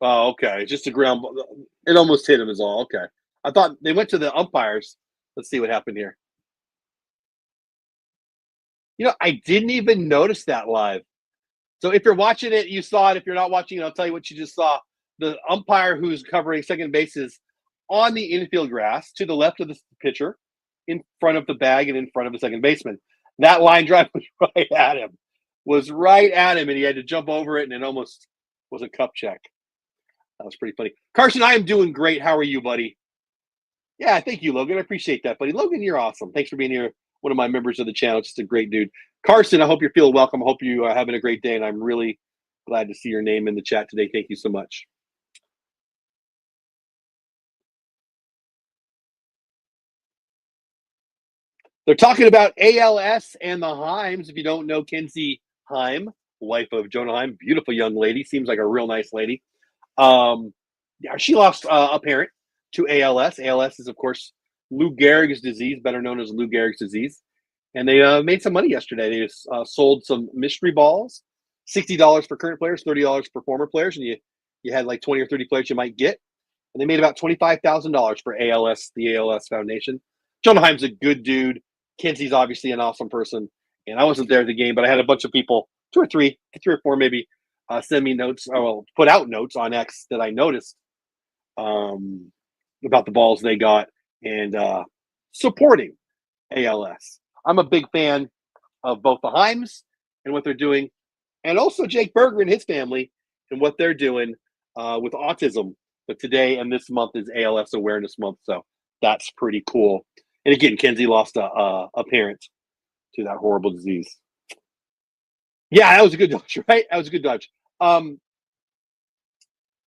Oh, okay. Just a ground ball. It almost hit him is all. Okay. I thought they went to the umpires. Let's see what happened here. I didn't even notice that live. So if you're watching it, you saw it. If you're not watching it, I'll tell you what you just saw. The umpire who's covering second base is on the infield grass to the left of the pitcher, in front of the bag and in front of the second baseman. That line drive was right at him. And he had to jump over it, and it almost was a cup check. That was pretty funny. Carson, I am doing great. How are you, buddy? Yeah, thank you, Logan. I appreciate that, buddy. Logan, you're awesome. Thanks for being here. One of my members of the channel. Just a great dude. Carson, I hope you're feeling welcome. I hope you are having a great day, and I'm really glad to see your name in the chat today. Thank you so much. They're talking about ALS and the Heims. If you don't know Kenzie Heim, wife of Jonah Heim, beautiful young lady. Seems like a real nice lady. She lost a parent to ALS. ALS is, of course, Lou Gehrig's disease, better known as Lou Gehrig's disease. And they made some money yesterday. They sold some mystery balls, $60 for current players, $30 for former players, and you had like 20 or 30 players you might get. And they made about $25,000 for ALS, the ALS Foundation. Jonah Heim's a good dude. Kenzie's obviously an awesome person. And I wasn't there at the game, but I had a bunch of people, three or four maybe, send me notes, put out notes on X that I noticed about the balls they got and supporting ALS. I'm a big fan of both the Heims and what they're doing, and also Jake Berger and his family and what they're doing with autism. But today and this month is ALS Awareness Month, so that's pretty cool. And again, Kenzie lost a parent to that horrible disease. Yeah, that was a good dodge, right? That was a good dodge.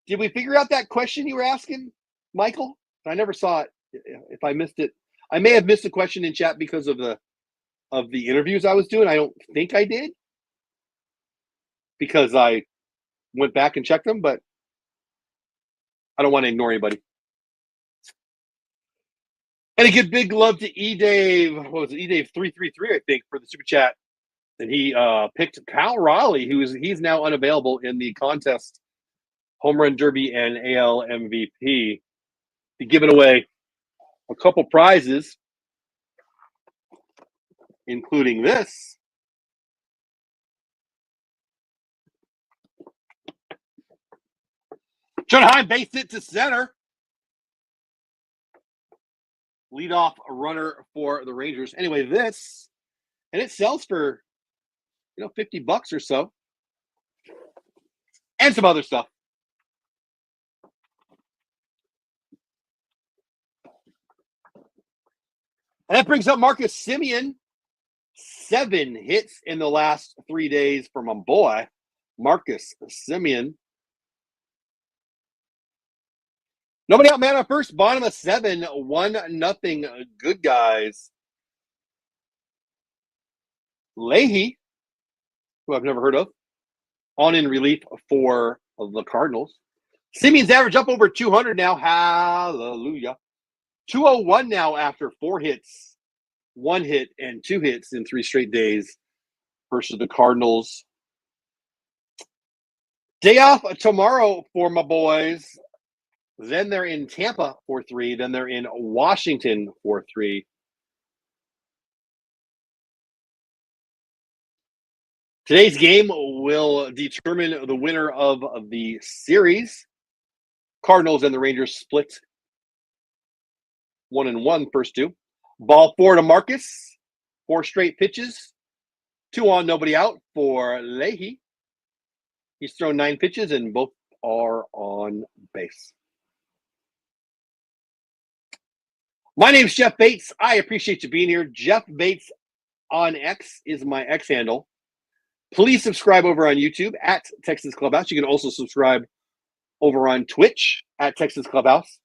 Did we figure out that question you were asking, Michael? I never saw it. If I missed it, I may have missed the question in chat because of the interviews I was doing. I don't think I did because I went back and checked them, but I don't want to ignore anybody. And a good big love to E-Dave. What was it? E-Dave 333, I think, for the super chat. And he picked Cal Raleigh, he's now unavailable in the contest, Home Run Derby and AL MVP. He's giving away a couple prizes, including this. Jonah Heim based it to center. Leadoff runner for the Rangers. Anyway, this, and it sells for, $50 or so. And some other stuff. That brings up Marcus Semien. 7 hits in the last 3 days for my boy, Marcus Semien. Nobody out, man, on first. Bottom of 7, 1-0. Good guys. Leahy, who I've never heard of, on in relief for the Cardinals. Semien's average up over 200 now. Hallelujah. 201 now after 4 hits, 1 hit, and 2 hits in 3 straight days versus the Cardinals. Day off tomorrow for my boys. Then they're in Tampa for 3. Then they're in Washington for 3. Today's game will determine the winner of the series. Cardinals and the Rangers split 1-1 first 2. Ball 4 to Marcus. 4 straight pitches. 2 on, nobody out for Leahy. He's thrown 9 pitches and both are on base. My name's Jeff Bates. I appreciate you being here. Jeff Bates on X is my X handle. Please subscribe over on YouTube at Texas Clubhouse. You can also subscribe over on Twitch at Texas Clubhouse.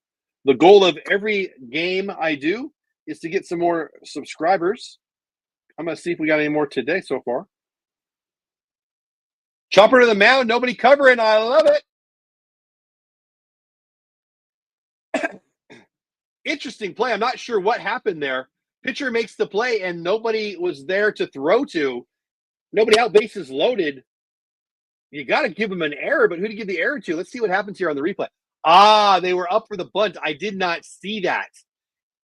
The goal of every game I do is to get some more subscribers. I'm going to see if we got any more today so far. Chopper to the mound. Nobody covering. I love it. Interesting play. I'm not sure what happened there. Pitcher makes the play and nobody was there to throw to. Nobody out, bases loaded. You got to give him an error, but who to give the error to? Let's see what happens here on the replay. They were up for the bunt. I did not see that.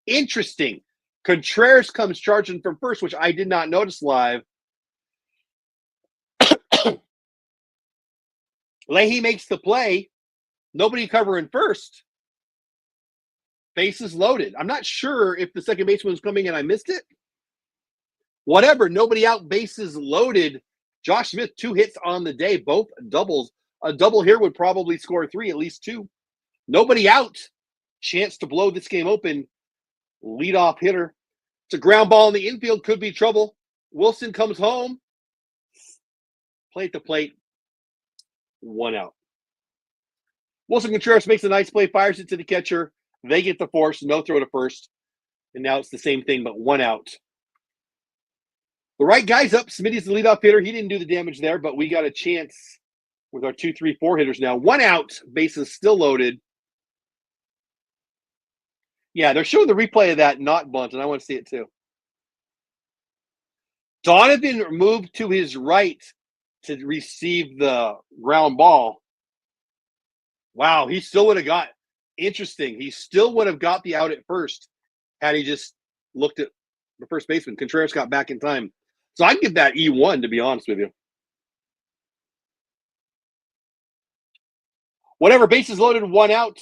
Interesting. Contreras comes charging from first, which I did not notice live. Leahy makes the play. Nobody covering first. Bases loaded. I'm not sure if the second baseman was coming and I missed it. Whatever, nobody out, bases loaded. Josh Smith, 2 hits on the day, both doubles. A double here would probably score 3, at least 2. Nobody out. Chance to blow this game open. Leadoff hitter. It's a ground ball in the infield, could be trouble. Wilson comes home. Plate to plate. 1 out. Wilson Contreras makes a nice play, fires it to the catcher. They get the force, no throw to first. And now it's the same thing, but 1 out. The right guy's up. Smitty's the leadoff hitter. He didn't do the damage there, but we got a chance with our 2, 3, 4 hitters now. 1 out. Bases still loaded. Yeah, they're showing the replay of that not bunt, and I want to see it too. Donovan moved to his right to receive the ground ball. Wow, he still would have got interesting. He still would have got the out at first had he just looked at the first baseman. Contreras got back in time. So I'd give that E1, to be honest with you. Whatever, bases loaded, 1 out.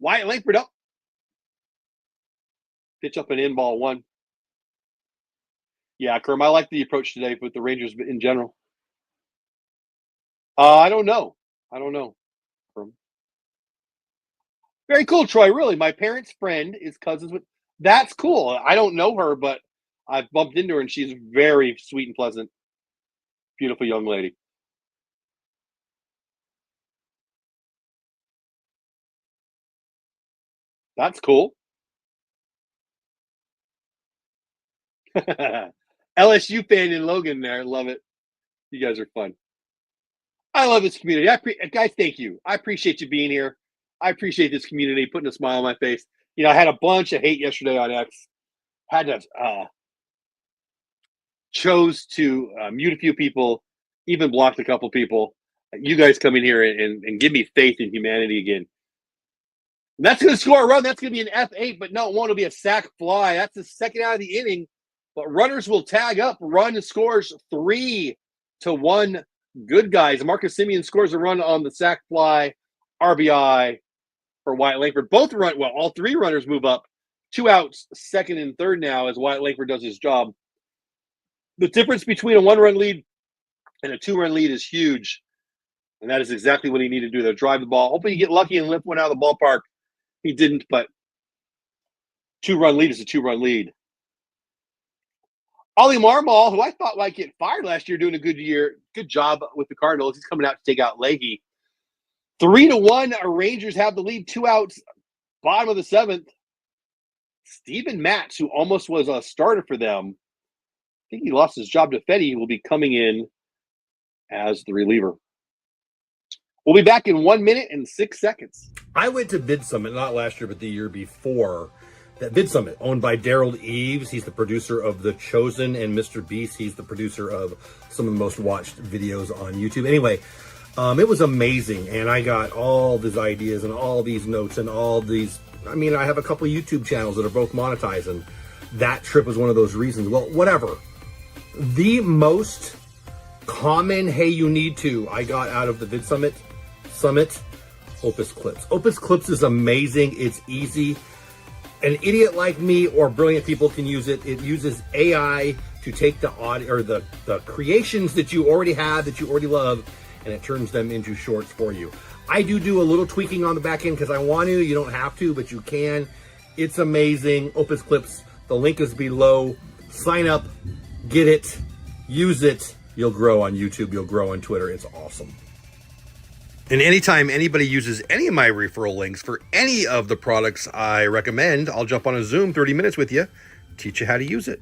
Wyatt Langford up. Pitch up and in, ball 1. Yeah, Kerm, I like the approach today with the Rangers in general. I don't know. Kerm. Very cool, Troy. Really, my parents' friend is cousins with. That's cool. I don't know her, but I've bumped into her, and she's very sweet and pleasant. Beautiful young lady. That's cool. LSU fan in Logan there. Love it. You guys are fun. I love this community. Guys, thank you. I appreciate you being here. I appreciate this community, putting a smile on my face. You know, I had a bunch of hate yesterday on X. Had to chose to mute a few people, even blocked a couple people. You guys come in here and give me faith in humanity again. And that's going to score a run. That's going to be an F8, but no, it won't. It'll be a sac fly. That's the second out of the inning. But runners will tag up. Run scores 3-1. Good guys. Marcus Semien scores a run on the sac fly. RBI for Wyatt Langford. All 3 runners move up. 2 outs, second and third now as Wyatt Langford does his job. The difference between a 1-run lead and a 2-run lead is huge. And that is exactly what he needed to do there. Drive the ball. Hoping you get lucky and lift one out of the ballpark. He didn't, but 2-run lead is a 2-run lead. Ollie Marmol, who I thought might get fired last year, doing a good job with the Cardinals. He's coming out to take out Leahy. 3-1, Rangers have the lead, 2 outs, bottom of the 7th. Steven Matz, who almost was a starter for them, I think he lost his job to Fetty, will be coming in as the reliever. We'll be back in 1 minute and 6 seconds. I went to Vid Summit, not last year, but the year before. That Vid Summit, owned by Daryl Eves. He's the producer of The Chosen and Mr. Beast. He's the producer of some of the most watched videos on YouTube. Anyway, it was amazing, and I got all these ideas and all these notes and all these. I mean, I have a couple of YouTube channels that are both monetized, and that trip was one of those reasons. Well, whatever. The most common, hey, you need to, I got out of the Vid Summit, Opus Clips. Opus Clips is amazing. It's easy. An idiot like me or brilliant people can use it. It uses AI to take the audio or the creations that you already have, that you already love, and it turns them into shorts for you. I do a little tweaking on the back end because I want to. You don't have to, but you can. It's amazing. Opus Clips. The link is below. Sign up, get it, use it. You'll grow on YouTube. You'll grow on Twitter. It's awesome. And anytime anybody uses any of my referral links for any of the products I recommend, I'll jump on a Zoom 30 minutes with you, teach you how to use it.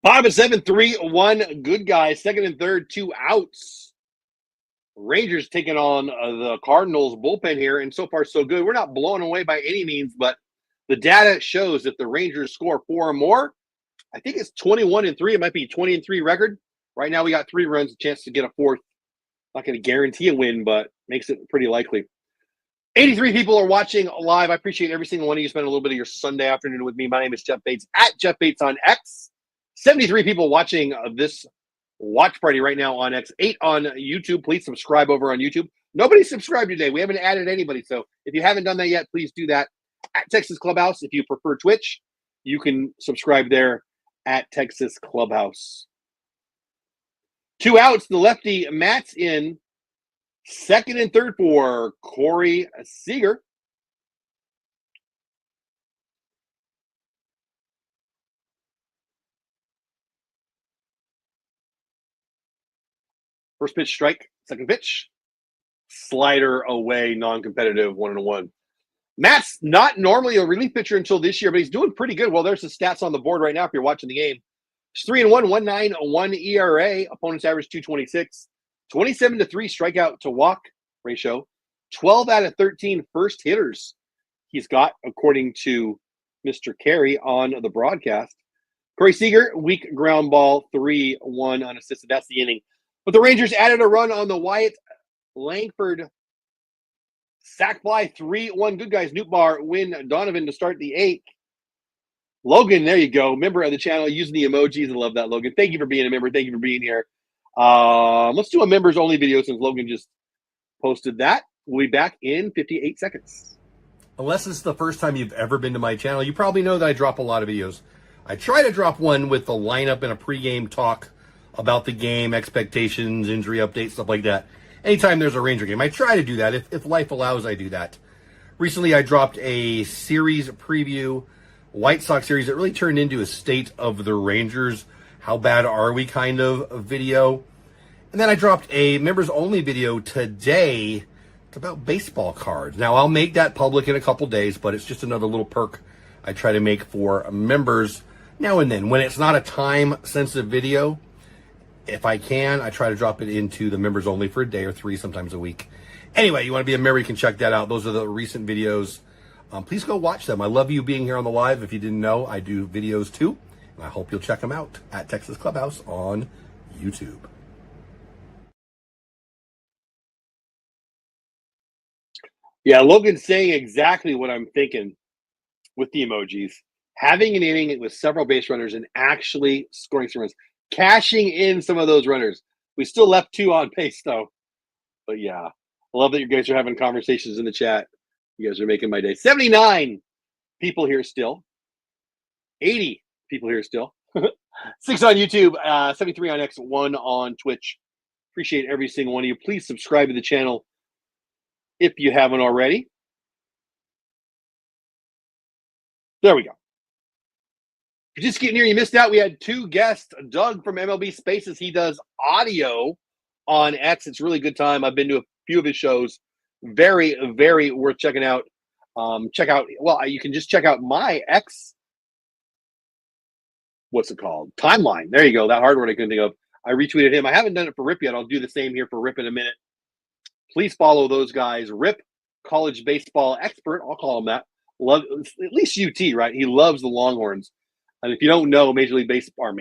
Bottom of 7, 3-1, good guys. Second and third, 2 outs. Rangers taking on the Cardinals bullpen here, and so far so good. We're not blown away by any means, but the data shows if the Rangers score 4 or more, I think it's 21-3. It might be 20-3 record. Right now we got 3 runs, a chance to get a 4th. Not going to guarantee a win, but makes it pretty likely. 83 people are watching live. I appreciate every single one of you spending a little bit of your Sunday afternoon with me. My name is Jeff Bates, at Jeff Bates on X. 73 people watching this watch party right now on X. 8 on YouTube. Please subscribe over on YouTube. Nobody subscribed today. We haven't added anybody. So if you haven't done that yet, please do that. At Texas Clubhouse. If you prefer Twitch, you can subscribe there at Texas Clubhouse. 2 outs, the lefty Matt's in. Second and third for Corey Seager. First pitch, strike. Second pitch, slider away, non-competitive, 1-1. Matt's not normally a relief pitcher until this year, but he's doing pretty good. Well, there's the stats on the board right now if you're watching the game. It's 3-1, 1.91 ERA. Opponent's average 226. 27-3 strikeout to walk ratio. 12 out of 13 first hitters he's got, according to Mr. Carey on the broadcast. Corey Seager, weak ground ball, 3-1 unassisted. That's the inning. But the Rangers added a run on the Wyatt Langford sac fly, 3-1. Good guys. Nootbaar win Donovan to start the 8th. Logan, there you go. Member of the channel, using the emojis. I love that, Logan. Thank you for being a member. Thank you for being here. Let's do a members only video since Logan just posted that. We'll be back in 58 seconds. Unless it's the first time you've ever been to my channel, you probably know that I drop a lot of videos. I try to drop one with the lineup and a pregame talk about the game, expectations, injury updates, stuff like that. Anytime there's a Ranger game, I try to do that. If life allows, I do that. Recently, I dropped a series preview, White Sox series that really turned into a state of the Rangers, how bad are we kind of video. And then I dropped a members only video today. It's about baseball cards. Now I'll make that public in a couple days, but it's just another little perk I try to make for members now and then. When it's not a time sensitive video, if I can, I try to drop it into the members only for a day or 3, sometimes a week. Anyway, you want to be a member, you can check that out. Those are the recent videos. Please go watch them. I love you being here on the live. If you didn't know, I do videos too. And I hope you'll check them out at Texas Clubhouse on YouTube. Yeah, Logan's saying exactly what I'm thinking with the emojis. Having an inning with several base runners and actually scoring some runs. Cashing in some of those runners. We still left 2 on base, though. But yeah, I love that you guys are having conversations in the chat. You guys are making my day. 79 people here still. 80 people here still. 6 on YouTube, 73 on X, 1 on Twitch Appreciate every single one of you. Please subscribe to the channel if you haven't already. There we go. If you're just getting here, you missed out. We had two guests. Doug from MLB Spaces. He does audio on X. It's a really good time. I've been to a few of his shows. Very, very worth checking out. You can just check out my X. What's it called? Timeline. There you go. That hard word I couldn't think of. I retweeted him. I haven't done it for Rip yet. I'll do the same here for Rip in a minute. Please follow those guys. Rip, college baseball expert. I'll call him that. Love at least UT, right? He loves the Longhorns. And if you don't know, Major League Baseball,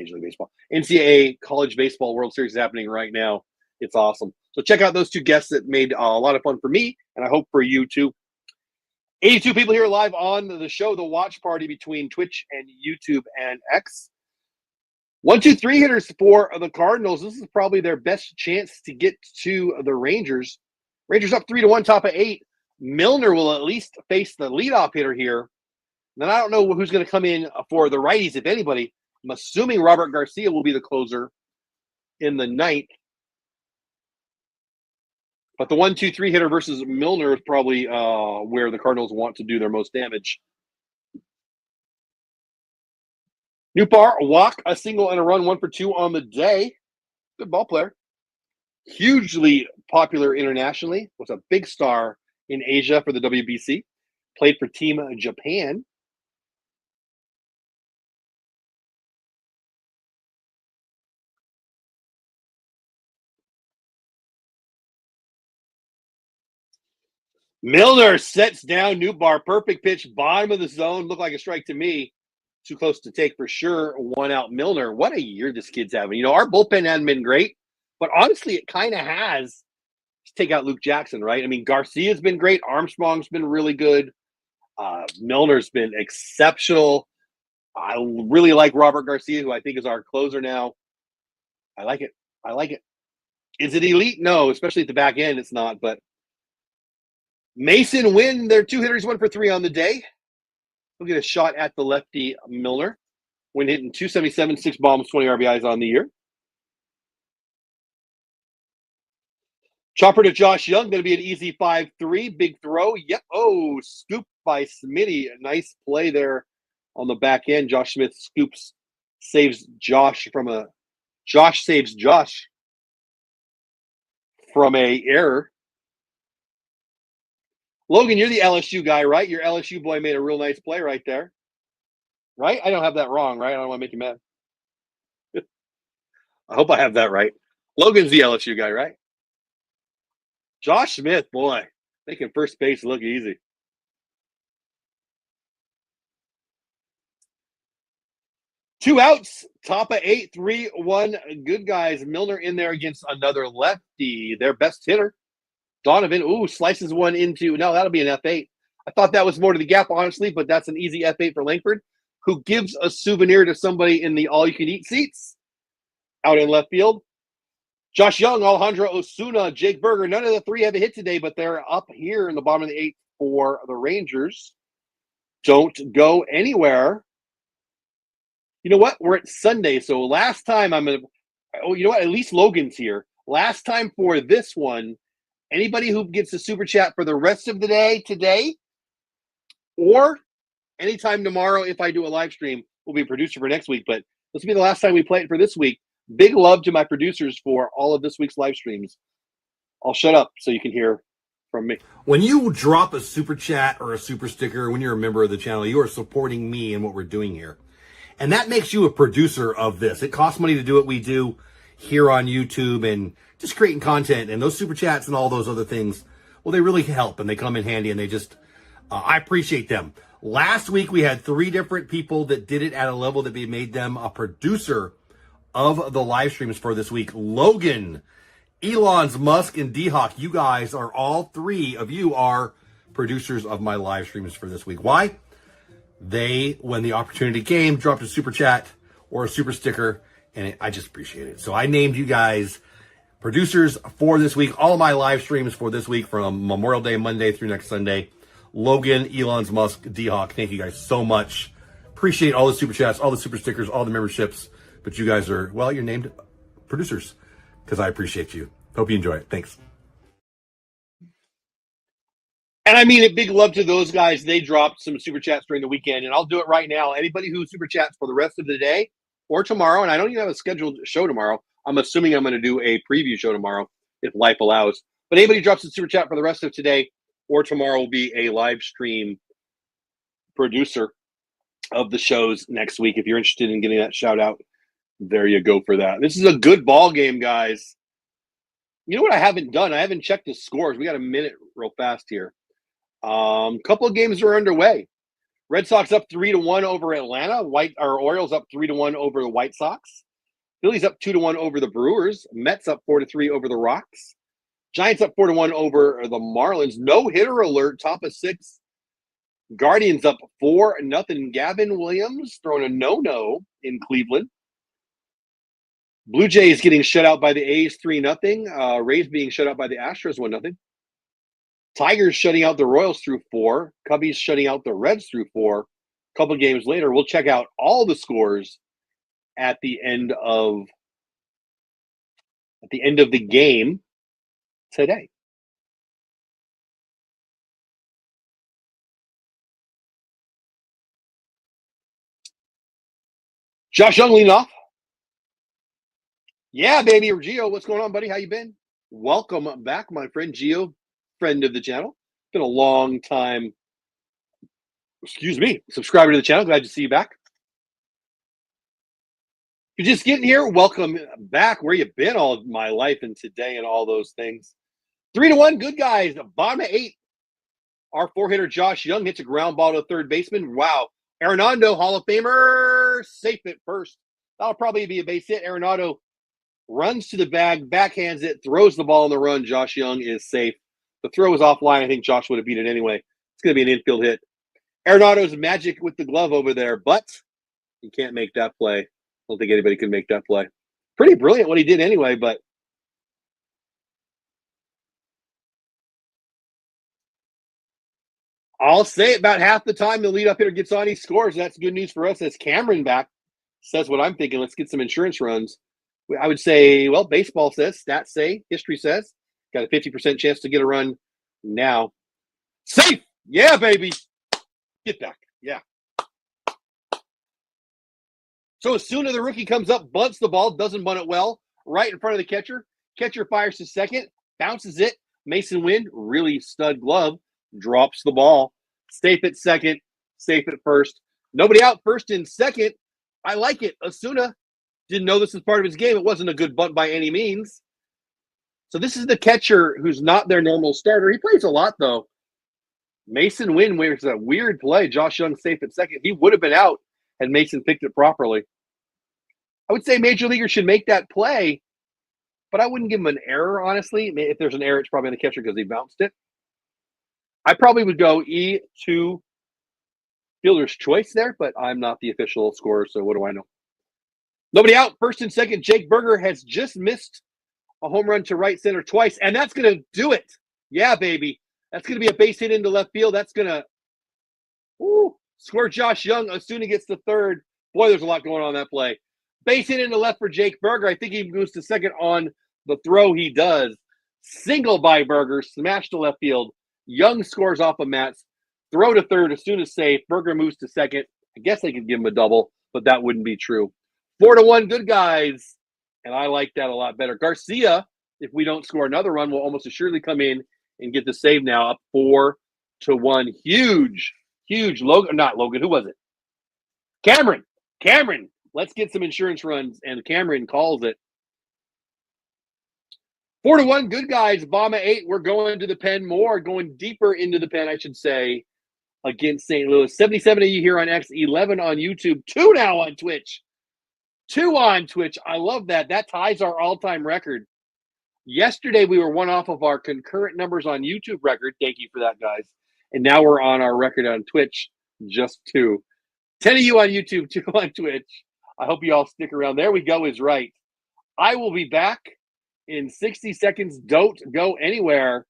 NCAA College Baseball World Series is happening right now. It's awesome. So check out those two guests that made a lot of fun for me, and I hope for you too. 82 people here live on the show, the watch party between Twitch and YouTube and X. 1, 2, 3 hitters for the Cardinals. This is probably their best chance to get to the Rangers. Rangers up 3-1, top of 8. Milner will at least face the leadoff hitter here. Then I don't know who's going to come in for the righties, if anybody. I'm assuming Robert Garcia will be the closer in the ninth. But the 1, 2, 3 hitter versus Milner is probably where the Cardinals want to do their most damage. Newpar, a walk, a single, and a run, 1 for 2 on the day. Good ball player. Hugely popular internationally. Was a big star in Asia for the WBC. Played for Team Japan. Milner sets down Newbar. Perfect pitch, bottom of the zone. Looked like a strike to me. Too close to take for sure. 1 out Milner. What a year this kid's having. You know, our bullpen hasn't been great, but honestly, it kind of has. Just take out Luke Jackson, right? I mean, Garcia's been great. Armstrong's been really good. Milner's been exceptional. I really like Robert Garcia, who I think is our closer now. I like it. I like it. Is it elite? No, especially at the back end, it's not. But Mason Wynn, their 2 hitters, 1 for 3 on the day. We'll get a shot at the lefty Milner. Wynn hitting 277, 6 bombs, 20 RBIs on the year. Chopper to Josh Young, going to be an easy 5-3. Big throw. Yep. Oh, scoop by Smitty. A nice play there on the back end. Josh Smith scoops, saves Josh from a – Josh saves Josh from a error. Logan, you're the LSU guy, right? Your LSU boy made a real nice play right there. Right? I don't have that wrong, right? I don't want to make you mad. I hope I have that right. Logan's the LSU guy, right? Josh Smith, boy, making first base look easy. Two outs, top of 8, 3-1. Good guys. Milner in there against another lefty, their best hitter. Donovan, slices one into, no, that'll be an F8. I thought that was more to the gap, honestly, but that's an easy F8 for Langford, who gives a souvenir to somebody in the all-you-can-eat seats out in left field. Josh Young, Alejandro Osuna, Jake Berger, none of the 3 have a hit today, but they're up here in the bottom of the 8th for the Rangers. Don't go anywhere. You know what? We're at Sunday, so last time you know what? At least Logan's here. Last time for this one, anybody who gets a super chat for the rest of the day today or anytime tomorrow if I do a live stream will be a producer for next week. But this will be the last time we play it for this week. Big love to my producers for all of this week's live streams. I'll shut up so you can hear from me. When you drop a super chat or a super sticker, when you're a member of the channel, you are supporting me and what we're doing here. And that makes you a producer of this. It costs money to do what we do here on YouTube and just creating content, and those super chats and all those other things, well, they really help and they come in handy, and they just, I appreciate them. Last week, we had 3 different people that did it at a level that made them a producer of the live streams for this week. Logan, Elon's Musk, and D-Hawk, you guys are all 3 of you are producers of my live streams for this week. Why? They, when the opportunity came, dropped a super chat or a super sticker, and I just appreciate it. So I named you guys producers for this week. All of my live streams for this week from Memorial Day Monday through next Sunday. Logan, Elon's Musk, D-Hawk, thank you guys so much. Appreciate all the super chats, all the super stickers, all the memberships. But you guys are, well, you're named producers because I appreciate you. Hope you enjoy it. Thanks. And I mean it, big love to those guys. They dropped some super chats during the weekend, and I'll do it right now. Anybody who super chats for the rest of the day or tomorrow, and I don't even have a scheduled show tomorrow. I'm assuming I'm going to do a preview show tomorrow if life allows. But anybody drops a super chat for the rest of today or tomorrow will be a live stream producer of the shows next week. If you're interested in getting that shout out, there you go for that. This is a good ball game, guys. You know what I haven't done? I haven't checked the scores. We got a minute real fast here. Couple of games are underway. Red Sox up 3-1 over Atlanta. Orioles up 3-1 over the White Sox. Phillies up 2-1 over the Brewers. Mets up 4-3 over the Rocks. Giants up 4-1 over the Marlins. No hitter alert. Top of 6. Guardians up 4-0. Gavin Williams throwing a no-no in Cleveland. Blue Jays getting shut out by the A's 3-0. Rays being shut out by the Astros 1-0. Tigers shutting out the Royals through 4. Cubbies shutting out the Reds through 4. A couple of games later, we'll check out all the scores at the end of the game today. Josh Young leading off. Yeah, baby. Gio, what's going on, buddy? How you been? Welcome back, my friend Gio, friend of the channel. Been a long time, subscriber to the channel. Glad to see you back. If you're just getting here, welcome back. Where you been all my life and today and all those things. 3-1, good guys. Bottom of 8. Our 4-hitter Josh Young hits a ground ball to third baseman. Wow. Arenado, Hall of Famer, safe at first. That'll probably be a base hit. Arenado runs to the bag, backhands it, throws the ball on the run. Josh Young is safe. The throw was offline. I think Josh would have beat it anyway. It's going to be an infield hit. Arenado's magic with the glove over there, but he can't make that play. I don't think anybody could make that play. Pretty brilliant what he did anyway, but I'll say about half the time the leadoff hitter gets on, he scores. That's good news for us. As Cameron back says what I'm thinking. Let's get some insurance runs. I would say, well, baseball says, stats say, history says, got a 50% chance to get a run now. Safe! Yeah, baby! Get back. Yeah. So as soon as the rookie comes up, bunts the ball, doesn't bunt it well, right in front of the catcher. Catcher fires to second, bounces it. Mason Wynn, really stud glove, drops the ball. Safe at second, safe at first. Nobody out, first and second. I like it. Osuna didn't know this was part of his game. It wasn't a good bunt by any means. So this is the catcher who's not their normal starter. He plays a lot, though. Mason Wynn, where it's a weird play. Josh Young safe at second. He would have been out had Mason picked it properly. I would say major leaguers should make that play, but I wouldn't give him an error, honestly. If there's an error, it's probably on the catcher because he bounced it. I probably would go E2 fielder's choice there, but I'm not the official scorer, so what do I know? Nobody out. First and second, Jake Berger has just missed a home run to right center twice, and that's going to do it. Yeah, baby. That's going to be a base hit into left field. That's going to score Josh Young as soon as he gets to third. Boy, there's a lot going on that play. Base hit into left for Jake Berger. I think he moves to second on the throw he does. Single by Berger, smash to left field. Young scores off of Matz. Throw to third as soon as safe. Berger moves to second. I guess they could give him a double, but that wouldn't be true. 4-1, good guys. And I like that a lot better. Garcia, if we don't score another run, will almost assuredly come in and get the save now, up 4-1. Huge. Logan, not Logan. Who was it? Cameron. Let's get some insurance runs. And Cameron calls it. 4-1, good guys. Bomba 8. We're going to the pen more, going deeper into the pen, I should say, against St. Louis. 77 of you here on X, 11 on YouTube, 2 now on Twitch. 2 on Twitch. I love that. That ties our all-time record. Yesterday, we were 1 off of our concurrent numbers on YouTube record. Thank you for that, guys. And now we're on our record on Twitch, just 2. 10 of you on YouTube, 2 on Twitch. I hope you all stick around. There we go is right. I will be back in 60 seconds. Don't go anywhere.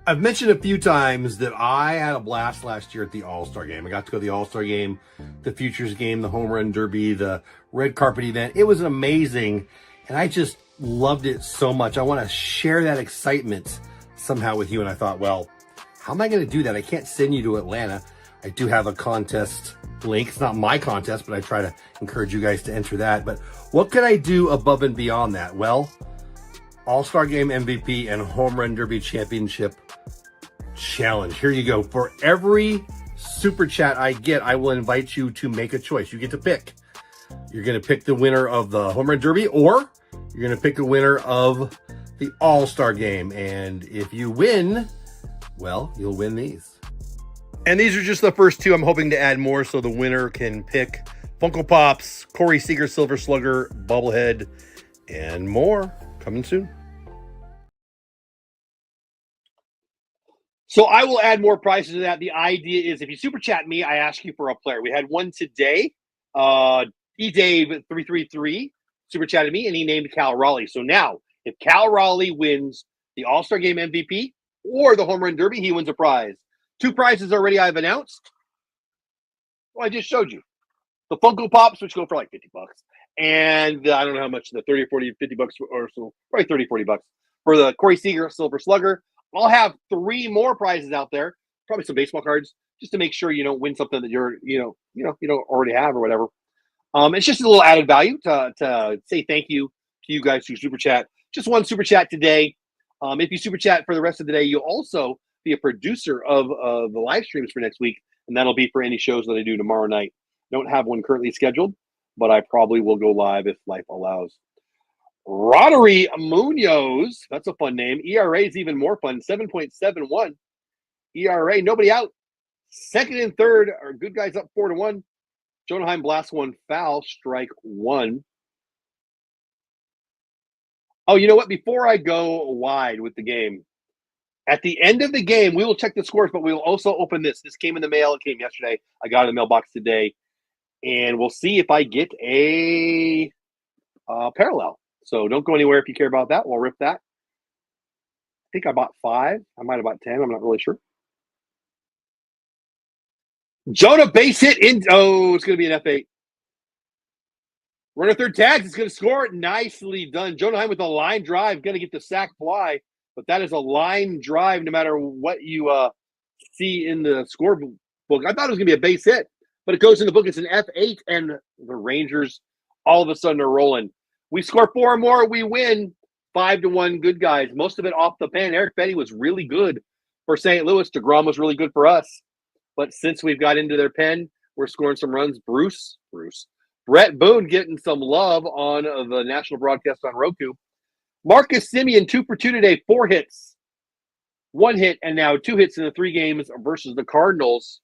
I've mentioned a few times that I had a blast last year at the All-Star Game. I got to go to the All-Star Game, the Futures Game, the Home Run Derby, the red carpet event. It was amazing. And I just loved it so much. I want to share that excitement somehow with you. And I thought, well, how am I going to do that? I can't send you to Atlanta. I do have a contest link. It's not my contest, but I try to encourage you guys to enter that. But what could I do above and beyond that? Well, All-Star Game MVP and Home Run Derby Championship Challenge. Here you go. For every super chat I get, I will invite you to make a choice. You get to pick. You're going to pick the winner of the Home Run Derby, or you're going to pick a winner of the All-Star Game. And if you win, well, you'll win these. And these are just the first two. I'm hoping to add more so the winner can pick Funko Pops, Corey Seager, Silver Slugger, Bubblehead, and more. Coming soon. So I will add more prizes to that. The idea is if you super chat me, I ask you for a player. We had one today. eDave333 super chatted me, and he named Cal Raleigh. So now, if Cal Raleigh wins the All-Star Game MVP or the Home Run Derby, he wins a prize. 2 prizes already I've announced. Well, I just showed you. The Funko Pops, which go for like $50. And I don't know how much, the 30 or 40, $50 or so, probably 30, $40 for the Corey Seager Silver Slugger. I'll have 3 more prizes out there, probably some baseball cards, just to make sure you don't win something that you don't already have or whatever. It's just a little added value to say thank you to you guys who super chat. Just one super chat today. If you super chat for the rest of the day, you'll also be a producer of the live streams for next week, and that'll be for any shows that I do tomorrow night. Don't have one currently scheduled, but I probably will go live if life allows. Roddery Munoz, that's a fun name. ERA is even more fun, 7.71. ERA, nobody out. Second and third are good guys up 4-1. Jonaheim blasts one foul, strike 1. Oh, you know what? Before I go wide with the game, at the end of the game, we will check the scores, but we will also open this. This came in the mail. It came yesterday. I got it in the mailbox today. And we'll see if I get a parallel. So don't go anywhere if you care about that. We'll rip that. I think I bought 5. I might have bought 10. I'm not really sure. Jonah base hit in. Oh, it's going to be an F8. Runner third tags. It's going to score it. Nicely done. Jonah Heim with a line drive. Going to get the sack fly. But that is a line drive no matter what you see in the scorebook. I thought it was going to be a base hit. But it goes in the book. It's an F8. And the Rangers all of a sudden are rolling. We score 4 more. We win 5-1. Good guys. Most of it off the pen. Eric Betty was really good for St. Louis. DeGrom was really good for us. But since we've got into their pen, we're scoring some runs. Brett Boone getting some love on the national broadcast on Roku. Marcus Semien, 2 for 2 today, 4 hits. 1 hit, and now 2 hits in the 3 games versus the Cardinals.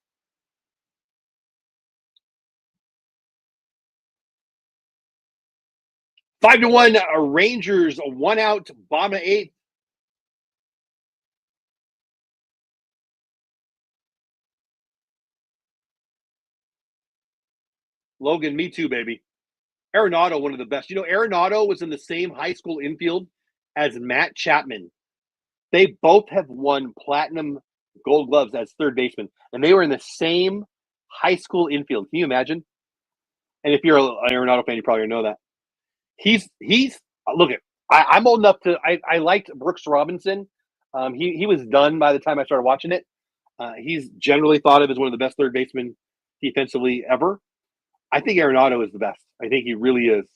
Five to 1 Rangers, 1 out, bottom of 8th. Logan, me too, baby. Arenado, one of the best. You know, Arenado was in the same high school infield as Matt Chapman. They both have won platinum gold gloves as third baseman, and they were in the same high school infield. Can you imagine? And if you're an Arenado fan, you probably know that. He's look at. I'm old enough to. I liked Brooks Robinson. He was done by the time I started watching it. He's generally thought of as one of the best third basemen defensively ever. I think Arenado is the best. I think he really is.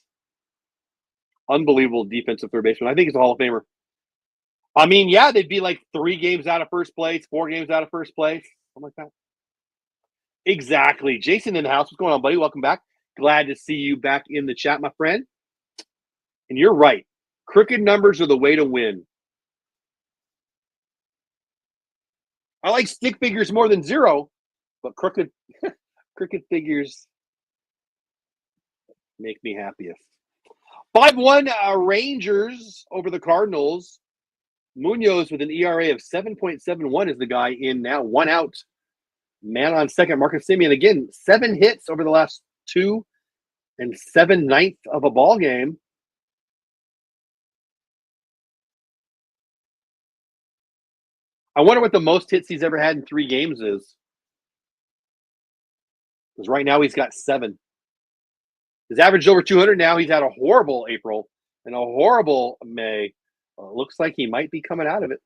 Unbelievable defensive third baseman. I think he's a Hall of Famer. I mean, yeah, they'd be like 3 games out of first place, 4 games out of first place, something like that. Exactly. Jason in the house. What's going on, buddy? Welcome back. Glad to see you back in the chat, my friend. And you're right. Crooked numbers are the way to win. I like stick figures more than 0, but crooked figures make me happiest. 5-1 Rangers over the Cardinals. Munoz with an ERA of 7.71 is the guy in now. 1 out. Man on second. Marcus Semien again. 7 hits over the last 2 and 7/9 of a ball game. I wonder what the most hits he's ever had in 3 games is. Because right now he's got 7. His average is over 200 now. He's had a horrible April. and a horrible May. Looks like he might be coming out of it.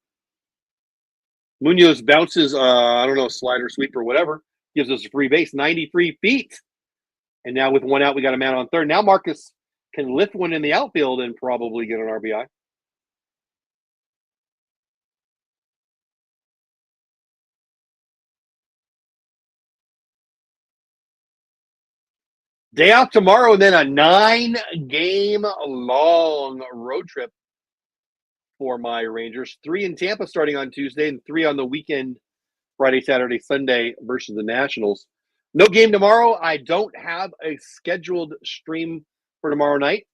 Munoz bounces, I don't know, slider, sweep, or whatever. Gives us a free base, 93 feet. And now with one out, we got a man on third. Now Marcus can lift one in the outfield and probably get an RBI. Day off tomorrow, and then a 9-game long road trip for my Rangers. 3 in Tampa starting on Tuesday and 3 on the weekend, Friday, Saturday, Sunday versus the Nationals. No game tomorrow. I don't have a scheduled stream for tomorrow night,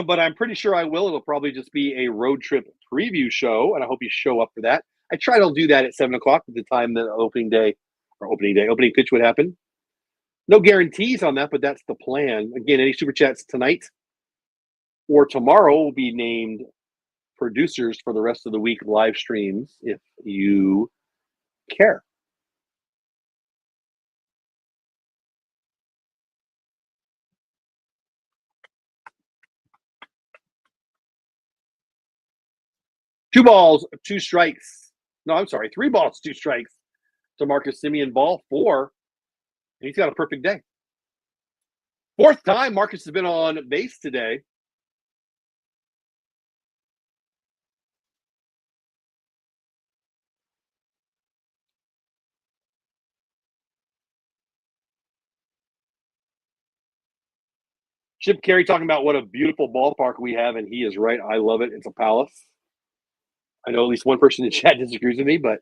but I'm pretty sure I will. It'll probably just be a road trip preview show, and I hope you show up for that. I try to do that at 7 o'clock at the time the opening pitch would happen. No guarantees on that, but that's the plan. Again, any super chats tonight or tomorrow will be named producers for the rest of the week live streams if you care. Two balls, two strikes. No, I'm sorry. 3 balls, 2 strikes to Marcus Semien. Ball 4. And he's got a perfect day. 4th time Marcus has been on base today. Chip Carey talking about what a beautiful ballpark we have, and he is right. I love it. It's a palace. I know at least one person in the chat disagrees with me, but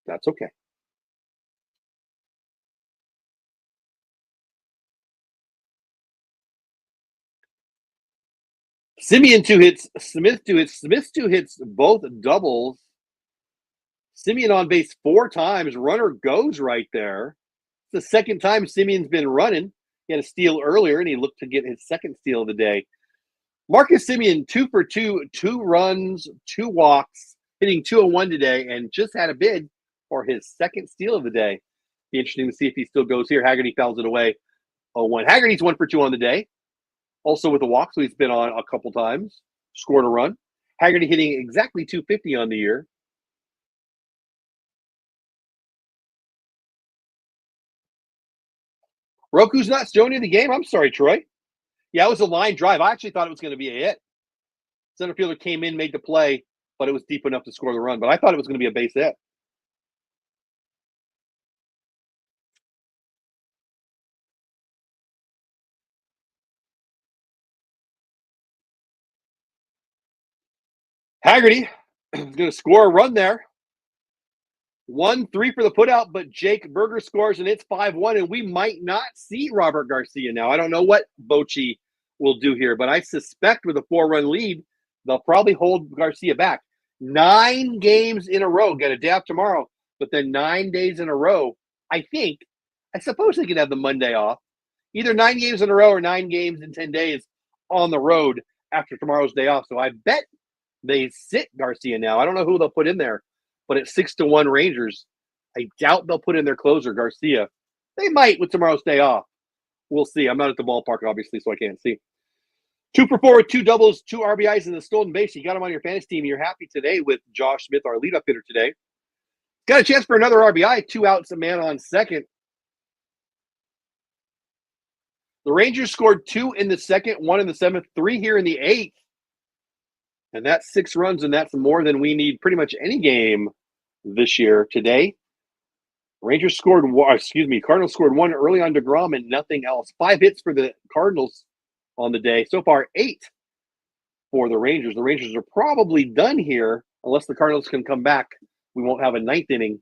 that's okay. Semien 2 hits, Smith 2 hits. Smith 2 hits, both doubles. Semien on base 4 times. Runner goes right there. It's the second time Semien's been running. He had a steal earlier, and he looked to get his second steal of the day. Marcus Semien, 2 for 2, 2 runs, 2 walks, hitting 201 today, and just had a bid for his second steal of the day. Be interesting to see if he still goes here. Haggerty fouls it away. 0-1. Haggerty's 1 for 2 on the day. Also with a walk, so he's been on a couple times. Scored a run. Haggerty hitting exactly 250 on the year. Roku's not showing you the game? I'm sorry, Troy. Yeah, it was a line drive. I actually thought it was going to be a hit. Center fielder came in, made the play, but it was deep enough to score the run. But I thought it was going to be a base hit. Haggerty is going to score a run there. 1-3 for the putout, but Jake Berger scores, and it's 5-1, and we might not see Robert Garcia now. I don't know what Bochy will do here, but I suspect with a 4-run lead, they'll probably hold Garcia back. 9 games in a row. Get a day off tomorrow, but then 9 days in a row. I suppose they could have the Monday off. Either 9 games in a row or 9 games in 10 days on the road after tomorrow's day off. So I bet they sit Garcia now. I don't know who they'll put in there, but at 6-1 Rangers, I doubt they'll put in their closer, Garcia. They might with tomorrow's day off. We'll see. I'm not at the ballpark, obviously, so I can't see. 2 for 4 with 2 doubles, 2 RBIs, and a stolen base. You got him on your fantasy team. You're happy today with Josh Smith, our leadoff hitter today. Got a chance for another RBI. 2 outs, a man on second. The Rangers scored 2 in the second, 1 in the 7th, 3 here in the 8th. And that's 6 runs, and that's more than we need pretty much any game this year. Today, Cardinals scored 1 early on DeGrom and nothing else. 5 hits for the Cardinals on the day. So far, 8 for the Rangers. The Rangers are probably done here unless the Cardinals can come back. We won't have a 9th inning.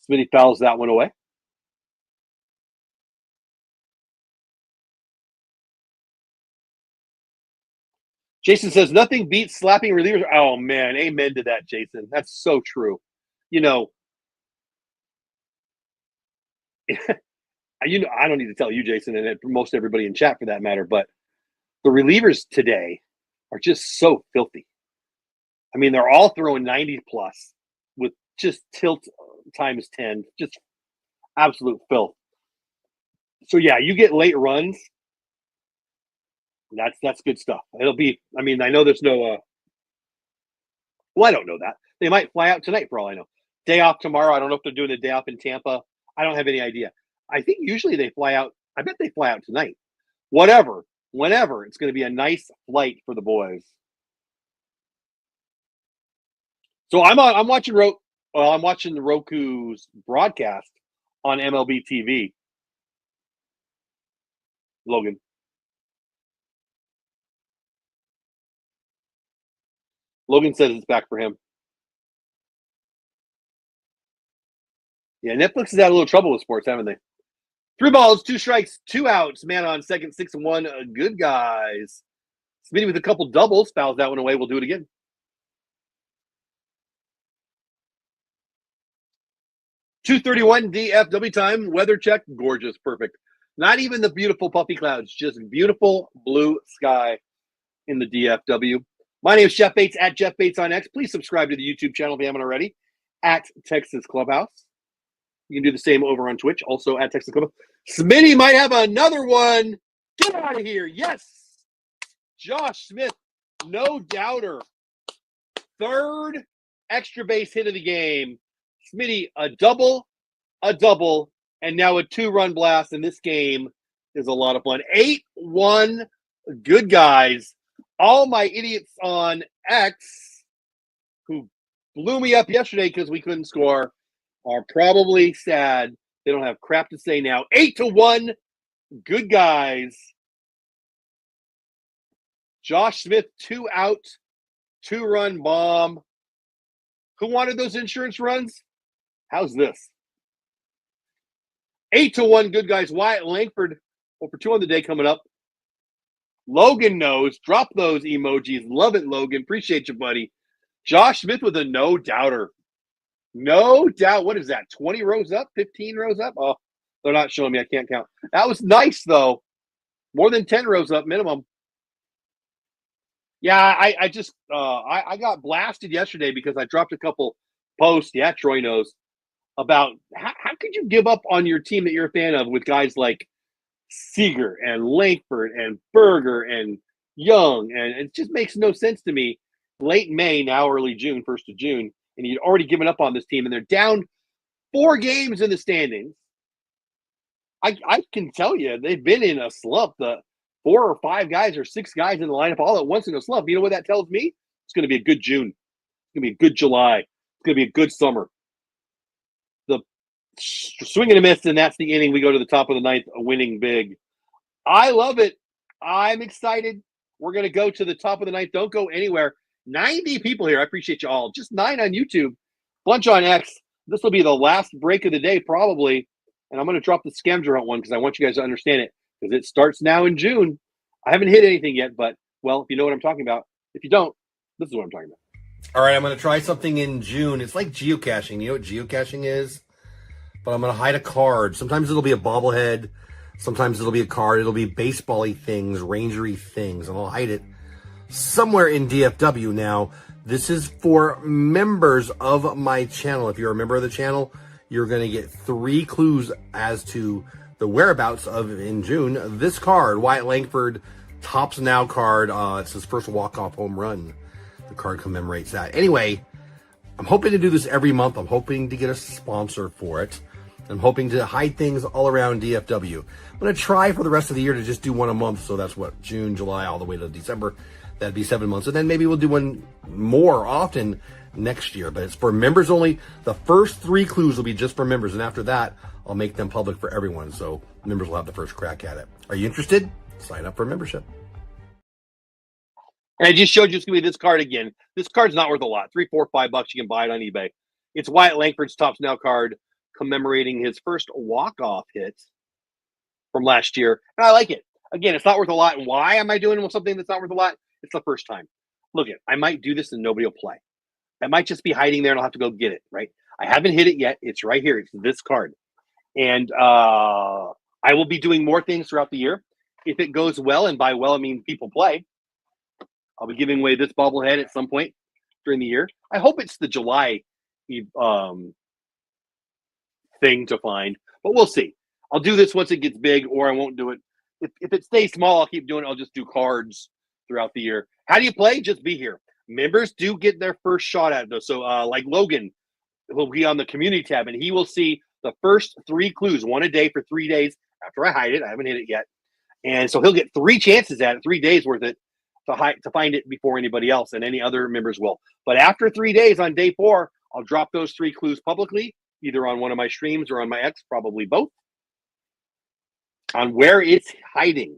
Smitty fouls that one away. Jason says, nothing beats slapping relievers. Oh, man. Amen to that, Jason. That's so true. I don't need to tell you, Jason, and most everybody in chat for that matter, but The relievers today are just so filthy. I mean, they're all throwing 90 plus with just tilt times 10, just absolute filth. So yeah, you get late runs. That's good stuff. It'll be. I mean, I know there's no. Well, I don't know that. They might fly out tonight for all I know. Day off tomorrow. I don't know if they're doing a day off in Tampa. I don't have any idea. I think usually they fly out. I bet they fly out tonight. Whatever, whenever, it's going to be a nice flight for the boys. So I'm watching the Roku's broadcast on MLB TV. Logan. Logan says it's back for him. Yeah, Netflix has had a little trouble with sports, haven't they? 3 balls, 2 strikes, 2 outs. Man on second, 6-1. Good guys. Smitty with a couple doubles. Fouls that one away. We'll do it again. .231 DFW time. Weather check. Gorgeous. Perfect. Not even the beautiful puffy clouds. Just beautiful blue sky in the DFW. My name is Jeff Bates at Jeff Bates on X. Please subscribe to the YouTube channel if you haven't already at Texas Clubhouse. You can do the same over on Twitch, also at Texas Clubhouse. Smitty might have another one. Get out of here. Yes. Josh Smith, no doubter. 3rd extra base hit of the game. Smitty, a double, and now a 2-run blast. And this game is a lot of fun. 8-1. Good guys. All my idiots on X who blew me up yesterday because we couldn't score are probably sad. They don't have crap to say now. 8-1. Good guys. Josh Smith, 2 out, 2-run bomb. Who wanted those insurance runs? How's this? 8-1. Good guys. Wyatt Langford over 2 on the day coming up. Logan knows. Drop those emojis. Love it, Logan. Appreciate you, buddy. Josh Smith with a no doubter. No doubt. What is that? 20 rows up? 15 rows up? Oh, they're not showing me. I can't count. That was nice, though. More than 10 rows up minimum. Yeah, I got blasted yesterday because I dropped a couple posts. Yeah, Troy knows about how could you give up on your team that you're a fan of with guys like Seager and Langford and Berger and Young, and it just makes no sense to me. Late May, now early June, 1st of June, and you'd already given up on this team, and they're down 4 games in the standings. I can tell you they've been in a slump. The 4 or 5 guys or 6 guys in the lineup all at once in a slump. You know what that tells me? It's going to be a good June. It's going to be a good July. It's going to be a good summer. The swing and a miss, and that's the inning. We go to the top of the 9th, winning big. I love it. I'm excited. We're going to go to the top of the 9th. Don't go anywhere. 90 people here. I appreciate you all. Just 9 on YouTube. Bunch on X. This will be the last break of the day, probably. And I'm going to drop the scavenger hunt one because I want you guys to understand it. Because it starts now in June. I haven't hit anything yet, but, well, if you know what I'm talking about. If you don't, this is what I'm talking about. All right, I'm going to try something in June. It's like geocaching. You know what geocaching is? But I'm going to hide a card. Sometimes it'll be a bobblehead. Sometimes it'll be a card. It'll be baseball-y things, ranger-y things. And I'll hide it somewhere in DFW. Now, this is for members of my channel. If you're a member of the channel, you're going to get 3 clues as to the whereabouts of, in June, this card. Wyatt Langford, Tops Now card. It's his first walk-off home run. The card commemorates that. Anyway, I'm hoping to do this every month. I'm hoping to get a sponsor for it. I'm hoping to hide things all around DFW. I'm going to try for the rest of the year to just do one a month. So that's what, June, July, all the way to December. That'd be 7 months. And then maybe we'll do one more often next year. But it's for members only. The first 3 clues will be just for members. And after that, I'll make them public for everyone. So members will have the first crack at it. Are you interested? Sign up for membership. And I just showed you it's going to be this card again. This card's not worth a lot. $3, $4, $5. You can buy it on eBay. It's Wyatt Langford's Tops Now card commemorating his first walk-off hit from last year. And I like it. Again, it's not worth a lot. And why am I doing something that's not worth a lot? It's the first time. Look, I might do this and nobody will play. I might just be hiding there and I'll have to go get it, right? I haven't hit it yet. It's right here. It's this card. And I will be doing more things throughout the year. if it goes well, and by well I mean people play, I'll be giving away this bobblehead at some point during the year. I hope it's the July thing to find, but we'll see. I'll do this once it gets big, or I won't do it. If it stays small, I'll keep doing it. I'll just do cards throughout the year. How do you play? Just be here. Members do get their first shot at it, though. So like Logan will be on the community tab, and he will see the first 3 clues, 1 a day for 3 days after I hide it. I haven't hit it yet. And so he'll get 3 chances at it, 3 days worth it to find it before anybody else, and any other members will. But after 3 days on day 4, I'll drop those 3 clues publicly, either on one of my streams or on my X, probably both, on where it's hiding,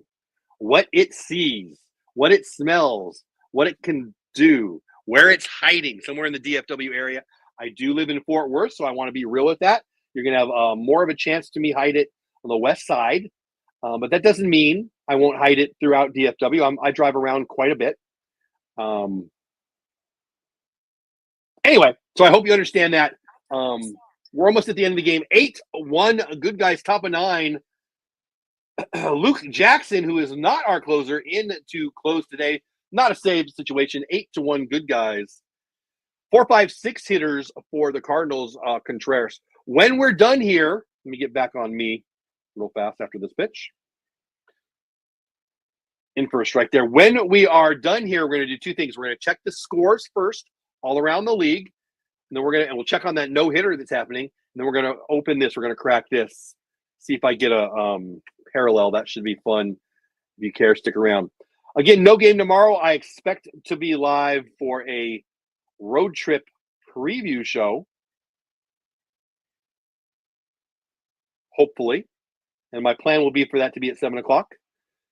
what it sees, what it smells, what it can do, where it's hiding, somewhere in the DFW area. I do live in Fort Worth, so I want to be real with that. You're going to have more of a chance to me hide it on the west side, but that doesn't mean I won't hide it throughout DFW. I drive around quite a bit. Anyway, so I hope you understand that. We're almost at the end of the game. 8-1, good guys, top of 9. Luke Jackson, who is not our closer, in to close today. Not a save situation. 8-1, good guys. 4, 5, 6 hitters for the Cardinals. Contreras. When we're done here, let me get back on me real fast after this pitch. In for a strike there. When we are done here, we're going to do 2 things. We're going to check the scores first, all around the league, and then we'll check on that no hitter that's happening. And then we're going to open this. We're going to crack this. See if I get a parallel. That should be fun. If you care, stick around. Again, no game tomorrow. I expect to be live for a road trip preview show. Hopefully. And my plan will be for that to be at 7 o'clock.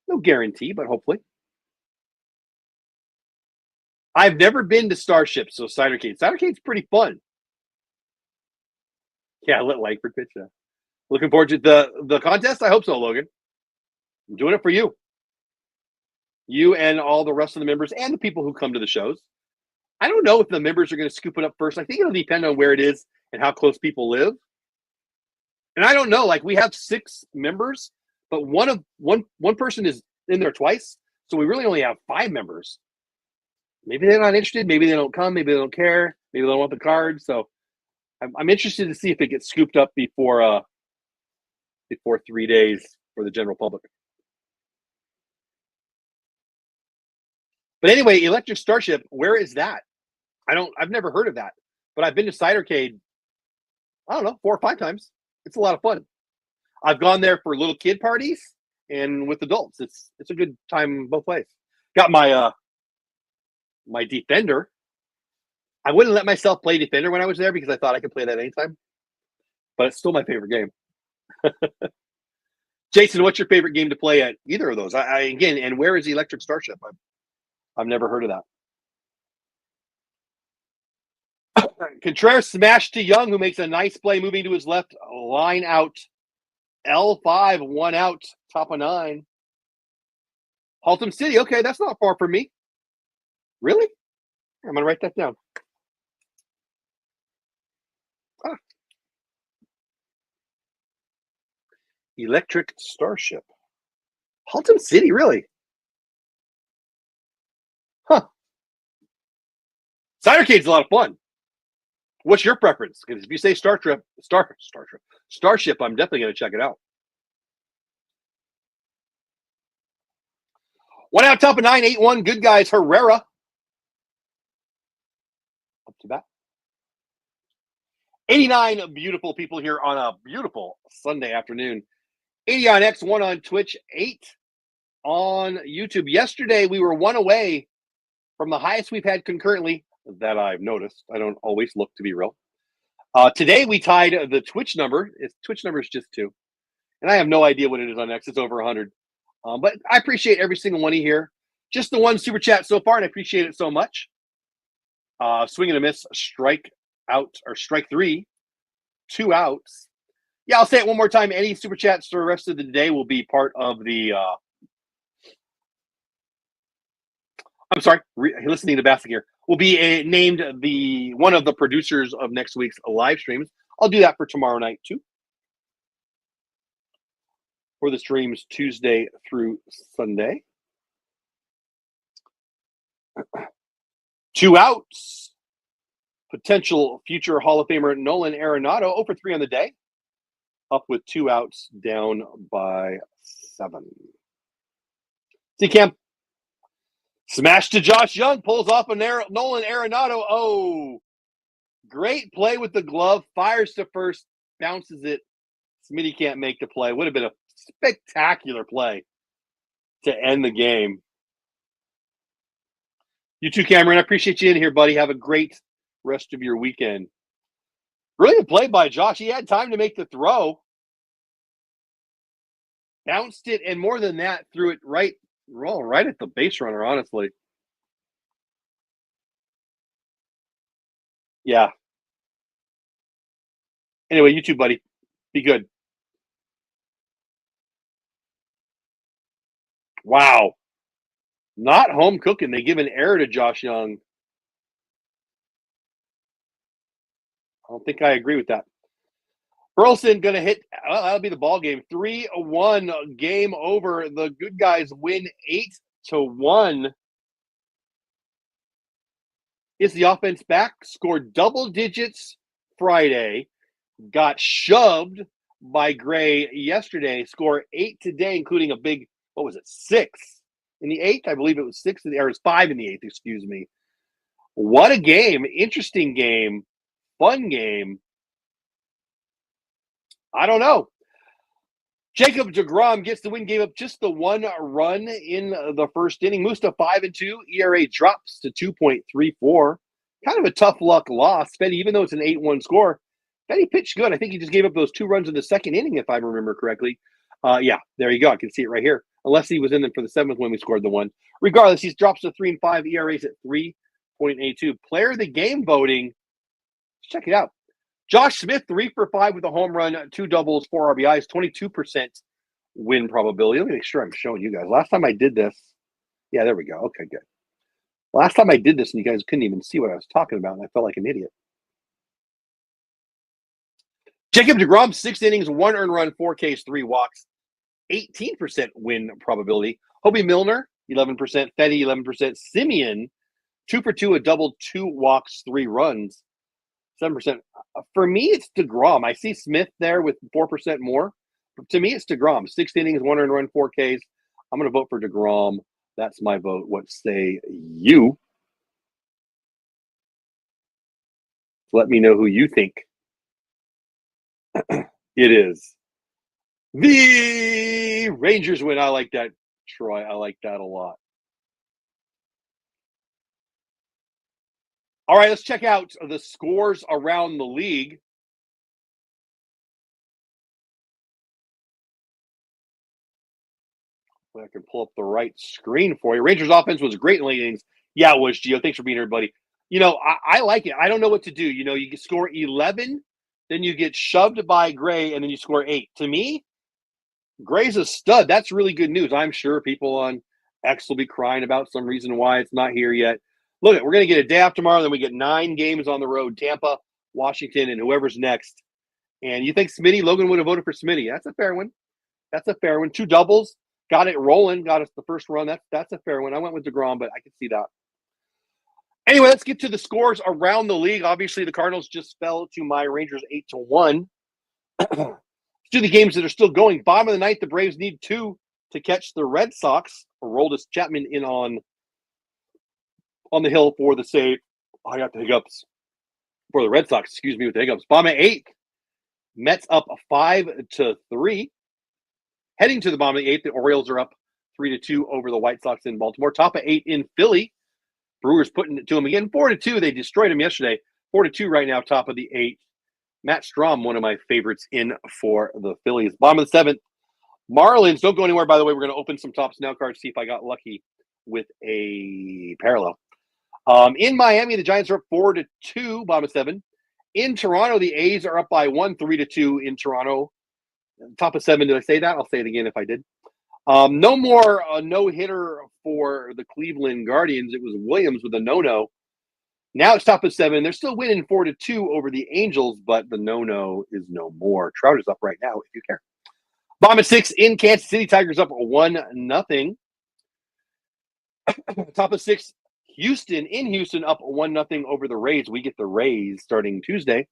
No guarantee, but hopefully. I've never been to Starship, so Cidercade. Cidercade's pretty fun. Yeah, let Langford pitch that. Looking forward to the contest? I hope so, Logan. I'm doing it for you. You and all the rest of the members and the people who come to the shows. I don't know if the members are going to scoop it up first. I think it'll depend on where it is and how close people live. And I don't know. Like, we have 6 members, but one person is in there twice. So we really only have 5 members. Maybe they're not interested. Maybe they don't come. Maybe they don't care. Maybe they don't want the card. So I'm interested to see if it gets scooped up before 3 days for the general public. But anyway, Electric Starship, where is that? I've never heard of that. But I've been to Cidercade, I don't know, 4 or 5 times. It's a lot of fun. I've gone there for little kid parties and with adults. It's a good time both ways. Got my my Defender. I wouldn't let myself play Defender when I was there because I thought I could play that anytime. But it's still my favorite game. Jason, what's your favorite game to play at either of those? Again, and where is Electric Starship? I've never heard of that. Contreras smashed to Young, who makes a nice play, moving to his left, line out. L5, 1 out, top of 9. Haltom City, okay, that's not far from me. Really? I'm going to write that down. Electric Starship. Haltom City, really? Huh. Cidercade's a lot of fun. What's your preference? Because if you say Starship, I'm definitely going to check it out. 1 out, top of 9, 8-1. Good guys, Herrera. Up to bat. 89 beautiful people here on a beautiful Sunday afternoon. 80 on X, 1 on Twitch, 8 on YouTube. Yesterday, we were 1 away from the highest we've had concurrently that I've noticed. I don't always look, to be real. Today, we tied the Twitch number. Twitch number is just 2. And I have no idea what it is on X. It's over 100. But I appreciate every single one of you here. Just the 1 super chat so far, and I appreciate it so much. Swing and a miss, strike out, or strike 3, 2 outs. Yeah, I'll say it one more time. Any super chats for the rest of the day will be part of the I'm sorry, listening to Bassick here. Will be named one of the producers of next week's live streams. I'll do that for tomorrow night too. for the streams Tuesday through Sunday. 2 outs. Potential future Hall of Famer Nolan Arenado, 0 for 3 on the day. Up with 2 outs, down by 7. C-Camp. Smash to Josh Young, pulls off a Nolan Arenado. Oh, great play with the glove, fires to first, bounces it. Smitty can't make the play. Would have been a spectacular play to end the game. You too, Cameron. I appreciate you in here, buddy. Have a great rest of your weekend. Brilliant play by Josh. He had time to make the throw. Bounced it, and more than that, threw it right at the base runner, honestly. Yeah. Anyway, you too, buddy. Be good. Wow. Not home cooking. They give an error to Josh Young. I don't think I agree with that. Burleson going to hit. Well, that'll be the ball game. 3-1 game over. The good guys win 8-1. Is the offense back? Scored double digits Friday. Got shoved by Gray yesterday. Score 8 today, including a big, 6 in the 8th? I believe it was 6 in the, or it was 5 in the 8th, excuse me. What a game. Interesting game. Fun game. I don't know. Jacob deGrom gets the win, gave up just the 1 run in the first inning. Moves to 5-2. ERA drops to 2.34. Kind of a tough luck loss. Fetty, even though it's an 8-1 score, Fetty pitched good. I think he just gave up those 2 runs in the second inning, if I remember correctly. Yeah, there you go. I can see it right here. Unless he was in there for the 7th when we scored the 1. Regardless, he drops to 3-5. ERA's at 3.82. Player of the game voting. Let's check it out. Josh Smith, 3 for 5 with a home run, 2 doubles, 4 RBIs, 22% win probability. Let me make sure I'm showing you guys. Last time I did this, yeah, there we go. Okay, good. Last time I did this, and you guys couldn't even see what I was talking about, and I felt like an idiot. Jacob deGrom, 6 innings, 1 earned run, 4 Ks, 3 walks, 18% win probability. Hobie Milner, 11%. Fetty, 11%. Simeon, 2 for 2, a double, 2 walks, 3 runs. 7%. For me, it's deGrom. I see Smith there with 4% more. To me, it's deGrom. 6 innings, 1 earned run, 4 Ks. I'm going to vote for deGrom. That's my vote. What say you? Let me know who you think it is. The Rangers win. I like that, Troy. I like that a lot. All right, let's check out the scores around the league. I can pull up the right screen for you. Rangers offense was great in late innings. Yeah, it was, Gio. Thanks for being here, buddy. You know, I like it. I don't know what to do. You know, you can score 11, then you get shoved by Gray, and then you score 8. To me, Gray's a stud. That's really good news. I'm sure people on X will be crying about some reason why it's not here yet. Look, we're going to get a day after tomorrow, then we get 9 games on the road, Tampa, Washington, and whoever's next. And you think Logan would have voted for Smitty. That's a fair one. That's a fair one. 2 doubles. Got it rolling. Got us the first run. That's a fair one. I went with deGrom, but I can see that. Anyway, let's get to the scores around the league. Obviously, the Cardinals just fell to my Rangers 8-1. To the games that are still going. Bottom of the ninth, the Braves need 2 to catch the Red Sox. Aroldis Chapman in on the hill for the save. I got the hiccups. For the Red Sox, excuse me, with the hiccups. Bottom of 8th, Mets up 5-3. Heading to the bottom of the 8th, the Orioles are up 3-2 over the White Sox in Baltimore. Top of 8 in Philly. Brewers putting it to them again. 4-2. They destroyed them yesterday. 4-2 right now, top of the 8th. Matt Strom, one of my favorites in for the Phillies. Bottom of the 7th, Marlins. Don't go anywhere, by the way. We're going to open some Tops Now cards, see if I got lucky with a parallel. In Miami, the Giants are up 4-2, bottom of 7. In Toronto, the A's are up by 1, 3-2 in Toronto. Top of 7, did I say that? I'll say it again if I did. No more no-hitter for the Cleveland Guardians. It was Williams with a no-no. Now it's top of 7. They're still winning 4-2 over the Angels, but the no-no is no more. Trout is up right now, if you care. Bottom of 6 in Kansas City. Tigers up 1-0. Top of 6, Houston in Houston up 1-0 over the Rays. We get the Rays starting Tuesday.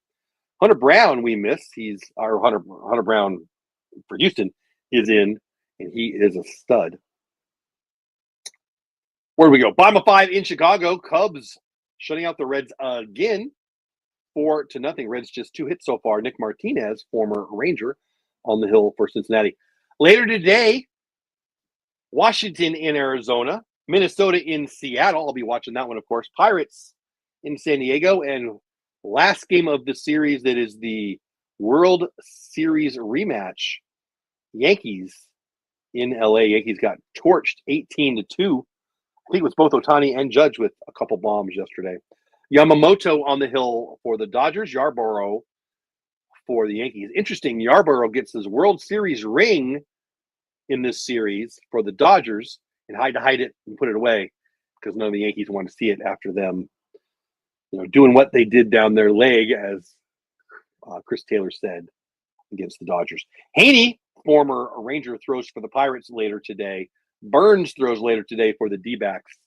Hunter Brown we miss. He's our Hunter Brown for Houston is in, and he is a stud. Where do we go? Bottom of 5 in Chicago. Cubs shutting out the Reds again, 4-0. Reds just 2 hits so far. Nick Martinez, former Ranger, on the hill for Cincinnati. Later today, Washington in Arizona, Minnesota in Seattle. I'll be watching that one, of course. Pirates in San Diego, and last game of the series that is the World Series rematch. Yankees in LA. Yankees got torched 18-2. I think it was both Ohtani and Judge with a couple bombs yesterday. Yamamoto on the hill for the Dodgers. Yarborough for the Yankees. Interesting, Yarborough gets his World Series ring in this series for the Dodgers and had to hide it and put it away because none of the Yankees wanted to see it after them, doing what they did down their leg, as Chris Taylor said, against the Dodgers. Haney, former Ranger, throws for the Pirates later today. Burns throws later today for the D-backs.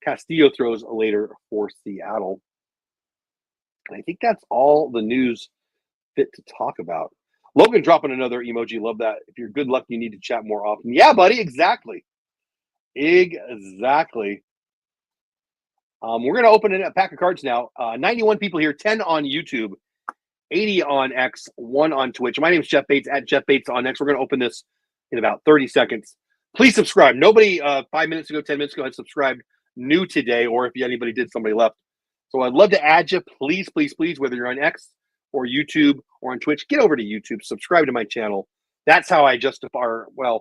Castillo throws later for Seattle. And I think that's all the news fit to talk about. Logan dropping another emoji. Love that. If you're good luck, you need to chat more often. Yeah, buddy. Exactly. Exactly. We're going to open a pack of cards now. 91 people here, 10 on YouTube, 80 on X, 1 on Twitch. My name is Jeff Bates, at Jeff Bates on X. We're going to open this in about 30 seconds. Please subscribe. Nobody 5 minutes ago, 10 minutes ago had subscribed new today, or if anybody did, somebody left. So I'd love to add you. Please, please, please, whether you're on X or YouTube or on Twitch, get over to YouTube, subscribe to my channel. That's how I justify, I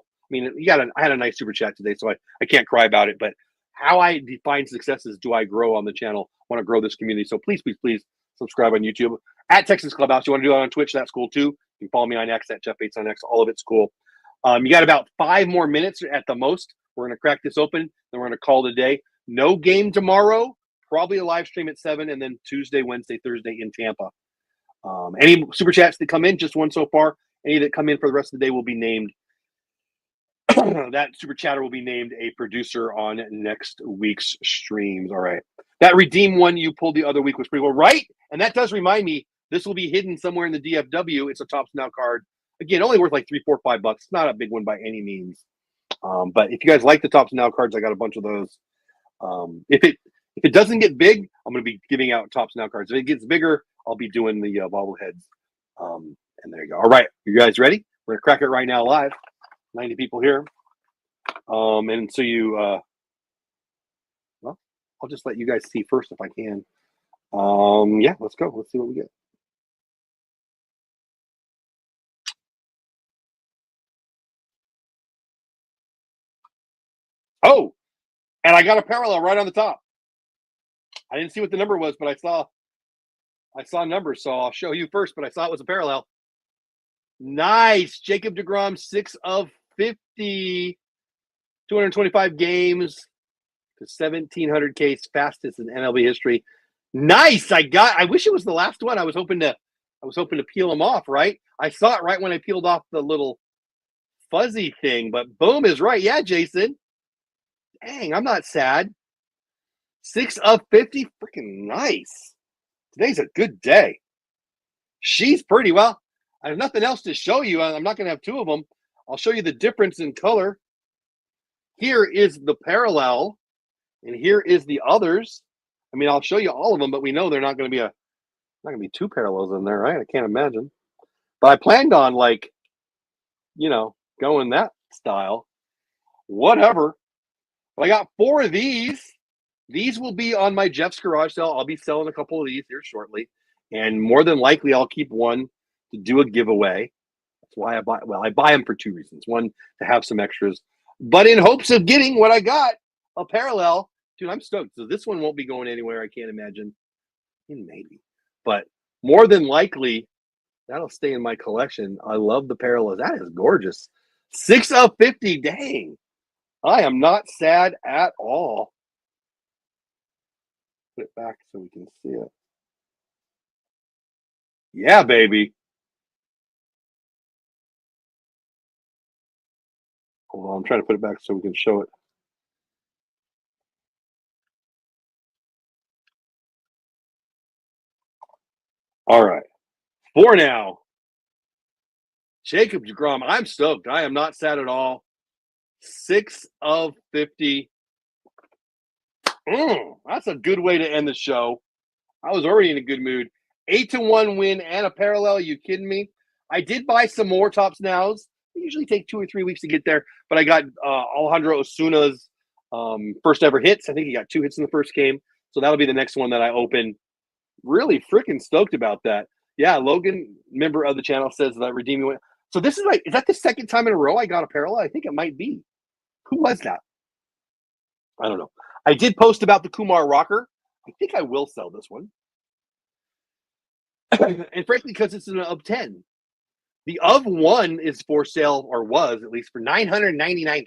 had a nice super chat today, so I can't cry about it, but how I define success is, do I grow on the channel? Want to grow this community. So please, please, please subscribe on YouTube. At Texas Clubhouse, you want to do it on Twitch, that's cool too. You can follow me on X, at Jeff Bates on X. All of it's cool. You got about 5 more minutes at the most. We're going to crack this open, then we're going to call it a day. No game tomorrow, probably a live stream at 7, and then Tuesday, Wednesday, Thursday in Tampa. Any super chats that come in, just one so far. Any that come in for the rest of the day will be named. That super chatter will be named a producer on next week's streams. All right. That redeem one you pulled the other week was pretty well, right? And that does remind me, this will be hidden somewhere in the DFW. It's a Tops Now card. Again, only worth like $3, $4, $5. It's not a big one by any means. But if you guys like the Tops Now cards, I got a bunch of those. If it doesn't get big, I'm going to be giving out Tops Now cards. If it gets bigger, I'll be doing the bobbleheads. And there you go. All right, you guys ready? We're gonna crack it right now live. 90 people here. And so I'll just let you guys see first if I can. Yeah, let's go. Let's see what we get. Oh, and I got a parallel right on the top. I didn't see what the number was, but I saw numbers, so I'll show you first, but I saw it was a parallel. Nice. Jacob deGrom, 6 of 50, 225 games to 1,700 Ks, fastest in MLB history. Nice. I wish it was the last one. I was hoping to peel them off, right? I saw it right when I peeled off the little fuzzy thing, but boom is right. Yeah, Jason. Dang, I'm not sad. 6 of 50, freaking nice. Today's a good day. She's pretty well. I have nothing else to show you. I'm not going to have 2 of them. I'll show you the difference in color. Here is the parallel, and here is the others. I mean, I'll show you all of them, but we know they're not going to be 2 parallels in there, right? I can't imagine. But I planned on going that style. Whatever. But I got 4 of these. These will be on my Jeff's Garage sale. I'll be selling a couple of these here shortly. And more than likely, I'll keep one to do a giveaway. That's why I buy them for 2 reasons. One, to have some extras, but in hopes of getting what I got, a parallel. Dude, I'm stoked. So this one won't be going anywhere, I can't imagine. Maybe. But more than likely, that'll stay in my collection. I love the parallels. That is gorgeous. 6 of 50. Dang. I am not sad at all. Put it back so we can see it. Yeah, baby. Hold on, I'm trying to put it back so we can show it. All right. For now, Jacob deGrom. I'm stoked. I am not sad at all. 6 of 50. That's a good way to end the show. I was already in a good mood. 8-1 win and a parallel. Are you kidding me? I did buy some more Tops Nows. They usually take 2 or 3 weeks to get there, but I got Alejandro Osuna's first ever hits. I think he got 2 hits in the first game, so that'll be the next one that I open. Really freaking stoked about that. Yeah, Logan, member of the channel, says that redeeming one. So this is is that the second time in a row I got a parallel? I think it might be. Who was that? I don't know. I did post about the Kumar Rocker. I think I will sell this one. And frankly, because it's an of 10. The of 1 is for sale, or was at least, for $999.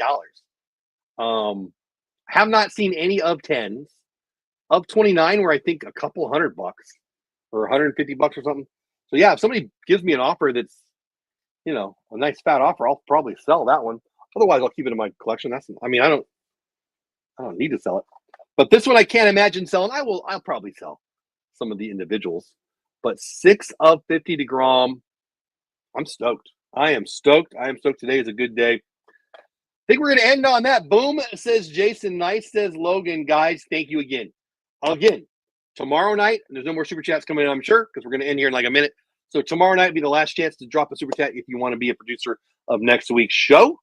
Have not seen any of 10s. Of 29 were, I think, a couple $100 or $150 or something. So yeah, if somebody gives me an offer that's, a nice fat offer, I'll probably sell that one. Otherwise, I'll keep it in my collection. I don't need to sell it. But this one I can't imagine selling. I'll probably sell some of the individuals. But 6 of 50 deGrom. I'm stoked. I am stoked. Today is a good day. I think we're going to end on that. Boom, says Jason. Nice, says Logan. Guys, thank you again. Tomorrow night, there's no more super chats coming in, I'm sure, because we're going to end here in like a minute. So tomorrow night will be the last chance to drop a super chat if you want to be a producer of next week's show.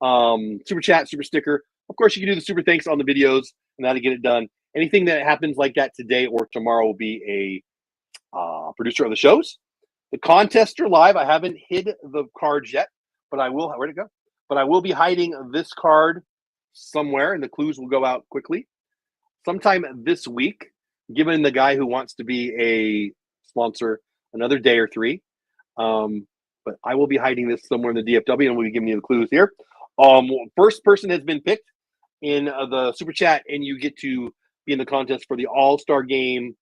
Super chat, super sticker. Of course, you can do the super thanks on the videos and that'll get it done. Anything that happens like that today or tomorrow will be a producer of the shows. The contests are live. I haven't hid the cards yet, but I will. Where'd it go? But I will be hiding this card somewhere, and the clues will go out quickly. Sometime this week, given the guy who wants to be a sponsor another day or 3. But I will be hiding this somewhere in the DFW, and we'll be giving you the clues here. First person has been picked in the super chat, and you get to be in the contest for the All-Star Game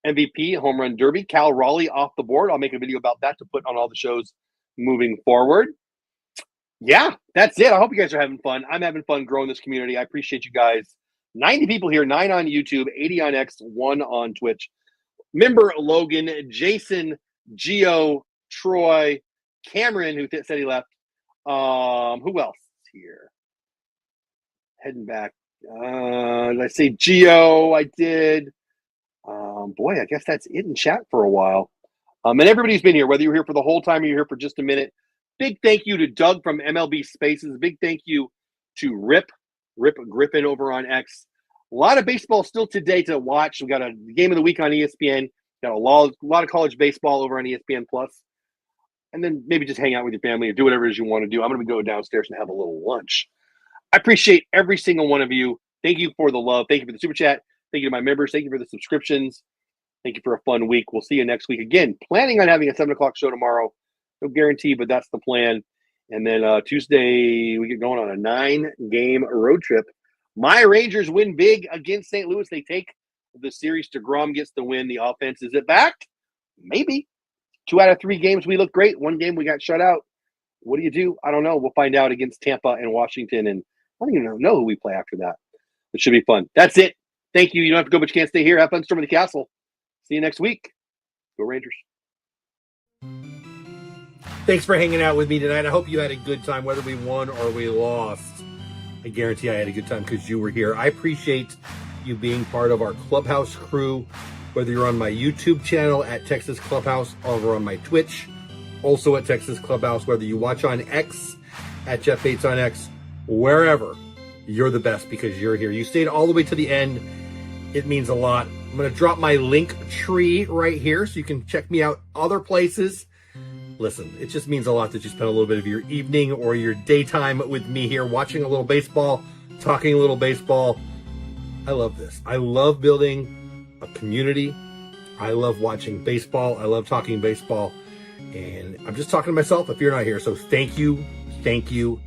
MVP Home Run Derby. Cal Raleigh off the board. I'll make a video about that to put on all the shows moving forward. Yeah, that's it. I hope you guys are having fun. I'm having fun growing this community. I appreciate you guys. 90 people here, 9 on YouTube, 80 on X, 1 on Twitch. Member Logan, Jason, Geo, Troy, Cameron, who said he left. Who else is here? Heading back. Did I say Geo? I did. Boy, I guess that's it in chat for a while. And everybody's been here, whether you're here for the whole time or you're here for just a minute. Big thank you to Doug from MLB Spaces. Big thank you to Rip Griffin over on X. A lot of baseball still today to watch. We got a game of the week on ESPN. Got a lot of college baseball over on ESPN Plus. And then maybe just hang out with your family or do whatever it is you want to do. I'm going to go downstairs and have a little lunch. I appreciate every single one of you. Thank you for the love. Thank you for the super chat. Thank you to my members. Thank you for the subscriptions. Thank you for a fun week. We'll see you next week. Again, planning on having a 7 o'clock show tomorrow. No guarantee, but that's the plan. And then Tuesday, we get going on a 9-game road trip. My Rangers win big against St. Louis. They take the series. DeGrom gets the win. The offense, is it back? Maybe. 2 out of 3 games, we look great. 1 game, we got shut out. What do? I don't know. We'll find out against Tampa and Washington. And I don't even know who we play after that. It should be fun. That's it. Thank you. You don't have to go, but you can't stay here. Have fun storming the castle. See you next week. Go Rangers. Thanks for hanging out with me tonight. I hope you had a good time, whether we won or we lost. I guarantee I had a good time because you were here. I appreciate you being part of our Clubhouse crew, whether you're on my YouTube channel at Texas Clubhouse or over on my Twitch, also at Texas Clubhouse, whether you watch on X at Jeff Bates on X, wherever, you're the best because you're here. You stayed all the way to the end. It means a lot. I'm going to drop my link tree right here so you can check me out other places. Listen, it just means a lot that you spend a little bit of your evening or your daytime with me here, watching a little baseball, talking a little baseball. I love this. I love building a community. I love watching baseball. I love talking baseball. And I'm just talking to myself if you're not here. So thank you, thank you,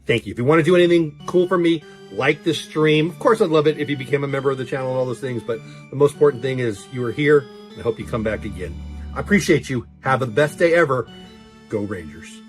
thank you. If you want to do anything cool for me, like the stream. Of course, I'd love it if you became a member of the channel and all those things. But the most important thing is you are here. And I hope you come back again. I appreciate you. Have the best day ever. Go Rangers.